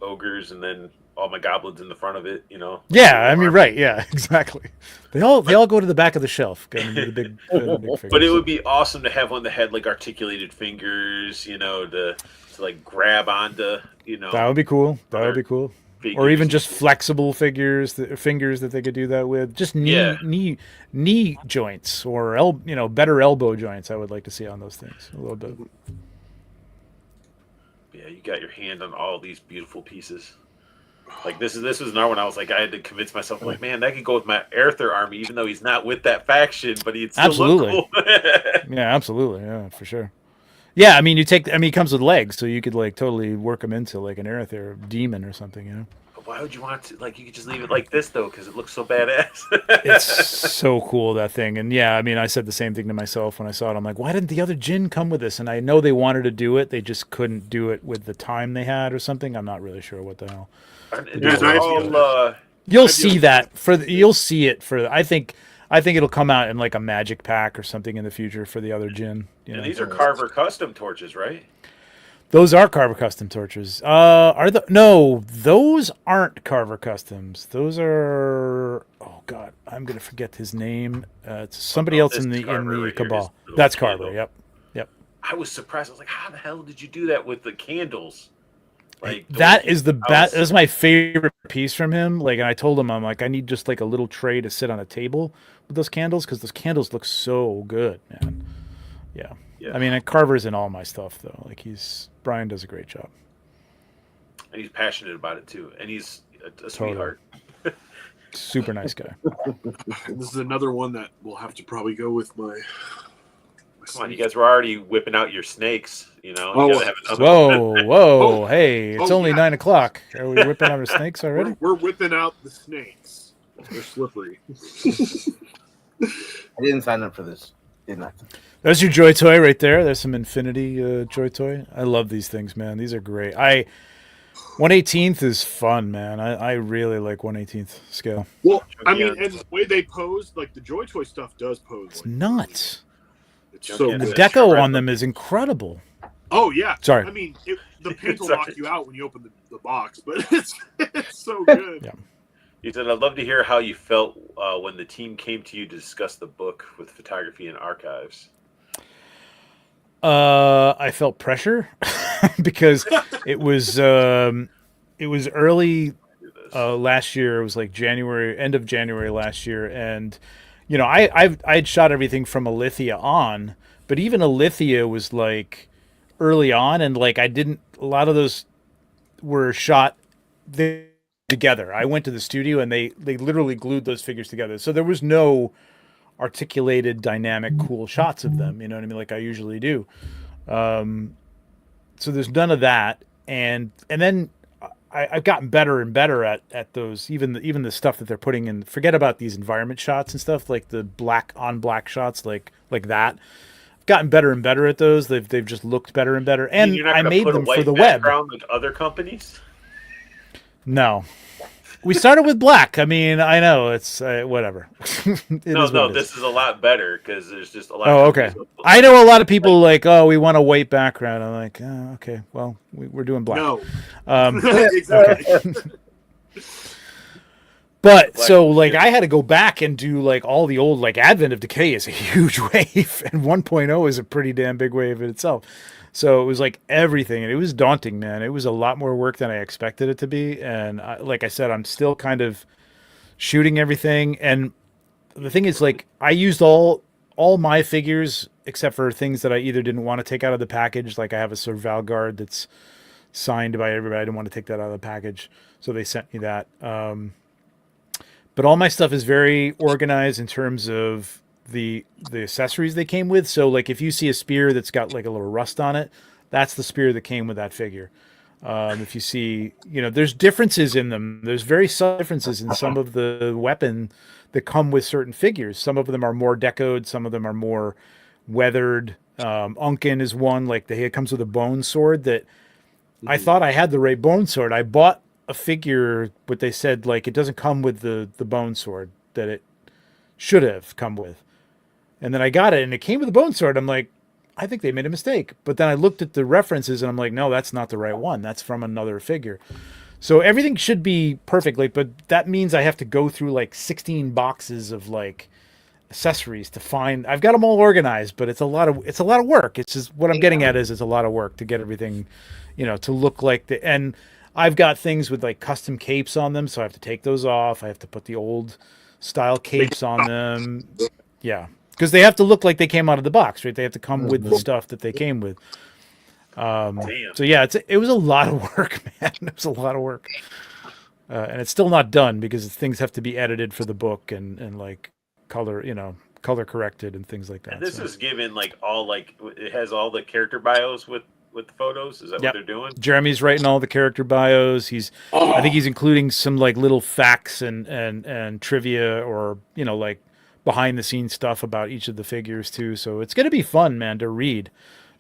ogres, and then all my goblins in the front of it. Yeah, I mean, right. Yeah, exactly. They all go to the back of the shelf. Go into the big figures. But it would be awesome to have one that had like articulated fingers, to like grab onto, That would be cool. That would other be cool. figures. Or even just flexible fingers that they could do that with. Just knee joints or better elbow joints. I would like to see on those things a little bit. Yeah, you got your hand on all these beautiful pieces. Like this was another one. I was like, I had to convince myself, like, man, that could go with my Arthur army, even though he's not with that faction, but he'd still look cool. Yeah, absolutely. Yeah, for sure. Yeah, I mean, he comes with legs, so you could like totally work him into like an Arthur demon or something, But why would you want to? Like, you could just leave it like this though, because it looks so badass. It's so cool, that thing. And yeah, I mean, I said the same thing to myself when I saw it. I'm like, why didn't the other Jin come with this? And I know they wanted to do it, they just couldn't do it with the time they had or something. I'm not really sure what the hell. You'll see it for. I think it'll come out in like a magic pack or something in the future for the other Jin. And these are Carver custom torches, right? Those are Carver custom torches. No, those aren't Carver customs. Those are. Oh God, I'm gonna forget his name. It's somebody else in the right cabal. That's Carver. Yep. I was surprised. I was like, how the hell did you do that with the candles? Like that is my favorite piece from him. Like, and I told him, I'm like, I need just like a little tray to sit on a table with those candles because those candles look so good, man. Yeah. I mean, Carver's in all my stuff though. Like Brian does a great job, and he's passionate about it too, and he's a sweetheart. Super nice guy. This is another one that will have to probably go with my. Come on, you guys were already whipping out your snakes. Whoa! Hey, it's only 9 o'clock. Are we whipping out our snakes already? We're whipping out the snakes. They're slippery. I didn't sign up for this. Did not. There's your Joy Toy right there. There's some Infinity Joy Toy. I love these things, man. These are great. 1/18th is fun, man. I really like 1/18th scale. Well, I mean, and the way they pose, like the Joy Toy stuff does pose. It's nuts. It's so and good. The deco on them is incredible. Oh yeah. Sorry. I mean, the paint will knock you out when you open the box, but it's so good. Yeah. He said, "I'd love to hear how you felt when the team came to you to discuss the book with photography and archives." I felt pressure because it was early last year. It was like end of January last year, and I'd shot everything from Alithia on, but even Alithia was like early on, and like a lot of those were shot together. I went to the studio and they literally glued those figures together, so there was no articulated, dynamic, cool shots of them. You know what I mean? Like I usually do. So there's none of that, and then I've gotten better and better at those. Even the stuff that they're putting in. Forget about these environment shots and stuff like the black on black shots, like that. I've gotten better and better at those. They've just looked better and better. And I made them for the web. Like other companies. No. We started with black. I mean, I know it's whatever. This is a lot better because there's just a lot. Oh, okay. I know a lot of people like, oh, we want a white background. I'm like, oh, okay, well, we're doing black. No, exactly. But so like, I had to go back and do like all the old like Advent of Decay is a huge wave, and 1.0 is a pretty damn big wave in itself. So it was like everything, and it was daunting, man. It was a lot more work than I expected it to be. And like I said, I'm still kind of shooting everything. And the thing is, like, I used all my figures except for things that I either didn't want to take out of the package. Like I have a Sir Valgard that's signed by everybody. I didn't want to take that out of the package, so they sent me that. But all my stuff is very organized in terms of the accessories they came with. So like if you see a spear that's got like a little rust on it, that's the spear that came with that figure. If you see, there's differences in them. There's very subtle differences in some of the weapon that come with certain figures. Some of them are more decoed. Some of them are more weathered. Unken is one, like it comes with a bone sword that I thought I had the right bone sword. I bought a figure, but they said like it doesn't come with the bone sword that it should have come with. And then I got it, and it came with a bone sword. I'm like, I think they made a mistake. But then I looked at the references, and I'm like, no, that's not the right one. That's from another figure. So everything should be perfect, like, but that means I have to go through like 16 boxes of like accessories to find. I've got them all organized, but it's a lot of work. It's just what I'm getting at is it's a lot of work to get everything, to look like the. And I've got things with like custom capes on them, so I have to take those off. I have to put the old style capes on them. Yeah, because they have to look like they came out of the box, right? They have to come with the stuff that they came with. So yeah, it was a lot of work, man. It was a lot of work, and it's still not done because things have to be edited for the book and like color corrected and things like that. And this is given like it has all the character bios with the photos. Is that what they're doing? Jeremy's writing all the character bios. I think he's including some like little facts and trivia or like behind the scenes stuff about each of the figures too. So it's gonna be fun, man, to read.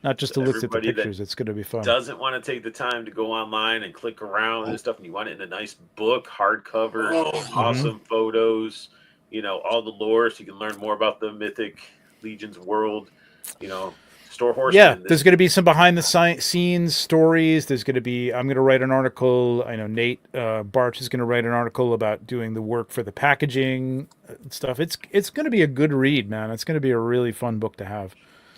Not just to look at the pictures. It's going to be fun. Doesn't want to take the time to go online and click around and stuff, and you want it in a nice book, hardcover, awesome photos, all the lore, so you can learn more about the Mythic Legion's world, store horseman. Yeah, there's going to be some behind the scenes stories. I'm going to write an article. I know Nate Barch is going to write an article about doing the work for the packaging stuff. It's going to be a good read, man. It's going to be a really fun book to have.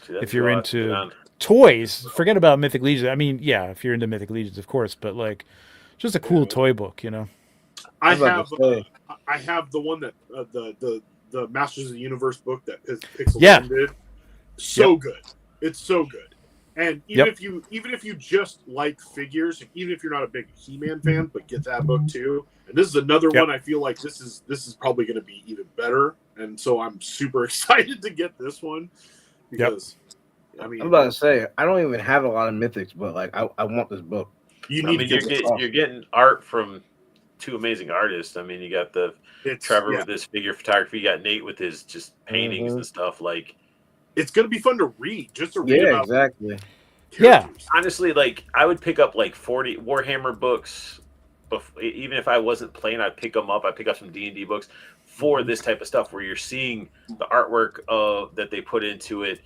If you're into toys, forget about Mythic Legions. I mean, yeah, if you're into Mythic Legions, of course, but like, just a cool toy book, I have the one that the Masters of the Universe book that Pixel did. Good. It's so good. And even if you just like figures, even if you're not a big He-Man fan, but get that book too. And this is another one I feel like this is probably going to be even better. And so I'm super excited to get this one because. I mean, I'm about to say I don't even have a lot of Mythics, but like I want this book. You're getting art from two amazing artists. I mean, you got Trevor with his figure photography. You got Nate with his just paintings and stuff. Like, it's gonna be fun to read. Just to read about exactly. Characters. Honestly, like I would pick up like 40 Warhammer books. Even if I wasn't playing, I'd pick them up. I'd pick up some D&D books for this type of stuff where you're seeing the artwork that they put into it.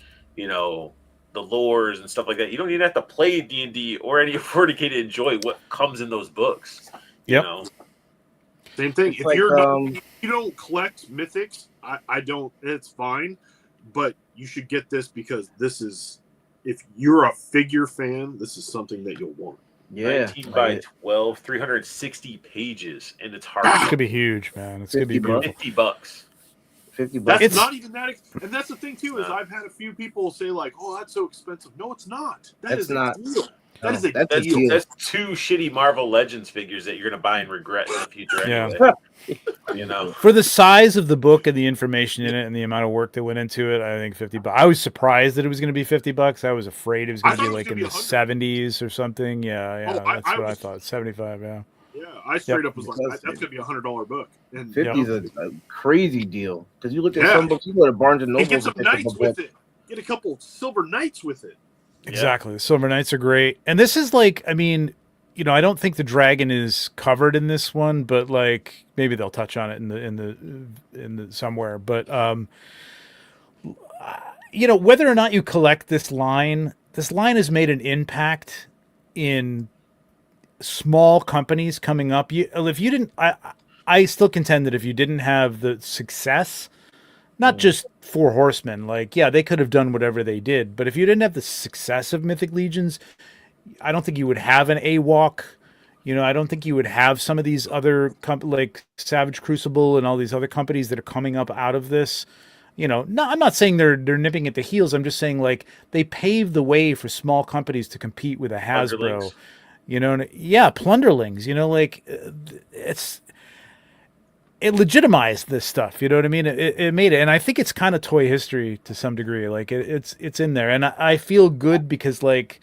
The lores and stuff like that. You don't even have to play D&D or any 40K to enjoy what comes in those books. Same thing. If you don't collect Mythics, I don't. It's fine, but you should get this because this is, if you're a figure fan, this is something that you'll want. 19 by 12, 360 pages, and it's hard. It's gonna be huge, man. It's gonna be beautiful. $50. $50. That's not even that, and that's the thing too. Is I've had a few people say like, "Oh, that's so expensive." No, it's not. That's not a deal. That is a deal. That's two shitty Marvel Legends figures that you're gonna buy and regret in the future anyway. For the size of the book and the information in it and the amount of work that went into it, I think $50. I was surprised that it was going to be $50. I was afraid it was going to be like in the 70s or something. Yeah, that's what I thought. 75. Yeah. Yeah, I straight up was like, that's going to be $100 book. And 50 is a crazy deal because you look at some books, you go to Barnes and Noble. Get some Knights with it. Get a couple Silver Knights with it. Exactly, the Silver Knights are great, and this is like, I mean, I don't think the dragon is covered in this one, but like maybe they'll touch on it in the somewhere. But whether or not you collect this line has made an impact in small companies coming up. If you didn't, I still contend that if you didn't have the success, not just for Horsemen, like, they could have done whatever they did, but if you didn't have the success of Mythic Legions, I don't think you would have an AWOC. I don't think you would have some of these other like Savage Crucible and all these other companies that are coming up out of this. I'm not saying they're nipping at the heels. I'm just saying like they paved the way for small companies to compete with a Hasbro. Plunderlings. Like it legitimized this stuff. You know what I mean? It made it, and I think it's kind of toy history to some degree. Like it's in there, and I feel good because like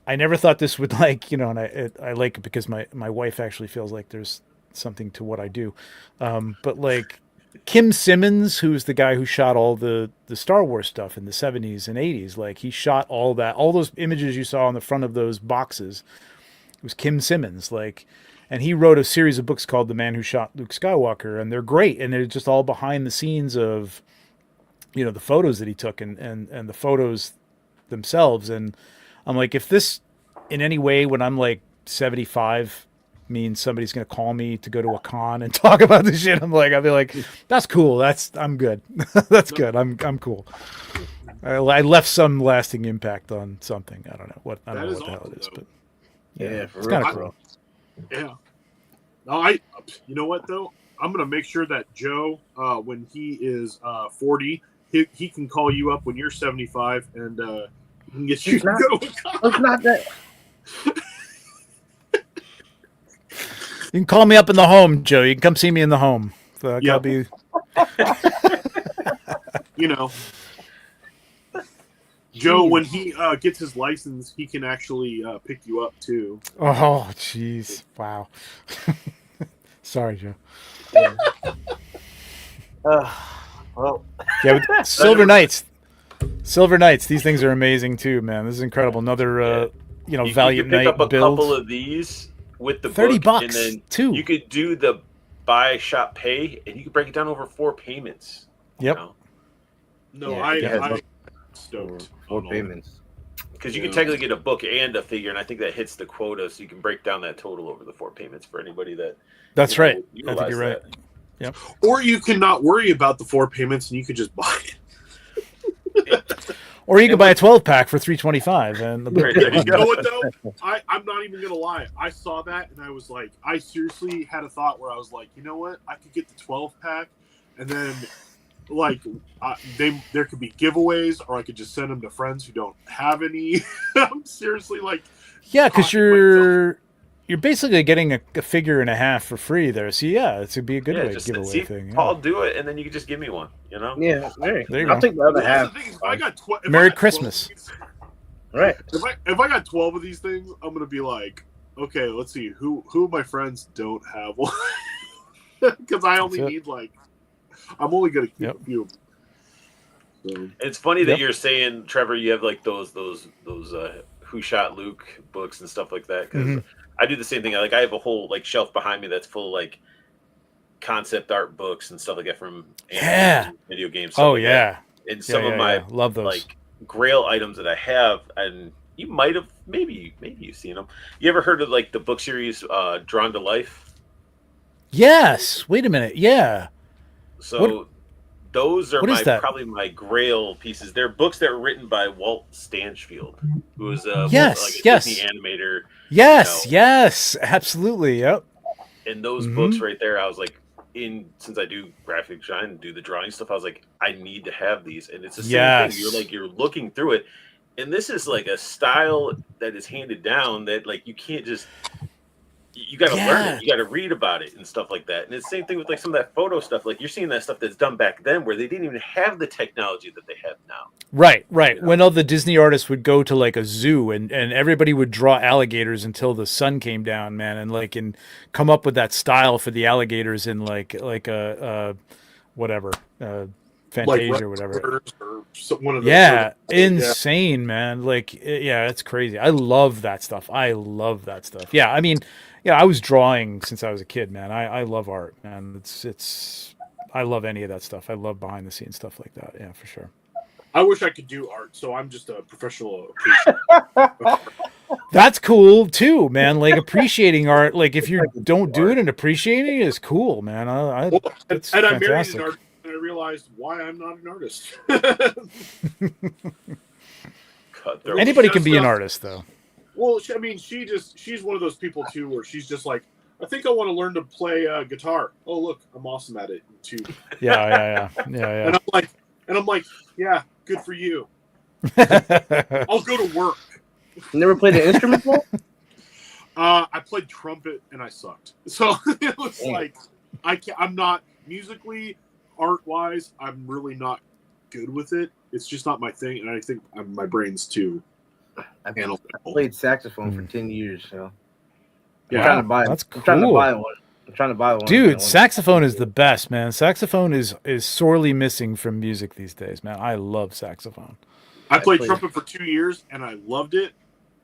I never thought this would like and I like it because my wife actually feels like there's something to what I do, but like Kim Simmons, who's the guy who shot all the Star Wars stuff in the 70s and 80s, like he shot all those images you saw on the front of those boxes. It was Kim Simmons, like. And he wrote a series of books called The Man Who Shot Luke Skywalker, and they're great. And they're just all behind the scenes of, you know, the photos that he took and the photos themselves. And I'm like, if this in any way, when I'm like 75, means somebody's going to call me to go to a con and talk about this shit, I'll be like, that's cool. I'm good. That's good. I'm cool. I left some lasting impact on something. I don't know what the hell it is, but yeah, it's kind of cool. Yeah. No, you know what though? I'm gonna make sure that Joe, when he is 40, he can call you up when you're 75, and he can get you to go to a con. It's not that. You can call me up in the home, Joe. You can come see me in the home. So I'll be. You know, Joe, when he gets his license, he can actually pick you up too. Oh, jeez! Wow. Sorry, Joe. Yeah. Well. Yeah, with Silver Knights. Silver Knights. These things are amazing too, man. This is incredible. Another, Valiant Knight build. You could pick up a build. couple of these with the $30 book, and then too. You could do the buy, shop, pay, and you could break it down over 4 payments. Yep. No, Yeah, I'm stoked. 4 payments. Because you can technically get a book and a figure, and I think that hits the quota, so you can break down that total over the 4 payments for anybody that. That's right. I think you're right. Yep. Or you can not worry about the 4 payments, and you could just buy it. Or you could buy a 12-pack for $325, and you know what though? I'm not even gonna lie. I saw that, and I was like, I seriously had a thought where I was like, you know what? I could get the 12-pack, and then like there could be giveaways, or I could just send them to friends who don't have any. I'm seriously like, yeah, because you're basically getting a figure and a half for free there. So yeah, it would be a good way to giveaway thing. Yeah. I'll do it, and then you can just give me one. You know? Yeah, there you I'll go. take the other half. Merry Christmas. Right. If I got 12 of these things, I'm gonna be like, okay, let's see who of my friends don't have one, because I only need I'm only gonna keep a few. So. It's funny that you're saying, Trevor, you have like those Who Shot Luke books and stuff like that, because I do the same thing. Like I have a whole like shelf behind me that's full of like concept art books and stuff like that from video games. Oh yeah, and some of my love those like Grail items that I have, and you might have maybe you've seen them. You ever heard of like the book series Drawn to Life? Yes. Wait a minute. Yeah. So those are probably my Grail pieces. They're books that were written by Walt Stanchfield, who was a Disney animator. Yes, yes, absolutely. Yep. And those books right there, I was like, since I do graphic design and do the drawing stuff, I was like, I need to have these. And it's the same thing. You're looking through it, and this is like a style that is handed down that like you can't just. You got to learn it. You got to read about it and stuff like that. And it's the same thing with like some of that photo stuff. Like you're seeing that stuff that's done back then where they didn't even have the technology that they have now. Right. You know? When all the Disney artists would go to like a zoo and everybody would draw alligators until the sun came down, man, and come up with that style for the alligators in like a whatever, Fantasia like or whatever. Or one of those insane, man. Like, it's crazy. I love that stuff. Yeah, I mean, I was drawing since I was a kid, man. I love art, man. It's I love any of that stuff. I love behind the scenes stuff like that. Yeah, for sure. I wish I could do art, so I'm just a professional appreciator. That's cool too, man. Like appreciating art. Like if you don't do it and appreciating it is cool, man. I married an artist. I realized why I'm not an artist. Anybody can be an artist, though. Well, I mean, she's one of those people too, where she's just like, I think I want to learn to play guitar. Oh, look, I'm awesome at it too. Yeah. And I'm like, yeah, good for you. I'll go to work. You never played an instrument before? I played trumpet and I sucked. So it was like, I'm not musically. Art-wise, I'm really not good with it. It's just not my thing, and I think my brain's too. I played saxophone for 10 years, so yeah, I'm trying to buy. That's cool. I'm trying to buy one. Dude, saxophone is the best, man. Saxophone is sorely missing from music these days, man. I love saxophone. I played trumpet for 2 years, and I loved it.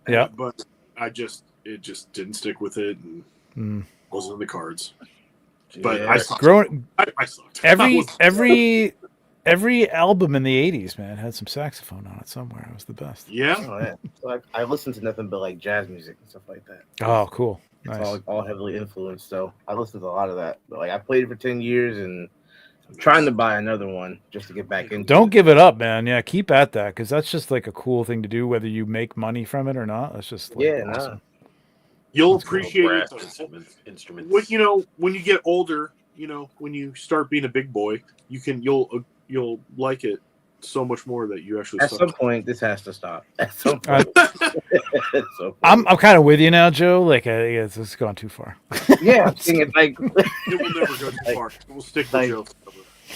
Yeah, but it just didn't stick with it, and wasn't in the cards. But I sucked. Every Every album in the '80s, man, had some saxophone on it somewhere. It was the best. Yeah. Oh, yeah. So I listen to nothing but like jazz music and stuff like that. Oh, cool. It's Nice. all heavily influenced. So I listened to a lot of that. But like I played it for 10 years and I'm trying to buy another one just to get back into. Don't give it up, man. Yeah, keep at that because that's just like a cool thing to do, whether you make money from it or not. That's just like, awesome. You'll That's cool. appreciate Brass it. instruments. When you get older, when you start being a big boy, you'll like it so much more that you actually. At some point, this has to stop. At some point. I'm kind of with you now, Joe. Like, it's gone too far. Yeah, I'm seeing it like it will never go too far. We'll stick with Joe.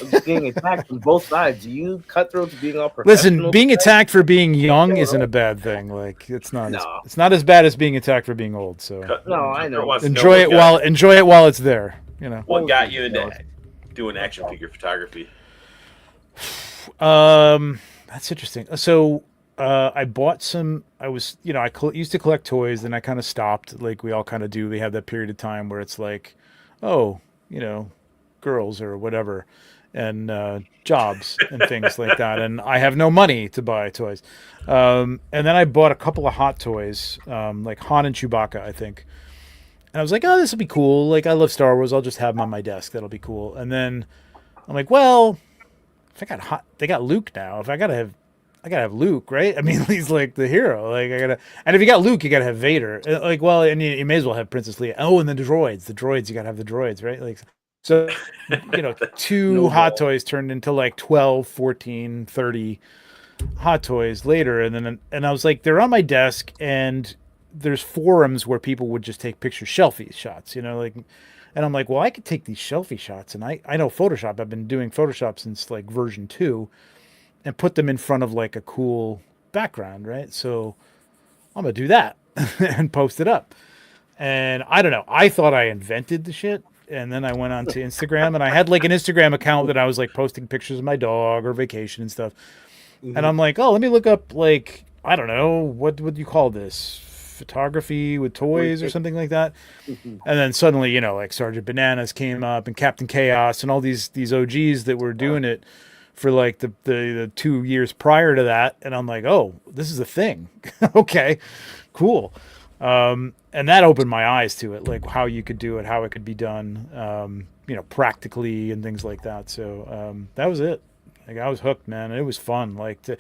I'm being attacked from both sides. You cutthroats being all Listen, professional. being attacked for being young isn't a bad thing. Like, it's not. No. It's not as bad as being attacked for being old. So No, I know. enjoy it while it's there. You know. What got you into doing action figure photography? That's interesting. So I bought some. I was, I used to collect toys, then I kind of stopped. Like we all kind of do. We have that period of time where it's like, oh, girls or whatever, and jobs and things like that. And I have no money to buy toys. And then I bought a couple of Hot Toys, like Han and Chewbacca, I think. And I was like, oh, this will be cool. Like, I love Star Wars. I'll just have them on my desk. That'll be cool. And then I'm like, well, if they got Luke now. If I gotta have Luke, right? I mean, he's like the hero. Like and if you got Luke, you gotta have Vader. Like, well, and you may as well have Princess Leia. Oh, and the droids. You gotta have the droids, right? Like, so, two Hot Toys turned into like 12, 14, 30 Hot Toys later. And I was like, they're on my desk and there's forums where people would just take picture selfie shots, like, and I'm like, well, I could take these selfie shots and I know Photoshop. I've been doing Photoshop since like version 2 and put them in front of like a cool background, right? So I'm going to do that and post it up. And I don't know. I thought I invented the shit. And then I went on to Instagram and I had like an Instagram account that I was like posting pictures of my dog or vacation and stuff. Mm-hmm. And I'm like, oh, let me look up like, I don't know, what would you call this? Photography with toys or something like that. And then suddenly, like Sergeant Bananas came up and Captain Chaos and all these OGs that were doing it for like the 2 years prior to that. And I'm like, oh, this is a thing. Okay, cool. And that opened my eyes to it, like how you could do it, how it could be done, practically and things like that. So that was it. Like I was hooked, man. And it was fun. Like the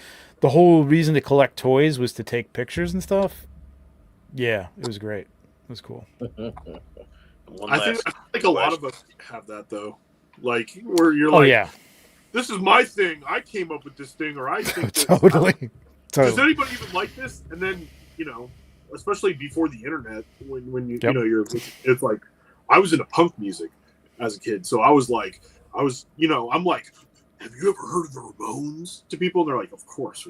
whole reason to collect toys was to take pictures and stuff. Yeah, it was great. It was cool. I think a lot of us have that though. Like where you're like, oh yeah, this is my thing. I came up with this thing, or I think this. Totally. Does anybody even like this? And then especially before the internet, when you it's like I was into punk music as a kid, so I was like, I'm like, have you ever heard of the Ramones? To people, and they're like, of course.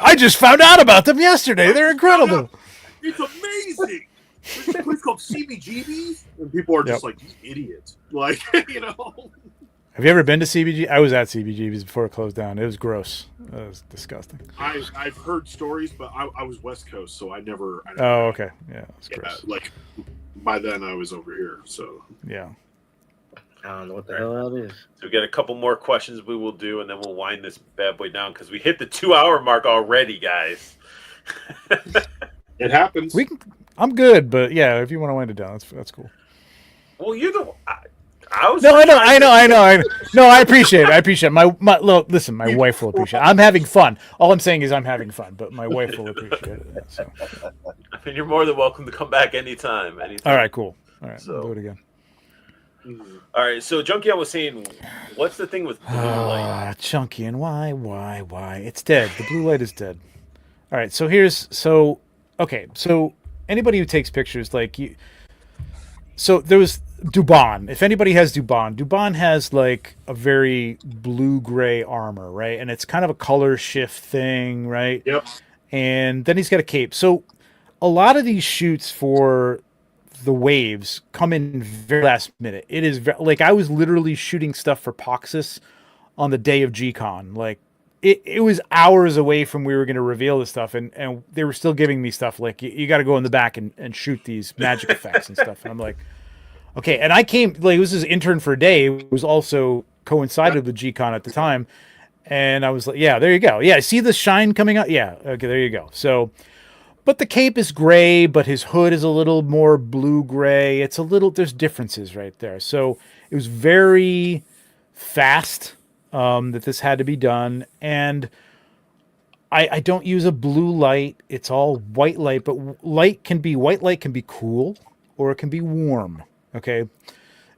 I just found out about them yesterday. They're incredible. It's amazing. There's a place called CBGB's, and people are just like, you idiots. Like, Have you ever been to CBG? I was at CBGB's before it closed down. It was gross. It was disgusting. I've heard stories, but I was West Coast, so I never. Oh, okay. Yeah, it was gross. Like, by then I was over here, so. Yeah. I don't know what the hell that is. So we got a couple more questions we will do, and then we'll wind this bad boy down because we hit the 2-hour mark already, guys. It happens. I'm good, but yeah, if you want to wind it down, that's cool. Well, you're the. I was. No, I know. No, I appreciate it. My look, listen, my wife will appreciate it. I'm having fun. All I'm saying is I'm having fun, but my wife will appreciate it. So. I mean, you're more than welcome to come back anytime. All right, cool. All right, we'll do it again. All right, so Junkie, I was saying, what's the thing with blue light? Chunky, and why? It's dead. The blue light is dead. All right, so anybody who takes pictures, so there was Dubon. If anybody has Dubon has like a very blue-gray armor, right? And it's kind of a color shift thing, right? Yep. And then he's got a cape. So a lot of these shoots for the waves come in very last minute. It is like I was literally shooting stuff for Poxus on the day of G-Con. Like it was hours away from we were going to reveal this stuff, and they were still giving me stuff like you got to go in the back and shoot these magic effects and stuff. And I'm like, Okay, and I came like it was his intern for a day. It was also coincided with G-Con at the time, and I was like, yeah, there you go. Yeah, see the shine coming out. Yeah, okay, there you go. So, but the cape is gray, but his hood is a little more blue gray. It's a little there's differences right there. So it was very fast that this had to be done, and I don't use a blue light. It's all white light, but white light can be cool or it can be warm. Okay.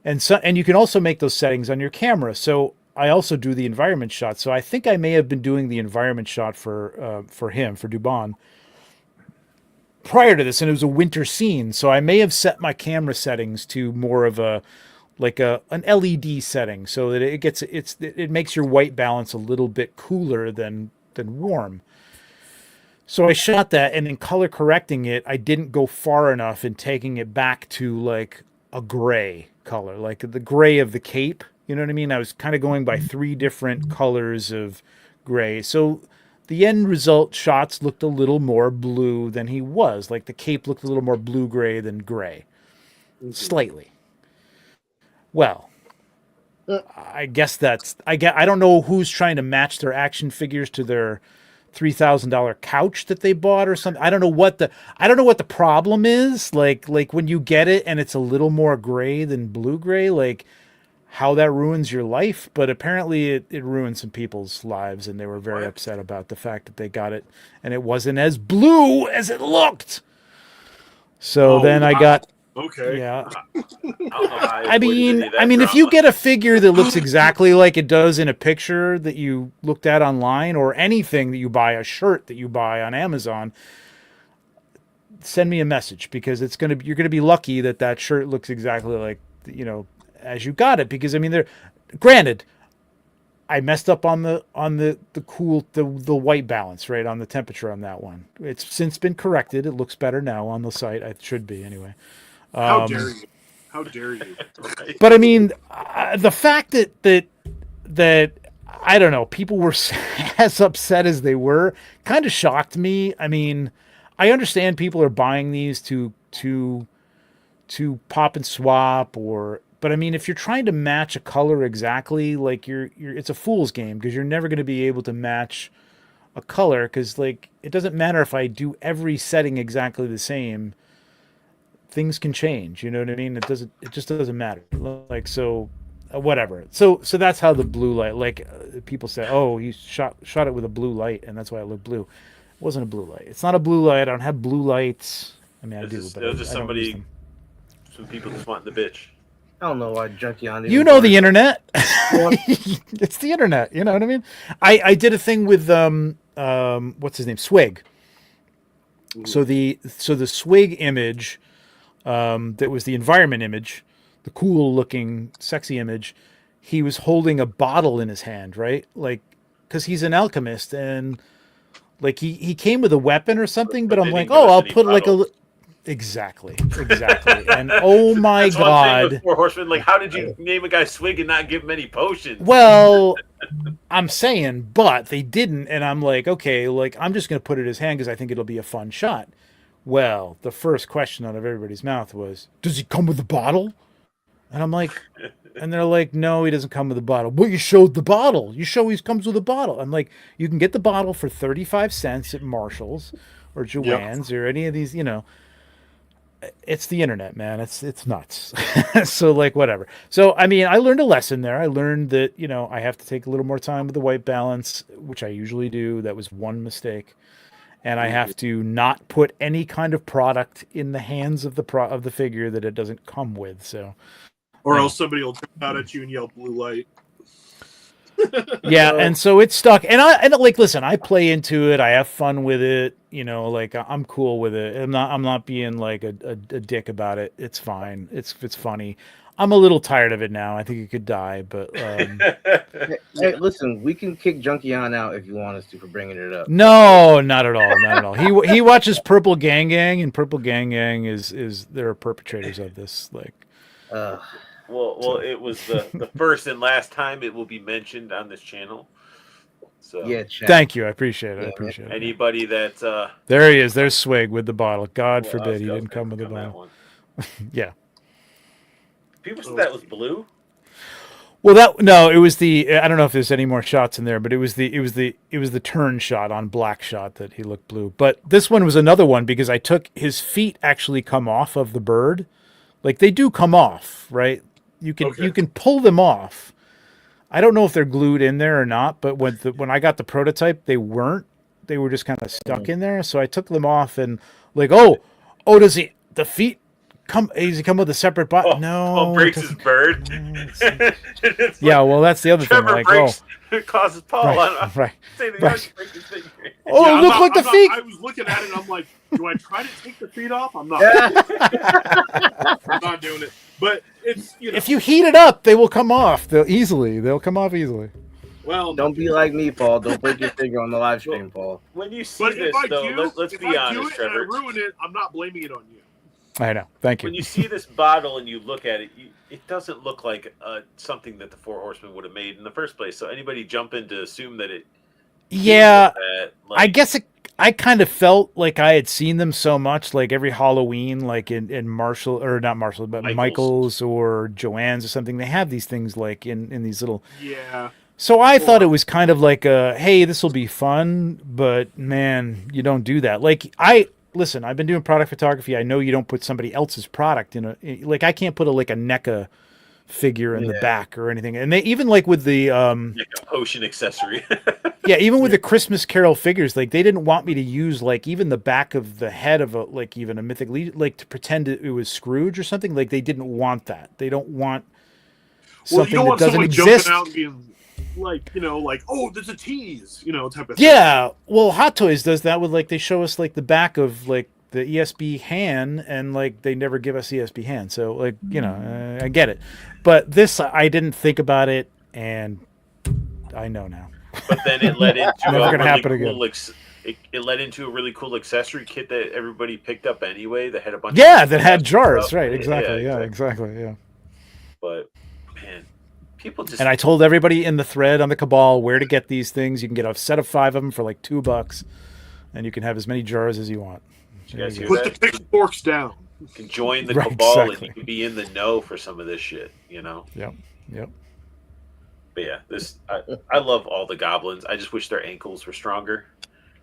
And you can also make those settings on your camera. So I also do the environment shot. So I think I may have been doing the environment shot for Dubon prior to this, and it was a winter scene. So I may have set my camera settings to more of an LED setting so that it makes your white balance a little bit cooler than warm. So I shot that, and in color correcting it, I didn't go far enough in taking it back to like a gray color, like the gray of the cape. You know what I mean? I was kind of going by 3 different colors of gray. So the end result shots looked a little more blue than he was. Like the cape looked a little more blue-gray than gray. Slightly. Well, I guess I don't know who's trying to match their action figures to their $3,000 couch that they bought or something. I don't know what the problem is. Like when you get it and it's a little more gray than blue gray, like how that ruins your life. But apparently it ruined some people's lives, and they were very upset about the fact that they got it and it wasn't as blue as it looked. So then I got. Okay. Yeah. I mean, if you get a figure that looks exactly like it does in a picture that you looked at online, or anything that you buy, a shirt that you buy on Amazon, send me a message, because you're gonna be lucky that shirt looks exactly like, as you got it. Because I mean, granted, I messed up on the white balance, right, on the temperature on that one. It's since been corrected. It looks better now on the site. It should be anyway. How dare you? How dare you? But I mean, the fact that I don't know, people were as upset as they were kind of shocked me. I mean, I understand people are buying these to pop and swap, but I mean, if you're trying to match a color exactly, like it's a fool's game, because you're never going to be able to match a color, because like it doesn't matter if I do every setting exactly the same. Things can change, you know what I mean? It just doesn't matter. Like, so whatever. So that's how the blue light, like people say, oh, you shot it with a blue light and that's why it looked blue. It wasn't a blue light. It's not a blue light. I don't have blue lights. I mean, I do, but it was just some people just wanting the bitch. I don't know why Junkie on the internet. It's the internet, you know what I mean? I did a thing with what's his name? Swig. So the Swig image, that was the environment image, the cool looking sexy image, he was holding a bottle in his hand, right? Like, because he's an alchemist, and like he came with a weapon or something, but I'm like, oh, I'll put like a exactly and oh my god, before, Horseman, like, how did you name a guy Swig and not give him any potions? Well, I'm saying, but they didn't, and I'm like, okay, like I'm just gonna put it in his hand because I think it'll be a fun shot. Well, the first question out of everybody's mouth was, does he come with a bottle? And I'm like, and they're like, no, he doesn't come with a bottle. Well, you showed the bottle. You show he comes with a bottle. I'm like, you can get the bottle for 35 cents at Marshall's or Joann's or any of these, it's the internet, man. It's nuts. So like, whatever. So, I mean, I learned a lesson there. I learned that, I have to take a little more time with the white balance, which I usually do. That was one mistake. And I have to not put any kind of product in the hands of the figure that it doesn't come with. So, or else somebody will jump out at you and yell blue light. Yeah, and so it's stuck. And like, listen, I play into it. I have fun with it. Like I'm cool with it. I'm not being like a dick about it. It's fine. It's funny. I'm a little tired of it now. I think it could die, but hey, listen, we can kick Junkie on out if you want us to for bringing it up. No, not at all, not at all. He watches Purple Gang Gang, and Purple Gang Gang is they're perpetrators of this. Like, well, it was the first and last time it will be mentioned on this channel. So yeah, thank you. I appreciate it. I appreciate it. Anybody that there he is. There's Swig with the bottle. God forbid he didn't come with the bottle. Yeah. People said that was blue. Well, it was the. I don't know if there's any more shots in there, but it was the turn shot on black shot that he looked blue. But this one was another one because I took his feet actually come off of the bird, like they do come off, right? You can pull them off. I don't know if they're glued in there or not, but when I got the prototype, they weren't. They were just kind of stuck in there. So I took them off and like, does the feet? Does he come with a separate body? No. Breaks his bird. Yeah, well, that's the other Trevor thing. Like, breaks, it causes Paul. Right. Break his finger. Oh, Yeah, look like the feet. I was looking at it and I'm like, do I try to take the feet off? I'm not. I'm not doing it. But it's, if you heat it up, they will come off. They'll come off easily. Well, don't be like me, Paul. Don't break your finger on the live stream, Paul. When you see this, though, let's be honest, Trevor. If I ruin it, I'm not blaming it on you. I know. Thank you. When you see this bottle and you look at it, it doesn't look like something that the Four Horsemen would have made in the first place. So anybody jump in to assume that it. Yeah, I guess I kind of felt like I had seen them so much, like every Halloween, like in Marshall or not Marshall, but Michael's or Joanne's or something. They have these things like in these little. Yeah. So I thought it was kind of like hey, this will be fun, but man, you don't do that. Like Listen, I've been doing product photography. I know you don't put somebody else's product like I can't put a NECA figure in the back or anything. And they even like with the like a potion accessory. yeah, even with the Christmas Carol figures, like they didn't want me to use like even the back of the head of even a Mythic Legion, like to pretend it was Scrooge or something. Like they didn't want that. They don't want something that doesn't exist. Jumping out and being like, oh, there's a tease, type of thing. Yeah, well, Hot Toys does that with they show us the back of the ESB hand, and they never give us ESB hand. So I get it, but this I didn't think about it, and I know now. But then it led into never gonna happen again. It led into a really cool accessory kit that everybody picked up anyway. That had a bunch. Yeah, that had jars, right? Exactly. Yeah, exactly. Yeah. But man. People just... And I told everybody in the thread on the Cabal where to get these things. You can get a set of 5 of them for $2, and you can have as many jars as you want. You guys hear Put that? the pitchforks down. You can join the Cabal and you can be in the know for some of this shit, Yep. But yeah, I love all the goblins. I just wish their ankles were stronger.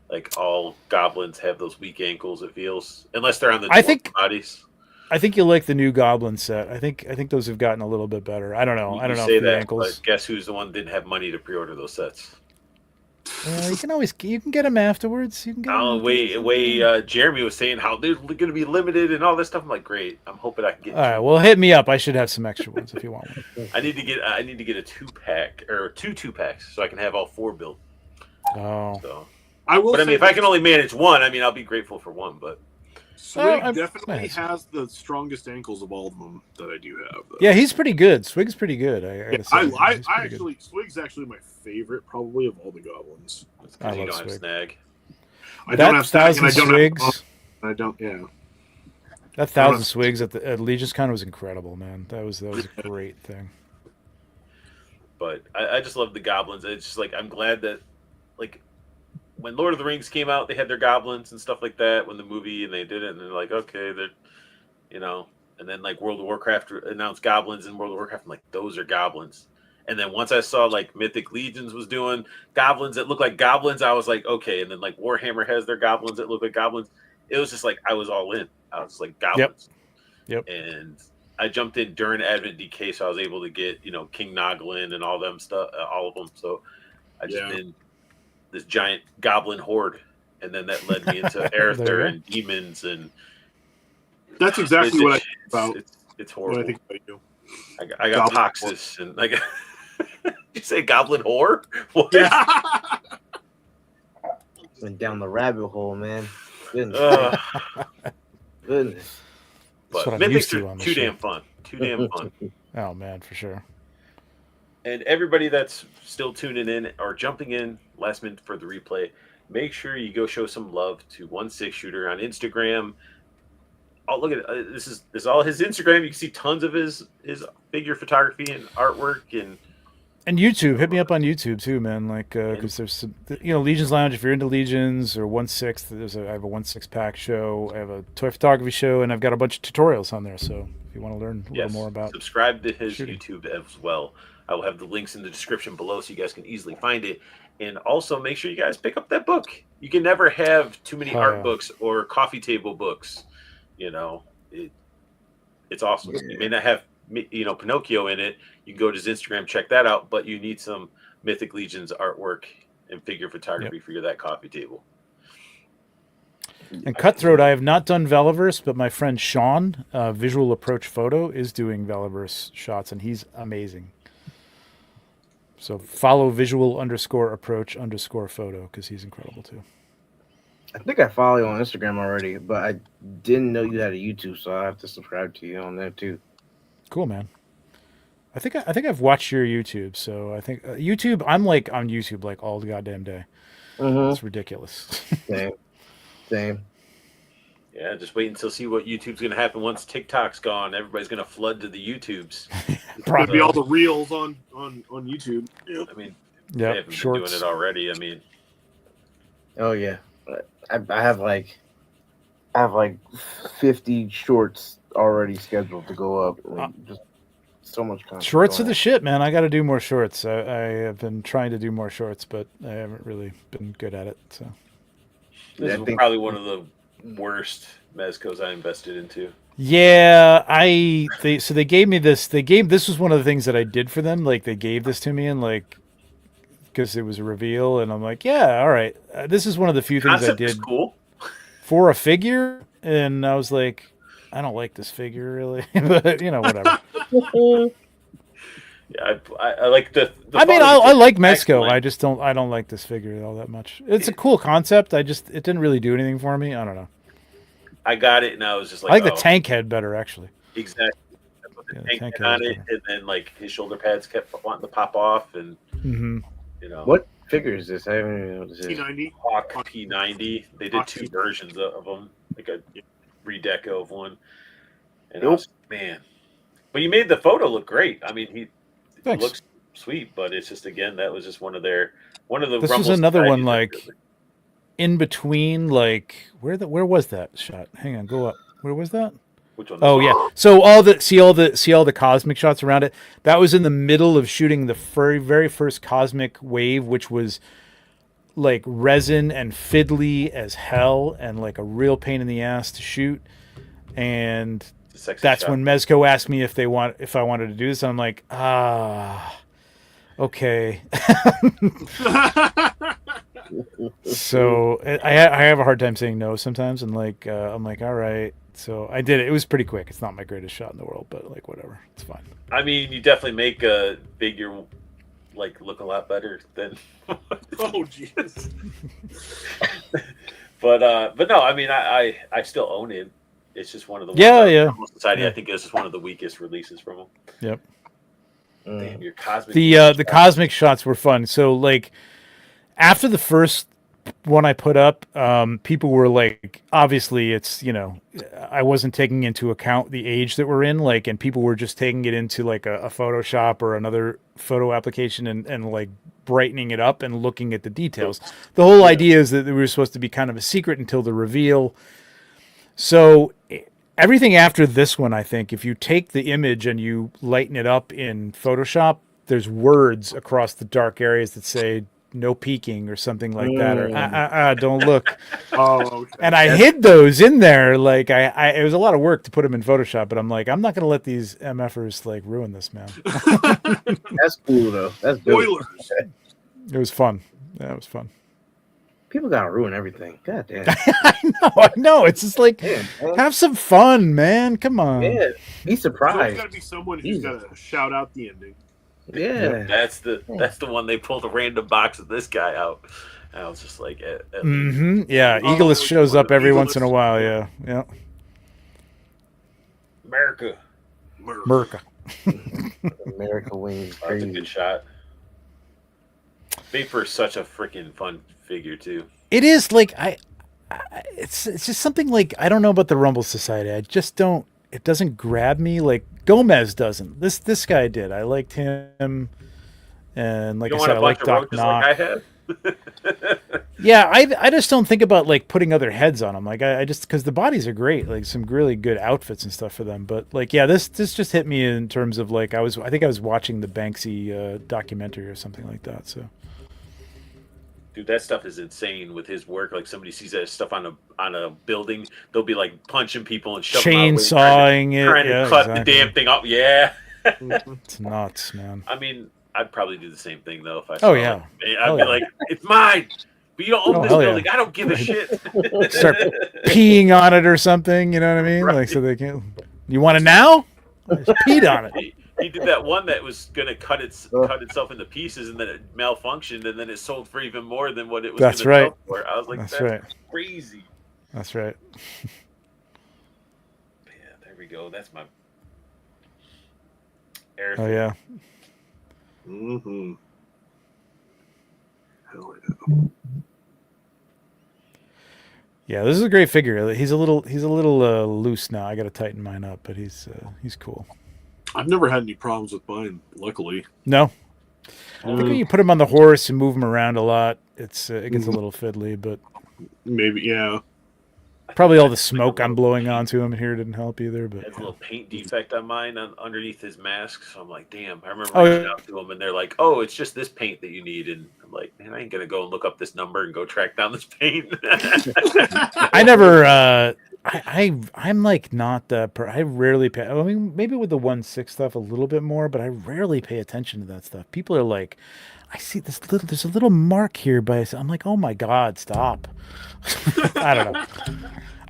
Like all goblins have those weak ankles. It feels unless they're on the bodies. I think you'll like the new Goblin set. I think those have gotten a little bit better. I don't know. I don't know say if the that, ankles. But guess who's the one that didn't have money to pre-order those sets? You can get them afterwards. You can get them Jeremy was saying how they're going to be limited and all this stuff. I'm like, great. I'm hoping I can get. All right, well, hit me up. I should have some extra ones if you want one. I need to get a 2-pack or 2-packs so I can have all 4 built. Oh. So I will. But if I can only manage one, I'll be grateful for one. But Swig definitely has the strongest ankles of all of them that I do have. Though. Yeah, he's pretty good. Swig's pretty good. Swig's actually my favorite, probably of all the goblins. I love Swig. Snag. I don't have Snag, and I don't Swigs. I don't. Yeah. That 1,000 Swigs at Legion's Con was incredible, man. That was a great thing. But I just love the goblins. It's just I'm glad that when Lord of the Rings came out, they had their goblins and stuff like that when the movie, and they did it, and they're like, okay, they're, and then World of Warcraft announced goblins in World of Warcraft. I'm like, those are goblins. And then once I saw Mythic Legions was doing goblins that look like goblins, I was like, okay. And then Warhammer has their goblins that look like goblins. It was just I was all in. I was like, goblins. Yep. And I jumped in during Advent DK, so I was able to get King Noglin and all them stuff, all of them. So I just been this giant goblin horde, and then that led me into Aether and demons, and that's exactly what I think about. It's horrible. What I think about you. I got Poxus, and you say goblin whore? What? Yeah. Went down the rabbit hole, man. Goodness. Goodness. But Mythics are too damn fun. Too damn fun. Oh man, for sure. And everybody that's still tuning in or jumping in last minute for the replay, make sure you go show some love to Onesix Shooter on Instagram. Oh, look at it. This is all his Instagram. You can see tons of his figure photography and artwork and YouTube. Hit me up on YouTube too, man. Because there's some, Legions Lounge. If you're into Legions or 1/6, I have a 1/6 pack show. I have a toy photography show, and I've got a bunch of tutorials on there. So if you want to learn a little more about. Subscribe to his shooting. YouTube as well. I will have the links in the description below so you guys can easily find it. And also make sure you guys pick up that book. You can never have too many art books or coffee table books. You know, it's awesome. Yeah. You may not have, Pinocchio in it. You can go to his Instagram, check that out. But you need some Mythic Legions artwork and figure photography for that coffee table. And Cutthroat, I have not done Veliverse, but my friend Sean, Visual Approach Photo, is doing Veliverse shots, and he's amazing. So follow visual_approach_photo because he's incredible too. I think I follow you on Instagram already, but I didn't know you had a YouTube, so I have to subscribe to you on there too. Cool, man. I think I've watched your YouTube, so I think YouTube. I'm like on YouTube like all the goddamn day. Mm-hmm. It's ridiculous. Same. Yeah, just wait until see what YouTube's going to happen once TikTok's gone. Everybody's going to flood to the YouTubes. Probably all the reels on YouTube. I mean, yeah, they haven't been doing it already. I mean, oh yeah, I have like 50 shorts already scheduled to go up. Just so much content. Shorts are the shit, man. I got to do more shorts. I have been trying to do more shorts, but I haven't really been good at it. So this is probably one of the worst mezcos I invested into. Yeah, they gave me this. This was one of the things that I did for them. Like they gave this to me and like because it was a reveal, and I'm like, yeah, all right. This is one of the few things I did cool. For a figure, and I was like, I don't like this figure really, but whatever. Yeah, I like the I mean, I like Mezco. I just don't. I don't like this figure all that much. It's a cool concept. It didn't really do anything for me. I don't know. I got it, and I was just like, I like the tank head better, actually. Exactly. I put the tank head on it, and then like his shoulder pads kept wanting to pop off, and What figure is this? I haven't even know what this is. P90. Hawk P90. They did two versions of them, like a redeco of one. And I was, man, but you made the photo look great. I mean, he looks sweet, but it's just that was just one of the. This was another one like in between, like where was that shot? Hang on, go up. Where was that? Which one? Oh yeah. So all the cosmic shots around it. That was in the middle of shooting the very first cosmic wave, which was like resin and fiddly as hell, and like a real pain in the ass to shoot. And that's when Mezco asked me if I wanted to do this. And I'm like, okay. So I have a hard time saying no sometimes, and like I'm like, all right. So I did it. It was pretty quick. It's not my greatest shot in the world, but like whatever, it's fine. I mean, you definitely make a figure like look a lot better than. Oh jeez. But no, I mean, I still own it. It's just one of the ones Society. I think this is one of the weakest releases from them. Yep. Damn, your cosmic. The cosmic shots were fun. So like after the first one I put up, people were like, obviously it's I wasn't taking into account the age that we're in, like, and people were just taking it into like a Photoshop or another photo application and like brightening it up and looking at the details. The whole idea is that we were supposed to be kind of a secret until the reveal. So everything after this one, I think, if you take the image and you lighten it up in Photoshop, there's words across the dark areas that say no peeking or something like that, or don't look. Okay. And I hid those in there. Like it was a lot of work to put them in Photoshop, but I'm like, I'm not going to let these MFers like ruin this, man. That's cool though. That's dope. It was fun. Yeah, it was fun. People gotta ruin everything. God damn. I know. It's just like, have some fun, man. Come on. Yeah. Be surprised. There's gotta be someone who's gotta shout out the ending. Yeah. That's the one they pulled a random box of this guy out. And I was just like, yeah, Eagleist shows up every once in a while. Yeah. America. America wins. That's a good shot. Made for such a freaking fun figure too. It is like it's just something like I don't know about the Rumble Society. I just don't. It doesn't grab me like Gomez doesn't. This guy did. I liked him, and like I said, I like Doc Knock. Like I have. Yeah, I just don't think about like putting other heads on them. Like I just because the bodies are great, like some really good outfits and stuff for them. But like yeah, this just hit me in terms of like I think I was watching the Banksy documentary or something like that. So Dude, that stuff is insane with his work. Like somebody sees that stuff on a building, they'll be like punching people and shoving them out of the way, chainsawing it, trying to yeah, cut exactly. the damn thing off. Yeah. It's nuts, man. I mean, I'd probably do the same thing though if I Oh saw yeah, it. I'd be like, it's mine. But you don't own this building. Yeah. I don't give a shit. Start peeing on it or something, you know what I mean? Right. Like so they can't. You want it now? I just peed on it. He did that one that was gonna cut itself into pieces, and then it malfunctioned, and then it sold for even more than what it was. That's right. Sell for. I was like, that's right. Crazy. That's right. Yeah, there we go. That's my. Air oh yeah. Mm-hmm. Hell yeah. Yeah, this is a great figure. He's a little loose now. I got to tighten mine up, but he's cool. I've never had any problems with mine, luckily. No. I think when you put him on the horse and move him around a lot, it gets a little fiddly, but maybe yeah. Probably all the smoke I'm blowing onto him here didn't help either. But has a little paint defect on mine underneath his mask, so I'm like, damn. I remember reaching out to them, and they're like, "Oh, it's just this paint that you need," and I'm like, "Man, I ain't gonna go and look up this number and go track down this paint." I never. I'm like not that. I rarely pay. I mean, maybe with the 1/6 stuff a little bit more, but I rarely pay attention to that stuff. People are like, I see there's a little mark here, but I'm like, oh my god, stop. I don't know.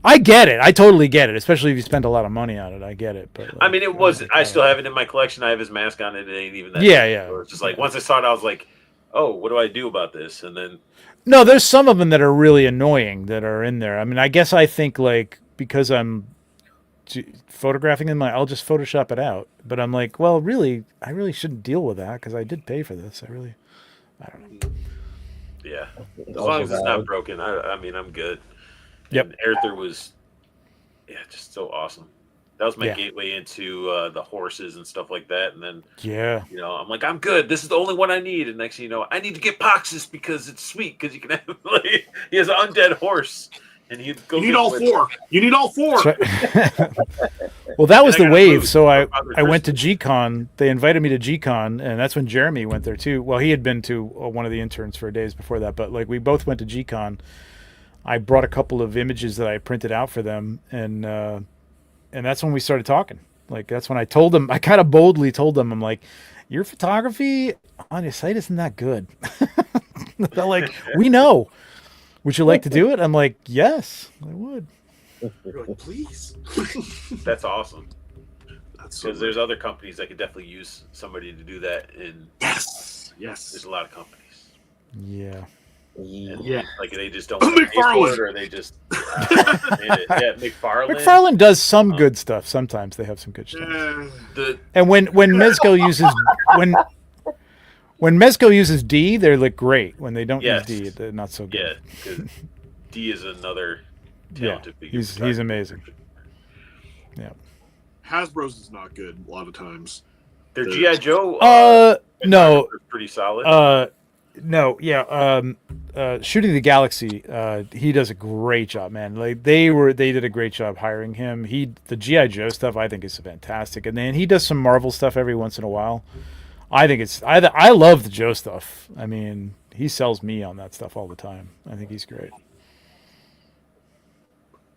I get it. I totally get it, especially if you spend a lot of money on it. I get it, but like, I mean, it wasn't. I still have it in my collection. I have his mask on it. It ain't even that. Yeah, yeah. So it's just like once I saw it, I was like, "Oh, what do I do about this?" And then no, there's some of them that are really annoying that are in there. I mean, I guess I think like because I'm photographing them, I'll just Photoshop it out. But I'm like, well, really, I really shouldn't deal with that because I did pay for this. I don't know. Yeah, as long as it's not broken, I mean, I'm good. Yep. And Arthur was, just so awesome. That was my gateway into the horses and stuff like that. And then, I'm like, I'm good. This is the only one I need. And next thing you know, I need to get Poxus because it's sweet because you can have, like, he has an undead horse. And you need all four. You need all four. Well, that was the wave. So I went to G-Con. They invited me to G-Con, and that's when Jeremy went there too. Well, he had been to one of the interns for days before that, but like we both went to G-Con. I brought a couple of images that I printed out for them, and that's when we started talking. Like that's when I told them. I kind of boldly told them, I'm like, your photography on your site isn't that good. They're like, we know. Would you like to do it? I'm like, yes, I would. You're like, please. That's awesome. Because there's other companies that could definitely use somebody to do that. And yes, there's a lot of companies. Yeah. And like they just don't. McFarlane, or they just. McFarlane. McFarlane does some good stuff. Sometimes they have some good stuff. And when Mezco uses When Mezco uses D, they look great. When they don't use D, they're not so good. Yeah, because D is another talented figure. He's amazing. Yeah. Hasbro's is not good a lot of times. Their G.I. Joe no. Pretty solid. Shooting the Galaxy, he does a great job, man. Like they did a great job hiring him. The G.I. Joe stuff I think is fantastic. And then he does some Marvel stuff every once in a while. I think I love the Joe stuff. I mean, he sells me on that stuff all the time. I think he's great.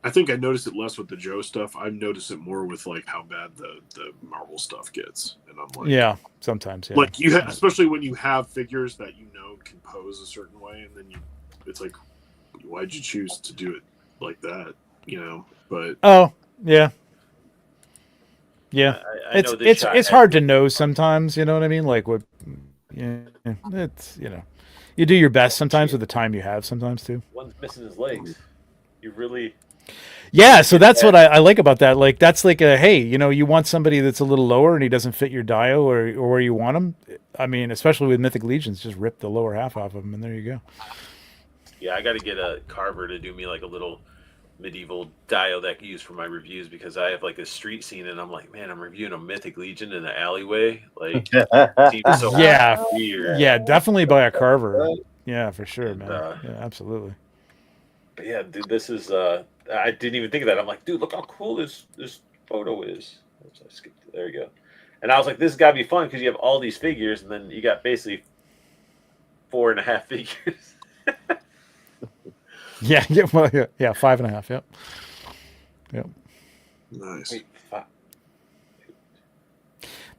I think I noticed it less with the Joe stuff. I've noticed it more with like how bad the Marvel stuff gets, and I'm like, sometimes, like especially when you have figures that you know can pose a certain way, and then it's like, why'd you choose to do it like that? You know, but it's hard to know sometimes. You know what I mean? Like what? It's you do your best sometimes with the time you have. Sometimes too. One's missing his legs. You really. Yeah, so that's what I like about that. Like that's like you want somebody that's a little lower and he doesn't fit your dio or where you want him. I mean, especially with Mythic Legions, just rip the lower half off of them and there you go. Yeah, I got to get a carver to do me like a little medieval dio that I can use for my reviews because I have like a street scene and I'm like, man, I'm reviewing a Mythic Legion in the alleyway. Like, it seems so weird. Yeah, definitely by a carver. Yeah, for sure, And, man. Yeah, absolutely. But yeah, dude, this is I didn't even think of that. I'm like, dude, look how cool this photo is. Oops, I skipped it. There you go. And I was like, this has got to be fun because you have all these figures, and then you got basically 4.5 figures. Yeah, yeah, well, yeah, 5.5. Yep. Yep. Nice. Wait,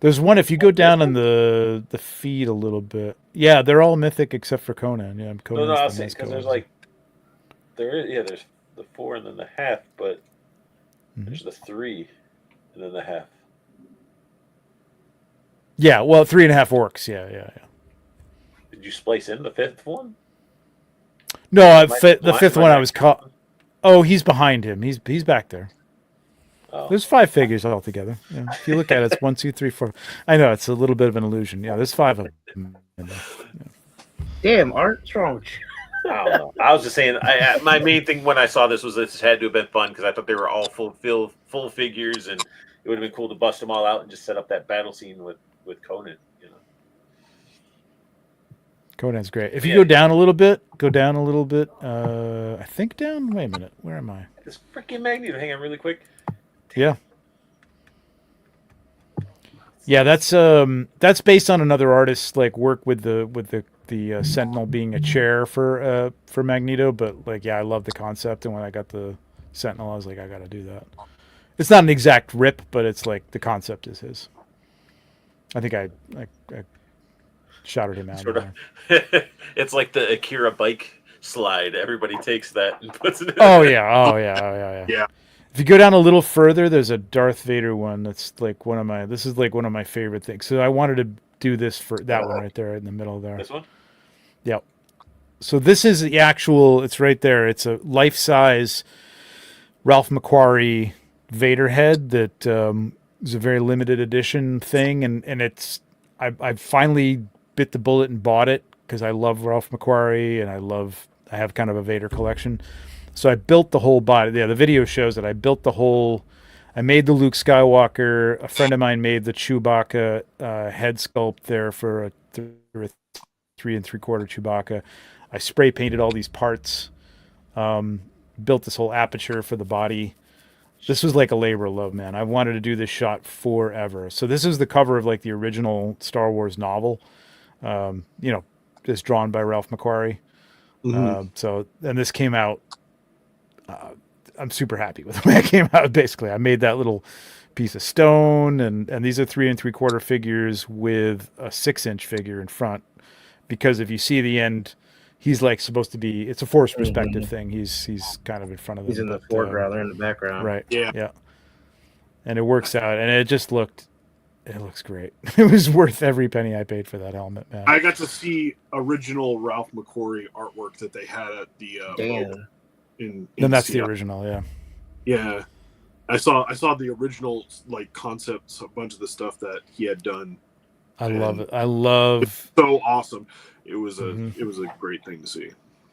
There's one if you go down in the feed a little bit. Yeah, they're all mythic except for Conan. Yeah, Conan's no, I the was saying nice because color. there's like there's the 4 and then the half, but Mhm. there's the 3 and then the half. Yeah, well, 3.5 orcs. Yeah. Did you splice in the 5th one? No, Am I the blind? 5th Am I one I not was caught. counting? Oh, he's behind him. He's back there. Oh. There's 5 figures altogether. Yeah. If you look at it, it's 1, 2, 3, 4. I know it's a little bit of an illusion. Yeah, there's 5 of them. In there. Damn, Art, what's wrong with you? I don't know. I was just saying. My main thing when I saw this was this had to have been fun because I thought they were all full figures, and it would have been cool to bust them all out and just set up that battle scene with Conan. You know, Conan's great. If you Yeah. go down a little bit, I think down. Wait a minute. Where am I? this freaking Magneto. Hang on, really quick. Yeah. Yeah, that's based on another artist's like work with the Sentinel being a chair for Magneto, but like yeah, I love the concept, and when I got the Sentinel, I was like, I got to do that. It's not an exact rip, but it's like the concept is his. I think I shouted him out. Sort of. It's like the Akira bike slide. Everybody takes that and puts it in. Oh yeah. Yeah. If you go down a little further, there's a Darth Vader one that's like one of my favorite things. So I wanted to do this for that one right there in the middle there. This one? Yep. So this is the actual, it's right there. It's a life-size Ralph McQuarrie Vader head that is a very limited edition thing. And it's, I finally bit the bullet and bought it because I love Ralph McQuarrie and I have kind of a Vader collection. So I built the whole body. Yeah, the video shows that I built the whole. I made the Luke Skywalker. A friend of mine made the Chewbacca head sculpt there for a 3 3/4 Chewbacca. I spray painted all these parts. Built this whole aperture for the body. This was like a labor of love, man. I wanted to do this shot forever. So this is the cover of like the original Star Wars novel. Just drawn by Ralph McQuarrie. And this came out. I'm super happy with the way it came out. Basically, I made that little piece of stone, and these are 3 3/4 figures with a 6-inch figure in front. Because if you see the end, he's like supposed to be. It's a forced perspective thing. He's kind of in front of them. He's in the foreground, they're in the background. Right. Yeah. And it works out, and it just looked. It looks great. It was worth every penny I paid for that helmet, man. I got to see original Ralph McQuarrie artwork that they had at the Damn. in Then that's Seattle. the original, yeah. Yeah, I saw the original like concepts, a bunch of the stuff that he had done. I And love it. I love. it's so awesome. It was a great thing to see.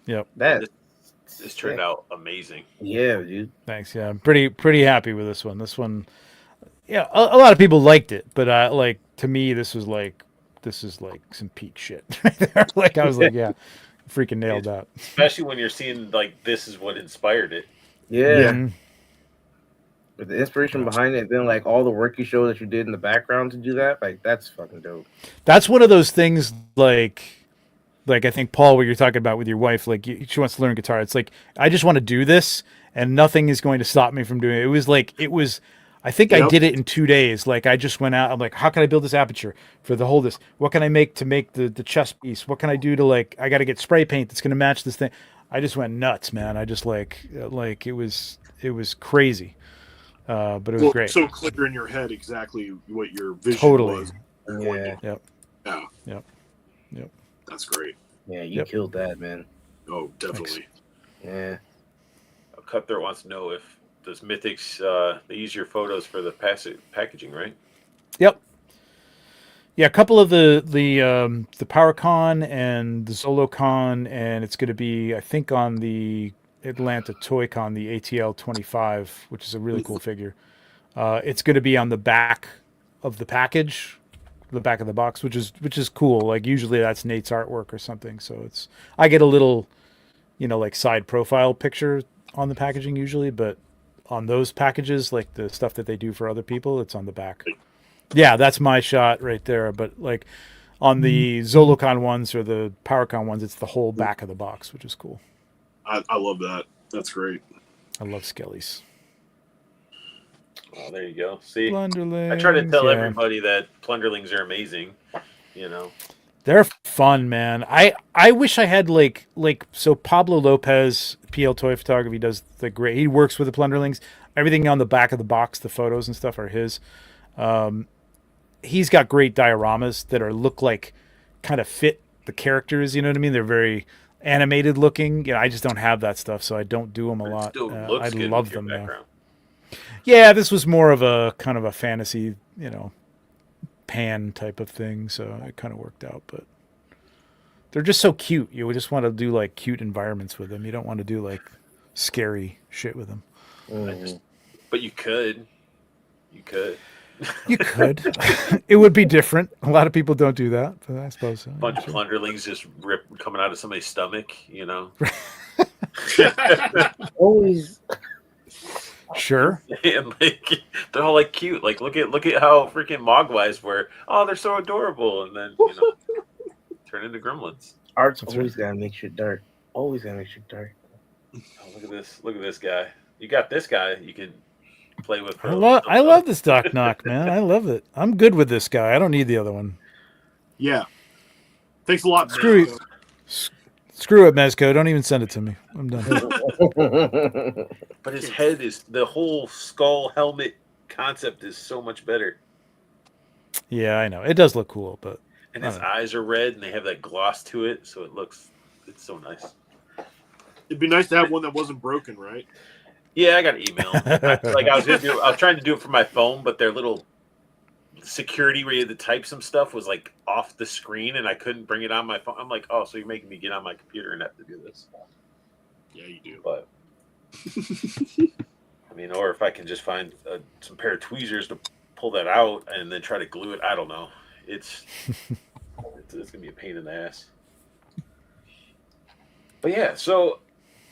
Yep. This turned out amazing. Yeah, dude. Thanks. Yeah, I'm pretty happy with this one. This one, yeah, a lot of people liked it, but to me, this is like some peak shit right there. Like I was like, yeah, freaking nailed that. Especially when you're seeing like this is what inspired it. Yeah. Mhm. With the inspiration behind it, then like all the work you show that you did in the background to do that, like that's fucking dope. That's one of those things like I think Paul, what you're talking about with your wife, like she wants to learn guitar. It's like I just want to do this, and nothing is going to stop me from doing it. It was. I think I did it in 2 days. Like I just went out. I'm like, how can I build this aperture for the whole this? What can I make to make the chest piece? What can I do to like? I got to get spray paint that's going to match this thing. I just went nuts, man. I just like it was crazy, but it was great. So clear in your head exactly what your vision Totally. was. Yeah. Yeah. Yep. That's great. Yeah, you killed that, man. Oh, definitely. Yeah. Cutthroat wants to know if does Mythics they use your photos for the packaging, right? Yep. Yeah, a couple of the PowerCon and the ZoloCon, and it's going to be, I think, on the Atlanta ToyCon, the ATL 25, which is a really cool figure. It's going to be on the back of the package back of the box, which is cool. Like usually that's Nate's artwork or something. So I get a little, like side profile picture on the packaging usually, but on those packages, like the stuff that they do for other people, it's on the back. Yeah, that's my shot right there. But like on the Zolocon ones or the PowerCon ones, it's the whole back of the box, which is cool. I love that. That's great. I love Skellies. Oh, there you go. See, Plunderlings, I try to tell everybody that Plunderlings are amazing. They're fun, man. I wish I had so Pablo Lopez, PL Toy Photography, does the great. He works with the Plunderlings. Everything on the back of the box, the photos and stuff are his. He's got great dioramas that look like kind of fit the characters. You know what I mean? They're very animated looking. I just don't have that stuff, so I don't do them a lot. I love them though. Yeah, this was more of a kind of a fantasy, pan type of thing, so it kind of worked out. But they're just so cute. You just want to do like cute environments with them. You don't want to do like scary shit with them. But you could. You could. It would be different. A lot of people don't do that, but I suppose so. Bunch of Plunderlings just coming out of somebody's stomach, Always. Sure. And they're all like cute. Like look at how freaking Mogwais were. Oh, they're so adorable, and then turn into gremlins. Art's always gotta make shit dark. Always gotta make shit dark. Oh, look at this! Look at this guy. You got this guy. You can play with. I love this Doc Knock, man. I love it. I'm good with this guy. I don't need the other one. Yeah. Thanks a lot. Screw it, Mezco. Don't even send it to me. I'm done. But his head the whole skull helmet concept is so much better. Yeah, I know. It does look cool, but and his eyes are red and they have that gloss to it, so it's so nice. It'd be nice to have one that wasn't broken, right? Yeah, I got an email. I was trying to do it for my phone, but their little security where you had to type some stuff was like off the screen, and I couldn't bring it on my phone. I'm like, oh, so you're making me get on my computer and have to do this? Yeah, you do. But or if I can just find some pair of tweezers to pull that out and then try to glue it. I don't know. It's gonna be a pain in the ass. But yeah, so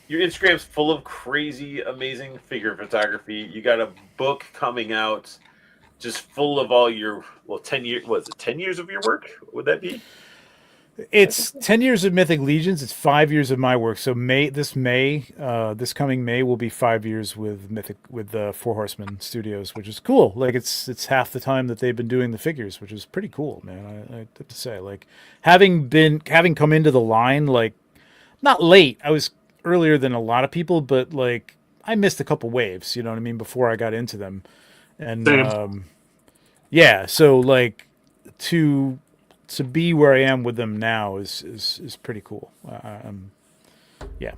your Instagram's full of crazy, amazing figure photography. You got a book coming out just full of all your 10 years. Was it 10 years of your work? Would that be? It's 10 years of Mythic Legions. It's 5 years of my work. So this coming May will be 5 years with Mythic, with the Four Horseman Studios, which is cool. Like it's half the time that they've been doing the figures, which is pretty cool, man. I have to say, like having come into the line, like not late. I was earlier than a lot of people, but like I missed a couple waves. You know what I mean? Before I got into them, and yeah. So like to be where I am with them now is pretty cool. Yeah.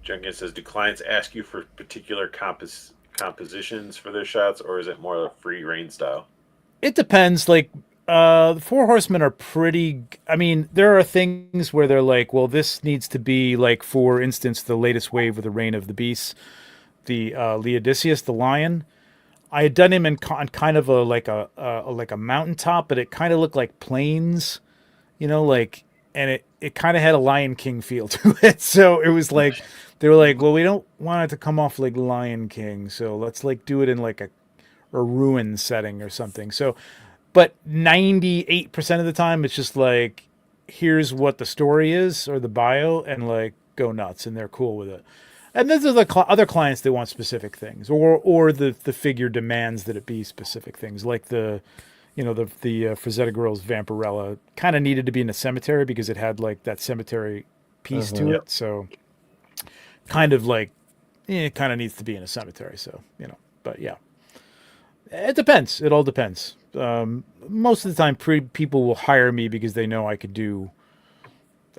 Jenkins says, do clients ask you for particular compositions for their shots, or is it more a free reign style? It depends. Like the Four Horsemen are pretty. I mean, there are things where they're like, well, this needs to be like, for instance, the latest wave with the Reign of the Beasts, the Leodicius, the lion. I had done him on kind of a mountaintop, but it kind of looked like plains, and it kind of had a Lion King feel to it. So it was like, they were like, well, we don't want it to come off like Lion King, so let's like do it in like a ruin setting or something. So, but 98% of the time, it's just like, here's what the story is or the bio, and like go nuts, and they're cool with it. And then there's other clients that want specific things, or the figure demands that it be specific things, like the Frazetta Girls Vampirella kind of needed to be in a cemetery because it had like that cemetery piece to it. So kind of like, it kind of needs to be in a cemetery. So, but yeah, it depends. It all depends. Most of the time people will hire me because they know I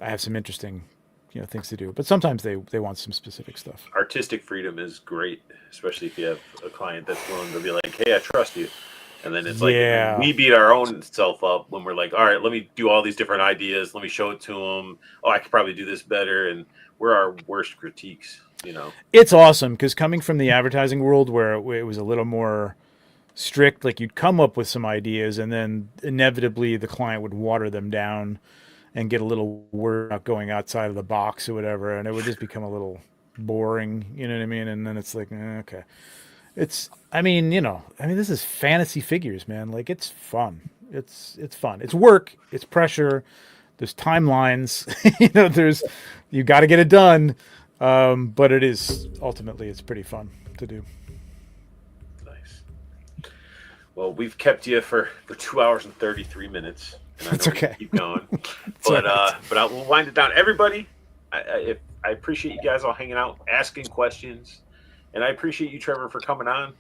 have some interesting things to do, but sometimes they want some specific stuff. Artistic freedom is great, especially if you have a client that's willing to be like, hey, I trust you. And then it's like, we beat our own self up when we're like, all right, let me do all these different ideas, let me show it to them. Oh, I could probably do this better. And we're our worst critiques. It's awesome because coming from the advertising world where it was a little more strict. Like you'd come up with some ideas, and then inevitably the client would water them down and get a little worried about going outside of the box or whatever, and it would just become a little boring. You know what I mean? And then it's like, okay, I mean, this is fantasy figures, man. Like it's fun. It's fun. It's work. It's pressure. There's timelines. You got to get it done. But it is ultimately it's pretty fun to do. Nice. Well, we've kept you for 2 hours and 33 minutes. And It's okay. Keep going, but we'll wind it down. Everybody, I appreciate you guys all hanging out, asking questions, and I appreciate you, Trevor, for coming on.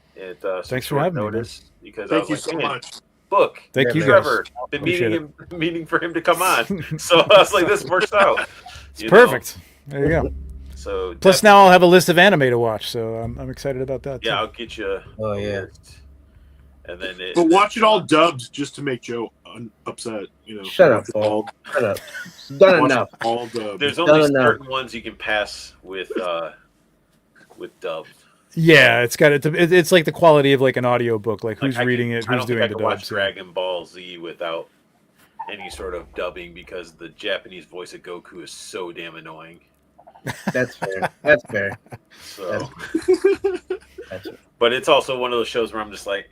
Thanks for having me. Because Thank you so much. Book. Thank you, Trevor. guys. Been meaning for him to come on. So I was like, this works out. It's perfect. There you go. So plus now I'll have a list of anime to watch, so I'm excited about that. Yeah, too. I'll get you. Oh yeah. And then but watch it all dubbed just to make Joe upset. Shut up, Paul. Shut up. Done enough. All dubbed. There's only certain ones you can pass with dubbed. Yeah, it's like the quality of like an audiobook. Like who's reading it, who's doing the dubs. Watch Dragon Ball Z without any sort of dubbing because the Japanese voice of Goku is so damn annoying. That's fair. That's fair. So, but it's also one of those shows where I'm just like,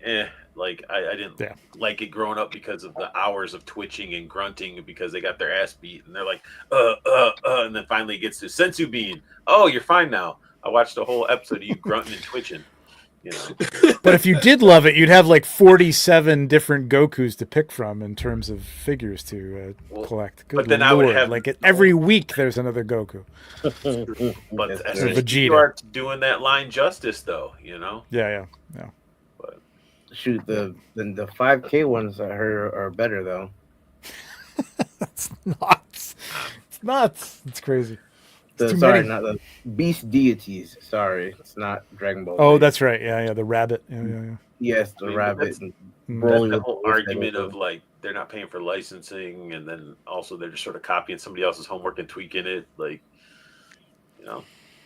like I didn't like it growing up because of the hours of twitching and grunting because they got their ass beat and they're like, and then finally it gets to Sensu Bean. Oh, you're fine now. I watched a whole episode of you grunting and twitching. But if you did love it, you'd have like 47 different Gokus to pick from in terms of figures to collect. Good but then Lord. I would have like every week there's another Goku. But Vegeta. You are doing that line justice, though. Yeah. But shoot, the 5K ones I heard are better though. That's nuts. It's nuts. It's crazy. Not the beast deities. Sorry, it's not Dragon Ball. Oh, that's right. Yeah. The rabbit. Yeah. Yes, the rabbit. That's the whole argument of like they're not paying for licensing, and then also they're just sort of copying somebody else's homework and tweaking it. Like,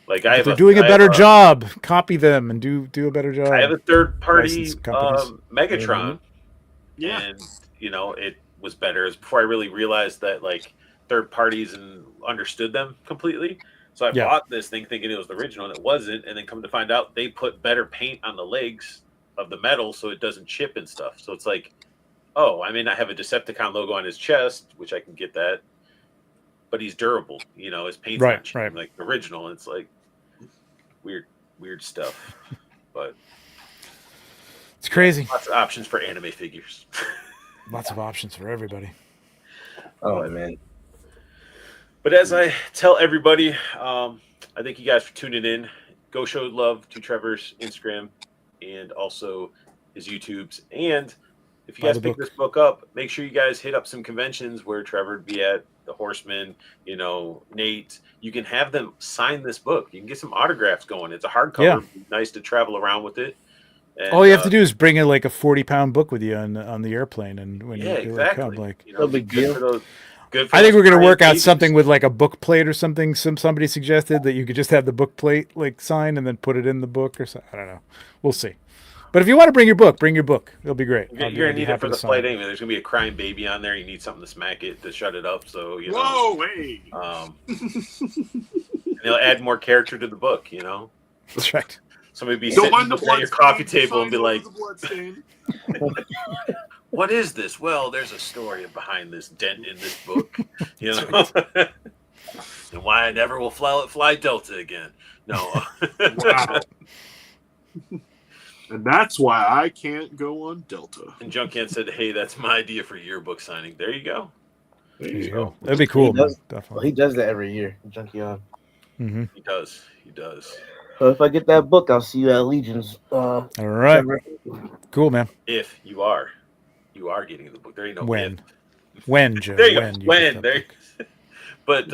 like if they're doing a better job, copy them and do a better job. I have a third party Megatron. Yeah, and it was better. It was before I really realized that like third parties and understood them completely. So I bought this thing thinking it was the original, and it wasn't. And then come to find out, they put better paint on the legs of the metal so it doesn't chip and stuff. So it's like, oh, I may not have a Decepticon logo on his chest, which I can get that, but he's durable. His paint's not chipping like the original. And it's like weird stuff, but it's crazy. Lots of options for anime figures. Lots of options for everybody. Oh man. But as I tell everybody, I thank you guys for tuning in. Go show love to Trevor's Instagram and also his YouTubes. And if you guys pick this book up, make sure you guys hit up some conventions where Trevor would be at, the Horseman, Nate. You can have them sign this book. You can get some autographs going. It's a hardcover. Yeah. Nice to travel around with it. And, all you have to do is bring in like a 40-pound book with you on the airplane, and when you exactly. Come, like no big deal. I think we're going to work out something with like a book plate or something. Somebody suggested that you could just have the book plate like signed and then put it in the book or something. I don't know. We'll see. But if you want to bring your book, It'll be great. You're going to need it for the flight anyway. There's going to be a crying baby on there. You need something to smack it to shut it up. So, Whoa, hey. And they'll add more character to the book, That's right. Somebody be sitting at your coffee table and be like, what is this? Well, there's a story behind this dent in this book, and why I never will fly Delta again. No. Wow. And that's why I can't go on Delta. And Junkian said, hey, that's my idea for your book signing. There you go. There you go. That'd be cool. Definitely. Well, he does that every year, Junkian. Mm-hmm. He does. So if I get that book, I'll see you at Legions. All right. Cool, man. If you are getting the book. There ain't no when. When, Joe? There you go. When. There. But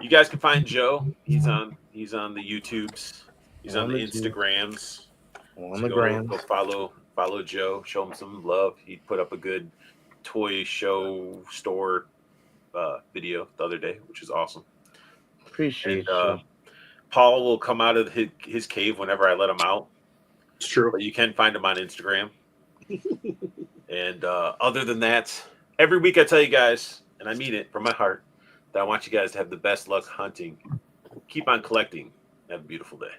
you guys can find Joe. He's on the YouTubes. He's on the Instagrams. On the gram. Go follow Joe. Show him some love. He put up a good toy show store video the other day, which is awesome. Appreciate it. Paul will come out of his cave whenever I let him out. It's true. But you can find him on Instagram. And other than that, every week I tell you guys, and I mean it from my heart, that I want you guys to have the best luck hunting. Keep on collecting. Have a beautiful day.